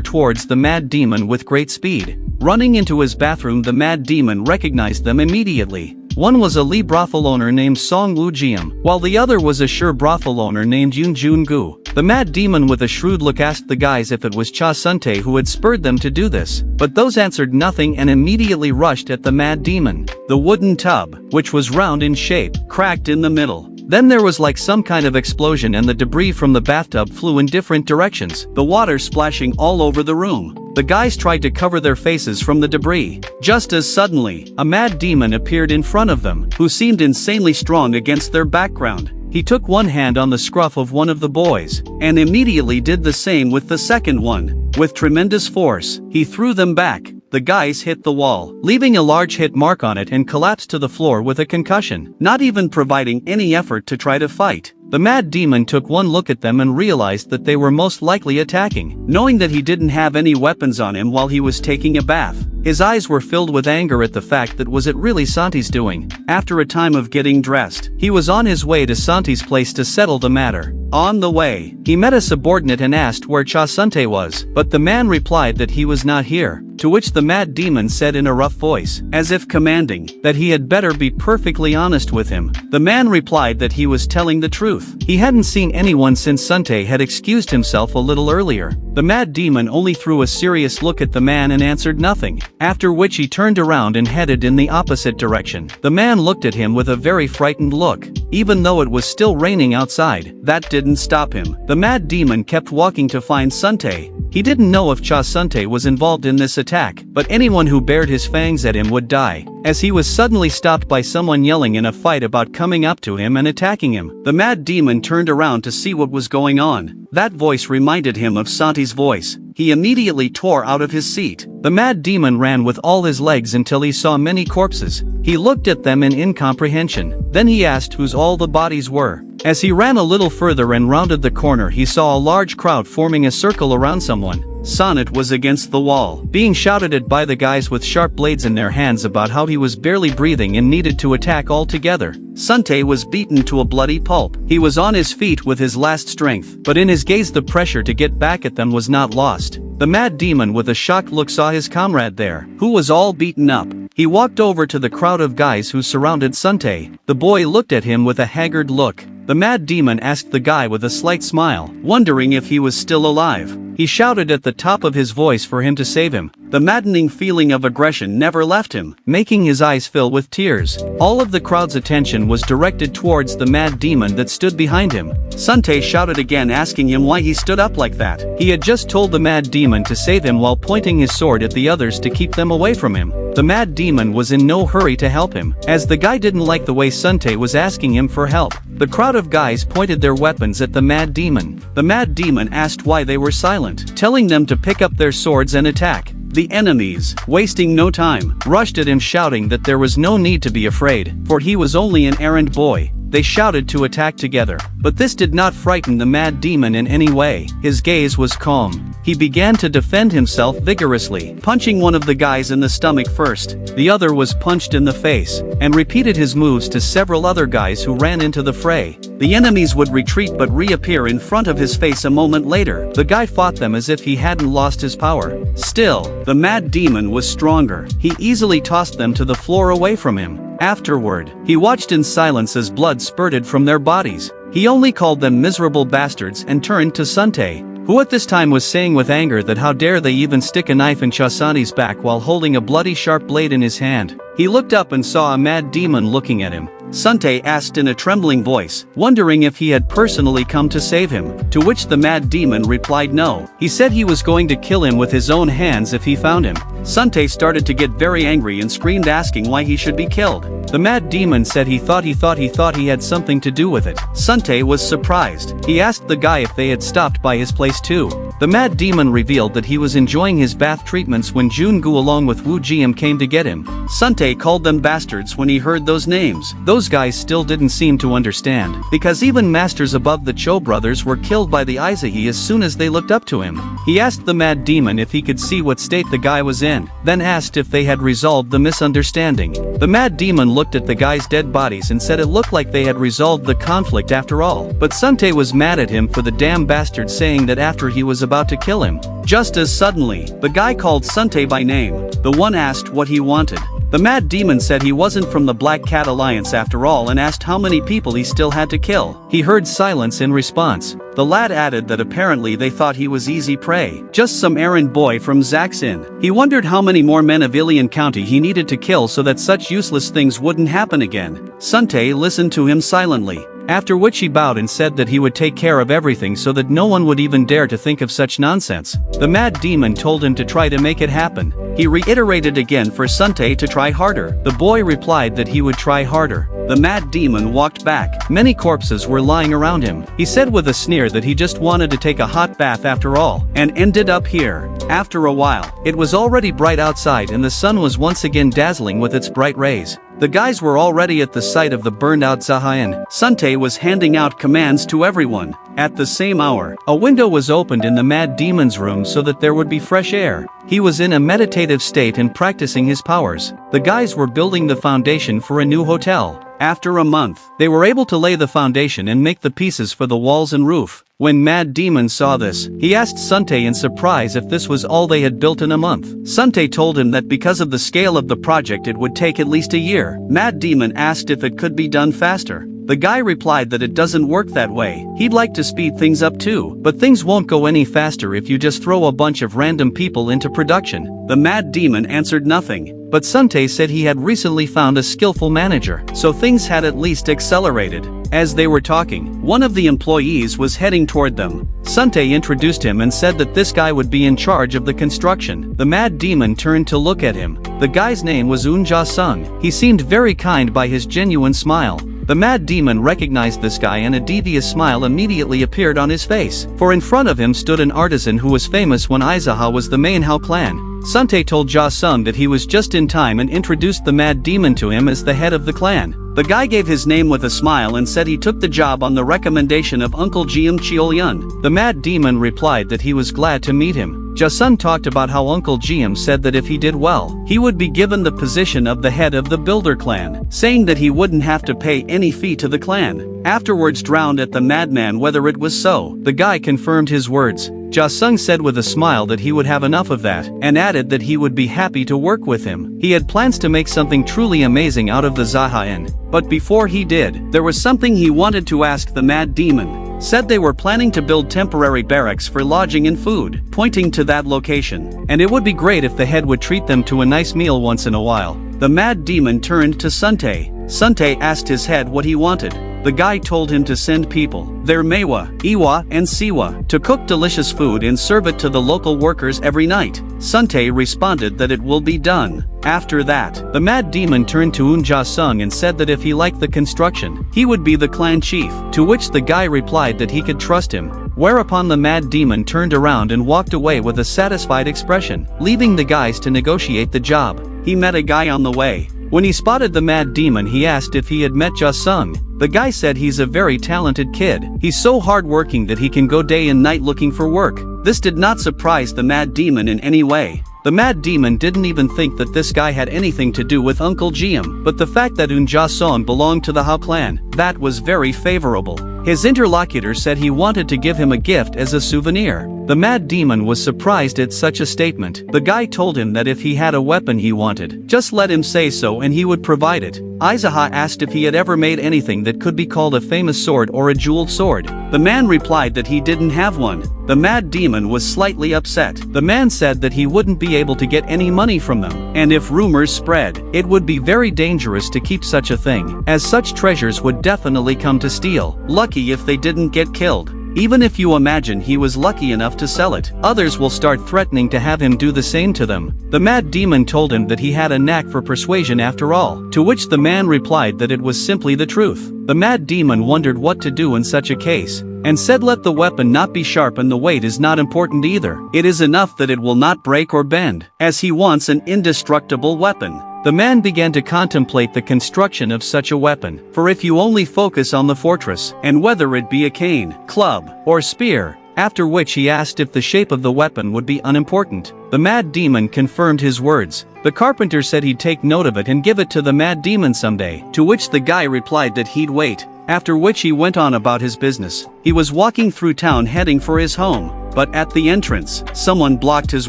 towards the mad demon with great speed. Running into his bathroom, the mad demon recognized them immediately. One was a Lee brothel owner named Song Woo Jiam, while the other was a Sure brothel owner named Yoon Jun Gu. The mad demon with a shrewd look asked the guys if it was Cha Suntae who had spurred them to do this, but those answered nothing and immediately rushed at the mad demon. The wooden tub, which was round in shape, cracked in the middle. Then there was like some kind of explosion and the debris from the bathtub flew in different directions, the water splashing all over the room. The guys tried to cover their faces from the debris. Just as suddenly, a mad demon appeared in front of them, who seemed insanely strong against their background. He took one hand on the scruff of one of the boys, and immediately did the same with the second one. With tremendous force, he threw them back. The guys hit the wall, leaving a large hit mark on it and collapsed to the floor with a concussion, not even providing any effort to try to fight. The mad demon took one look at them and realized that they were most likely attacking, knowing that he didn't have any weapons on him while he was taking a bath. His eyes were filled with anger at the fact that was it really Santi's doing. After a time of getting dressed, he was on his way to Santi's place to settle the matter. On the way, he met a subordinate and asked where Cha Suntae was, but the man replied that he was not here, to which the mad demon said in a rough voice, as if commanding, that he had better be perfectly honest with him. The man replied that he was telling the truth. He hadn't seen anyone since Suntae had excused himself a little earlier. The mad demon only threw a serious look at the man and answered nothing, after which he turned around and headed in the opposite direction. The man looked at him with a very frightened look. Even though it was still raining outside, that didn't stop him. The mad demon kept walking to find Suntae. He didn't know if Cha Suntae was involved in this attack, but anyone who bared his fangs at him would die, as he was suddenly stopped by someone yelling in a fight about coming up to him and attacking him. The mad demon turned around to see what was going on. That voice reminded him of Santi's voice. He immediately tore out of his seat. The mad demon ran with all his legs until he saw many corpses. He looked at them in incomprehension. Then he asked whose all the bodies were. As he ran a little further and rounded the corner, he saw a large crowd forming a circle around someone. Sonnet was against the wall, being shouted at by the guys with sharp blades in their hands about how he was barely breathing and needed to attack altogether. Suntae was beaten to a bloody pulp. He was on his feet with his last strength, but in his gaze the pressure to get back at them was not lost. The mad demon with a shocked look saw his comrade there, who was all beaten up. He walked over to the crowd of guys who surrounded Suntae. The boy looked at him with a haggard look. The mad demon asked the guy with a slight smile, wondering if he was still alive. He shouted at the top of his voice for him to save him. The maddening feeling of aggression never left him, making his eyes fill with tears. All of the crowd's attention was directed towards the mad demon that stood behind him. Sante shouted again, asking him why he stood up like that. He had just told the mad demon to save him while pointing his sword at the others to keep them away from him. The mad demon was in no hurry to help him, as the guy didn't like the way Sante was asking him for help. The crowd of guys pointed their weapons at the mad demon. The mad demon asked why they were silent, telling them to pick up their swords and attack. The enemies, wasting no time, rushed at him, shouting that there was no need to be afraid, for he was only an errand boy. They shouted to attack together, but this did not frighten the mad demon in any way. His gaze was calm. He began to defend himself vigorously, punching one of the guys in the stomach first. The other was punched in the face, and repeated his moves to several other guys who ran into the fray. The enemies would retreat but reappear in front of his face a moment later. The guy fought them as if he hadn't lost his power. Still, the mad demon was stronger. He easily tossed them to the floor away from him. Afterward, he watched in silence as blood spurted from their bodies. He only called them miserable bastards and turned to Sante, who at this time was saying with anger that how dare they even stick a knife in Chasane's back while holding a bloody sharp blade in his hand. He looked up and saw a mad demon looking at him. Sante asked in a trembling voice, wondering if he had personally come to save him, to which the mad demon replied no. He said he was going to kill him with his own hands if he found him. Sante started to get very angry and screamed, asking why he should be killed. The mad demon said he thought he had something to do with it. Sante was surprised. He asked the guy if they had stopped by his place too. The mad demon revealed that he was enjoying his bath treatments when Jungu along with Wu Jiam came to get him. Sante called them bastards when he heard those names. Those guys still didn't seem to understand, because even masters above the Cho brothers were killed by the Isekai as soon as they looked up to him. He asked the mad demon if he could see what state the guy was in, then asked if they had resolved the misunderstanding. The mad demon looked at the guys' dead bodies and said it looked like they had resolved the conflict after all. But Sante was mad at him for the damn bastard saying that after he was about to kill him. Just as suddenly, the guy called Sante by name. The one asked what he wanted. The mad demon said he wasn't from the Black Cat Alliance after all and asked how many people he still had to kill. He heard silence in response. The lad added that apparently they thought he was easy prey, just some errand boy from Zaxin. He wondered how many more men of Ilian County he needed to kill so that such useless things wouldn't happen again. Sante listened to him silently, after which he bowed and said that he would take care of everything so that no one would even dare to think of such nonsense. The mad demon told him to try to make it happen. He reiterated again for Sante to try harder. The boy replied that he would try harder. The mad demon walked back. Many corpses were lying around him. He said with a sneer that he just wanted to take a hot bath after all, and ended up here. After a while, it was already bright outside and the sun was once again dazzling with its bright rays. The guys were already at the site of the burned-out Zahain. Sante was handing out commands to everyone. At the same hour, a window was opened in the mad demon's room so that there would be fresh air. He was in a meditative state and practicing his powers. The guys were building the foundation for a new hotel. After a month, they were able to lay the foundation and make the pieces for the walls and roof. When Mad Demon saw this, he asked Sante in surprise if this was all they had built in a month. Sante told him that because of the scale of the project it would take at least a year. Mad Demon asked if it could be done faster. The guy replied that it doesn't work that way. He'd like to speed things up too, but things won't go any faster if you just throw a bunch of random people into production. The Mad Demon answered nothing, but Sante said he had recently found a skillful manager, so things had at least accelerated. As they were talking, one of the employees was heading toward them. Sante introduced him and said that this guy would be in charge of the construction. The Mad Demon turned to look at him. The guy's name was Unja Sung. He seemed very kind by his genuine smile. The Mad Demon recognized this guy and a devious smile immediately appeared on his face, for in front of him stood an artisan who was famous when Izaha was the main Hao clan. Sante told Ja Sung that he was just in time and introduced the Mad Demon to him as the head of the clan. The guy gave his name with a smile and said he took the job on the recommendation of Uncle Jiam Cheolyun. The Mad Demon replied that he was glad to meet him. Ja Sung talked about how Uncle Jiam said that if he did well, he would be given the position of the head of the Builder clan, saying that he wouldn't have to pay any fee to the clan. Afterwards drowned at the madman whether it was so. The guy confirmed his words. Ja-sung said with a smile that he would have enough of that, and added that he would be happy to work with him. He had plans to make something truly amazing out of the Jaha Inn. But before he did, there was something he wanted to ask the Mad Demon. Said they were planning to build temporary barracks for lodging and food, pointing to that location. And it would be great if the head would treat them to a nice meal once in a while. The Mad Demon turned to Suntae. Suntae asked his head what he wanted. The guy told him to send people, their Mewa, Iwa, and Siwa, to cook delicious food and serve it to the local workers every night. Suntae responded that it will be done. After that, the Mad Demon turned to Ja-sung and said that if he liked the construction, he would be the clan chief, to which the guy replied that he could trust him. Whereupon the Mad Demon turned around and walked away with a satisfied expression, leaving the guys to negotiate the job. He met a guy on the way. When he spotted the Mad Demon, he asked if he had met Ja-sung. The guy said he's a very talented kid. He's so hardworking that he can go day and night looking for work. This did not surprise the Mad Demon in any way. The Mad Demon didn't even think that this guy had anything to do with Uncle Jiam, but the fact that Ja-sung belonged to the Hao clan, that was very favorable. His interlocutor said he wanted to give him a gift as a souvenir. The Mad Demon was surprised at such a statement. The guy told him that if he had a weapon he wanted, just let him say so and he would provide it. Isekai asked if he had ever made anything that could be called a famous sword or a jeweled sword. The man replied that he didn't have one. The Mad Demon was slightly upset. The man said that he wouldn't be able to get any money from them, and if rumors spread, it would be very dangerous to keep such a thing, as such treasures would definitely come to steal. Lucky if they didn't get killed. Even if you imagine he was lucky enough to sell it, others will start threatening to have him do the same to them. The Mad Demon told him that he had a knack for persuasion after all, to which the man replied that it was simply the truth. The Mad Demon wondered what to do in such a case, and said let the weapon not be sharp and the weight is not important either. It is enough that it will not break or bend, as he wants an indestructible weapon. The man began to contemplate the construction of such a weapon, for if you only focus on the fortress, and whether it be a cane, club, or spear, after which he asked if the shape of the weapon would be unimportant. The Mad Demon confirmed his words. The carpenter said he'd take note of it and give it to the Mad Demon someday, to which the guy replied that he'd wait, after which he went on about his business. He was walking through town heading for his home, but at the entrance, someone blocked his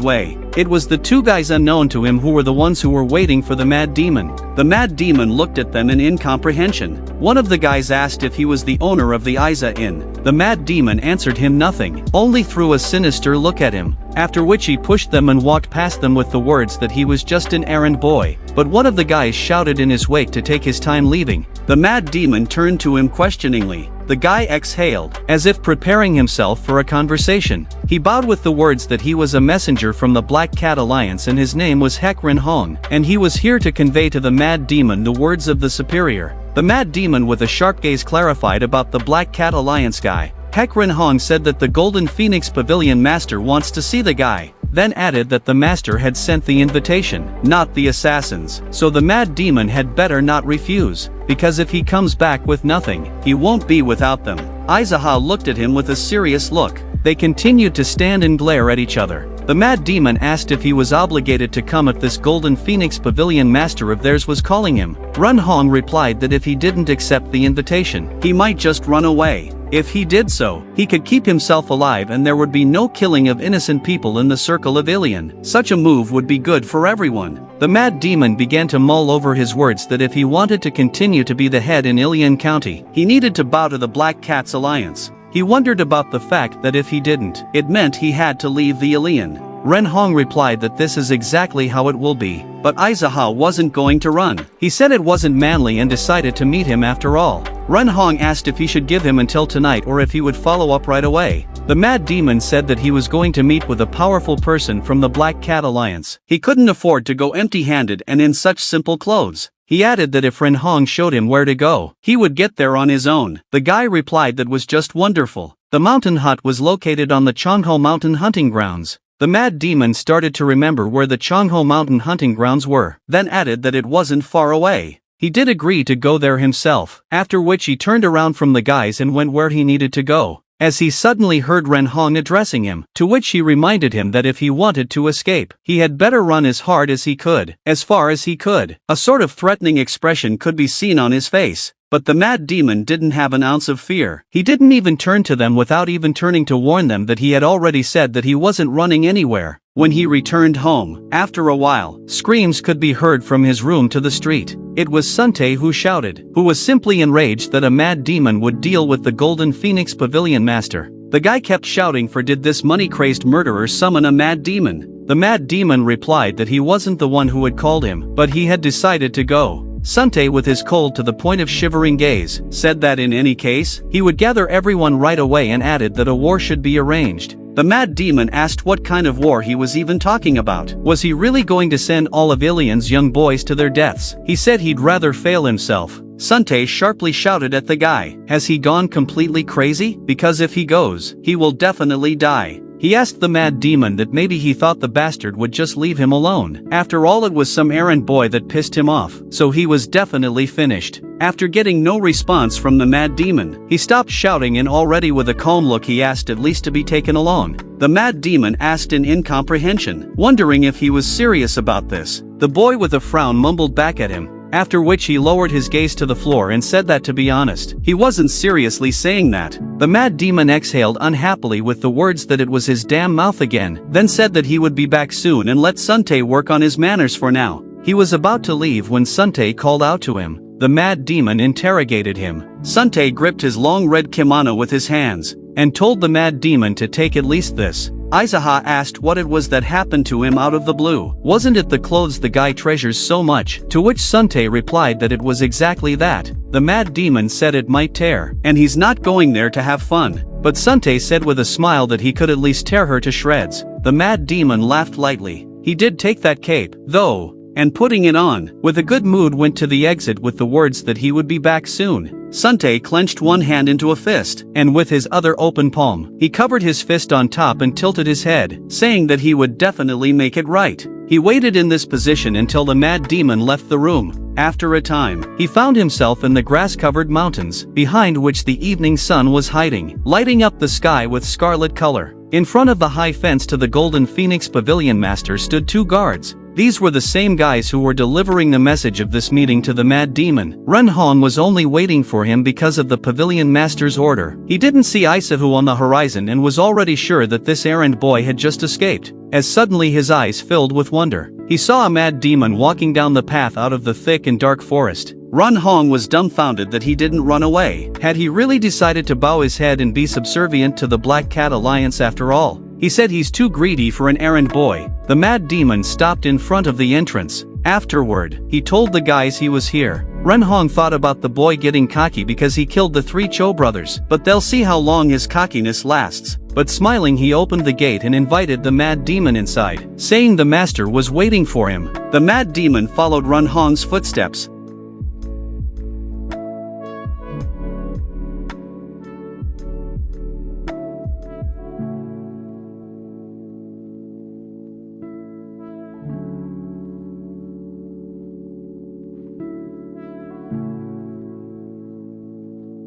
way. It was the two guys unknown to him who were the ones who were waiting for the Mad Demon. The Mad Demon looked at them in incomprehension. One of the guys asked if he was the owner of the Isa Inn. The Mad Demon answered him nothing, only threw a sinister look at him, after which he pushed them and walked past them with the words that he was just an errand boy. But one of the guys shouted in his wake to take his time leaving. The Mad Demon turned to him questioningly. The guy exhaled, as if preparing himself for a conversation. He bowed with the words that he was a messenger from the Black Cat Alliance and his name was Hekrin Hong, and he was here to convey to the Mad Demon the words of the superior. The Mad Demon with a sharp gaze clarified about the Black Cat Alliance guy. Hekrin Hong said that the Golden Phoenix Pavilion Master wants to see the guy, then added that the master had sent the invitation, not the assassins, so the Mad Demon had better not refuse, because if he comes back with nothing, he won't be without them. Isekai looked at him with a serious look. They continued to stand and glare at each other. The Mad Demon asked if he was obligated to come if this Golden Phoenix Pavilion Master of theirs was calling him. Run Hong replied that if he didn't accept the invitation, he might just run away. If he did so, he could keep himself alive and there would be no killing of innocent people in the circle of Ilion. Such a move would be good for everyone. The Mad Demon began to mull over his words that if he wanted to continue to be the head in Ilion County, he needed to bow to the Black Cat's Alliance. He wondered about the fact that if he didn't, it meant he had to leave the Ilion. Ren Hong replied that this is exactly how it will be, but Isekai wasn't going to run. He said it wasn't manly and decided to meet him after all. Ren Hong asked if he should give him until tonight or if he would follow up right away. The Mad Demon said that he was going to meet with a powerful person from the Black Cat Alliance. He couldn't afford to go empty-handed and in such simple clothes. He added that if Ren Hong showed him where to go, he would get there on his own. The guy replied that was just wonderful. The mountain hut was located on the Chongho Mountain hunting grounds. The Mad Demon started to remember where the Chongho Mountain hunting grounds were, then added that it wasn't far away. He did agree to go there himself, after which he turned around from the guys and went where he needed to go, as he suddenly heard Ren Hong addressing him, to which he reminded him that if he wanted to escape, he had better run as hard as he could, as far as he could. A sort of threatening expression could be seen on his face. But the mad demon didn't have an ounce of fear. He didn't even turn to them without even turning to warn them that he had already said that he wasn't running anywhere. When he returned home, after a while, screams could be heard from his room to the street. It was Suntae who shouted, who was simply enraged that a mad demon would deal with the Golden Phoenix Pavilion Master. The guy kept shouting for did this money-crazed murderer summon a mad demon? The mad demon replied that he wasn't the one who had called him, but he had decided to go. Suntae, with his cold to the point of shivering gaze, said that in any case, he would gather everyone right away and added that a war should be arranged. The mad demon asked what kind of war he was even talking about. Was he really going to send all of Ilian's young boys to their deaths? He said he'd rather fail himself. Suntae sharply shouted at the guy, has he gone completely crazy? Because if he goes, he will definitely die. He asked the mad demon that maybe he thought the bastard would just leave him alone. After all, it was some errand boy that pissed him off, so he was definitely finished. After getting no response from the mad demon, he stopped shouting and already with a calm look he asked at least to be taken along. The mad demon asked in incomprehension, wondering if he was serious about this. The boy with a frown mumbled back at him, after which he lowered his gaze to the floor and said that to be honest, he wasn't seriously saying that. The mad demon exhaled unhappily with the words that it was his damn mouth again, then said that he would be back soon and let Suntae work on his manners for now. He was about to leave when Suntae called out to him. The mad demon interrogated him. Suntae gripped his long red kimono with his hands, and told the mad demon to take at least this. Isekai asked what it was that happened to him out of the blue. Wasn't it the clothes the guy treasures so much? To which Suntae replied that it was exactly that. The mad demon said it might tear, and he's not going there to have fun. But Suntae said with a smile that he could at least tear her to shreds. The mad demon laughed lightly. He did take that cape, though, and putting it on, with a good mood went to the exit with the words that he would be back soon. Suntae clenched one hand into a fist, and with his other open palm, he covered his fist on top and tilted his head, saying that he would definitely make it right. He waited in this position until the mad demon left the room. After a time, he found himself in the grass-covered mountains, behind which the evening sun was hiding, lighting up the sky with scarlet color. In front of the high fence to the Golden Phoenix Pavilion Master stood two guards. These were the same guys who were delivering the message of this meeting to the mad demon. Ren Hong was only waiting for him because of the pavilion master's order. He didn't see Isahu on the horizon and was already sure that this errand boy had just escaped, as suddenly his eyes filled with wonder. He saw a mad demon walking down the path out of the thick and dark forest. Ren Hong was dumbfounded that he didn't run away. Had he really decided to bow his head and be subservient to the Black Cat Alliance after all? He said he's too greedy for an errand boy. The mad demon stopped in front of the entrance. Afterward, he told the guys he was here. Ren Hong thought about the boy getting cocky because he killed the three Cho brothers, but they'll see how long his cockiness lasts. But smiling, he opened the gate and invited the mad demon inside, saying the master was waiting for him. The mad demon followed Ren Hong's footsteps,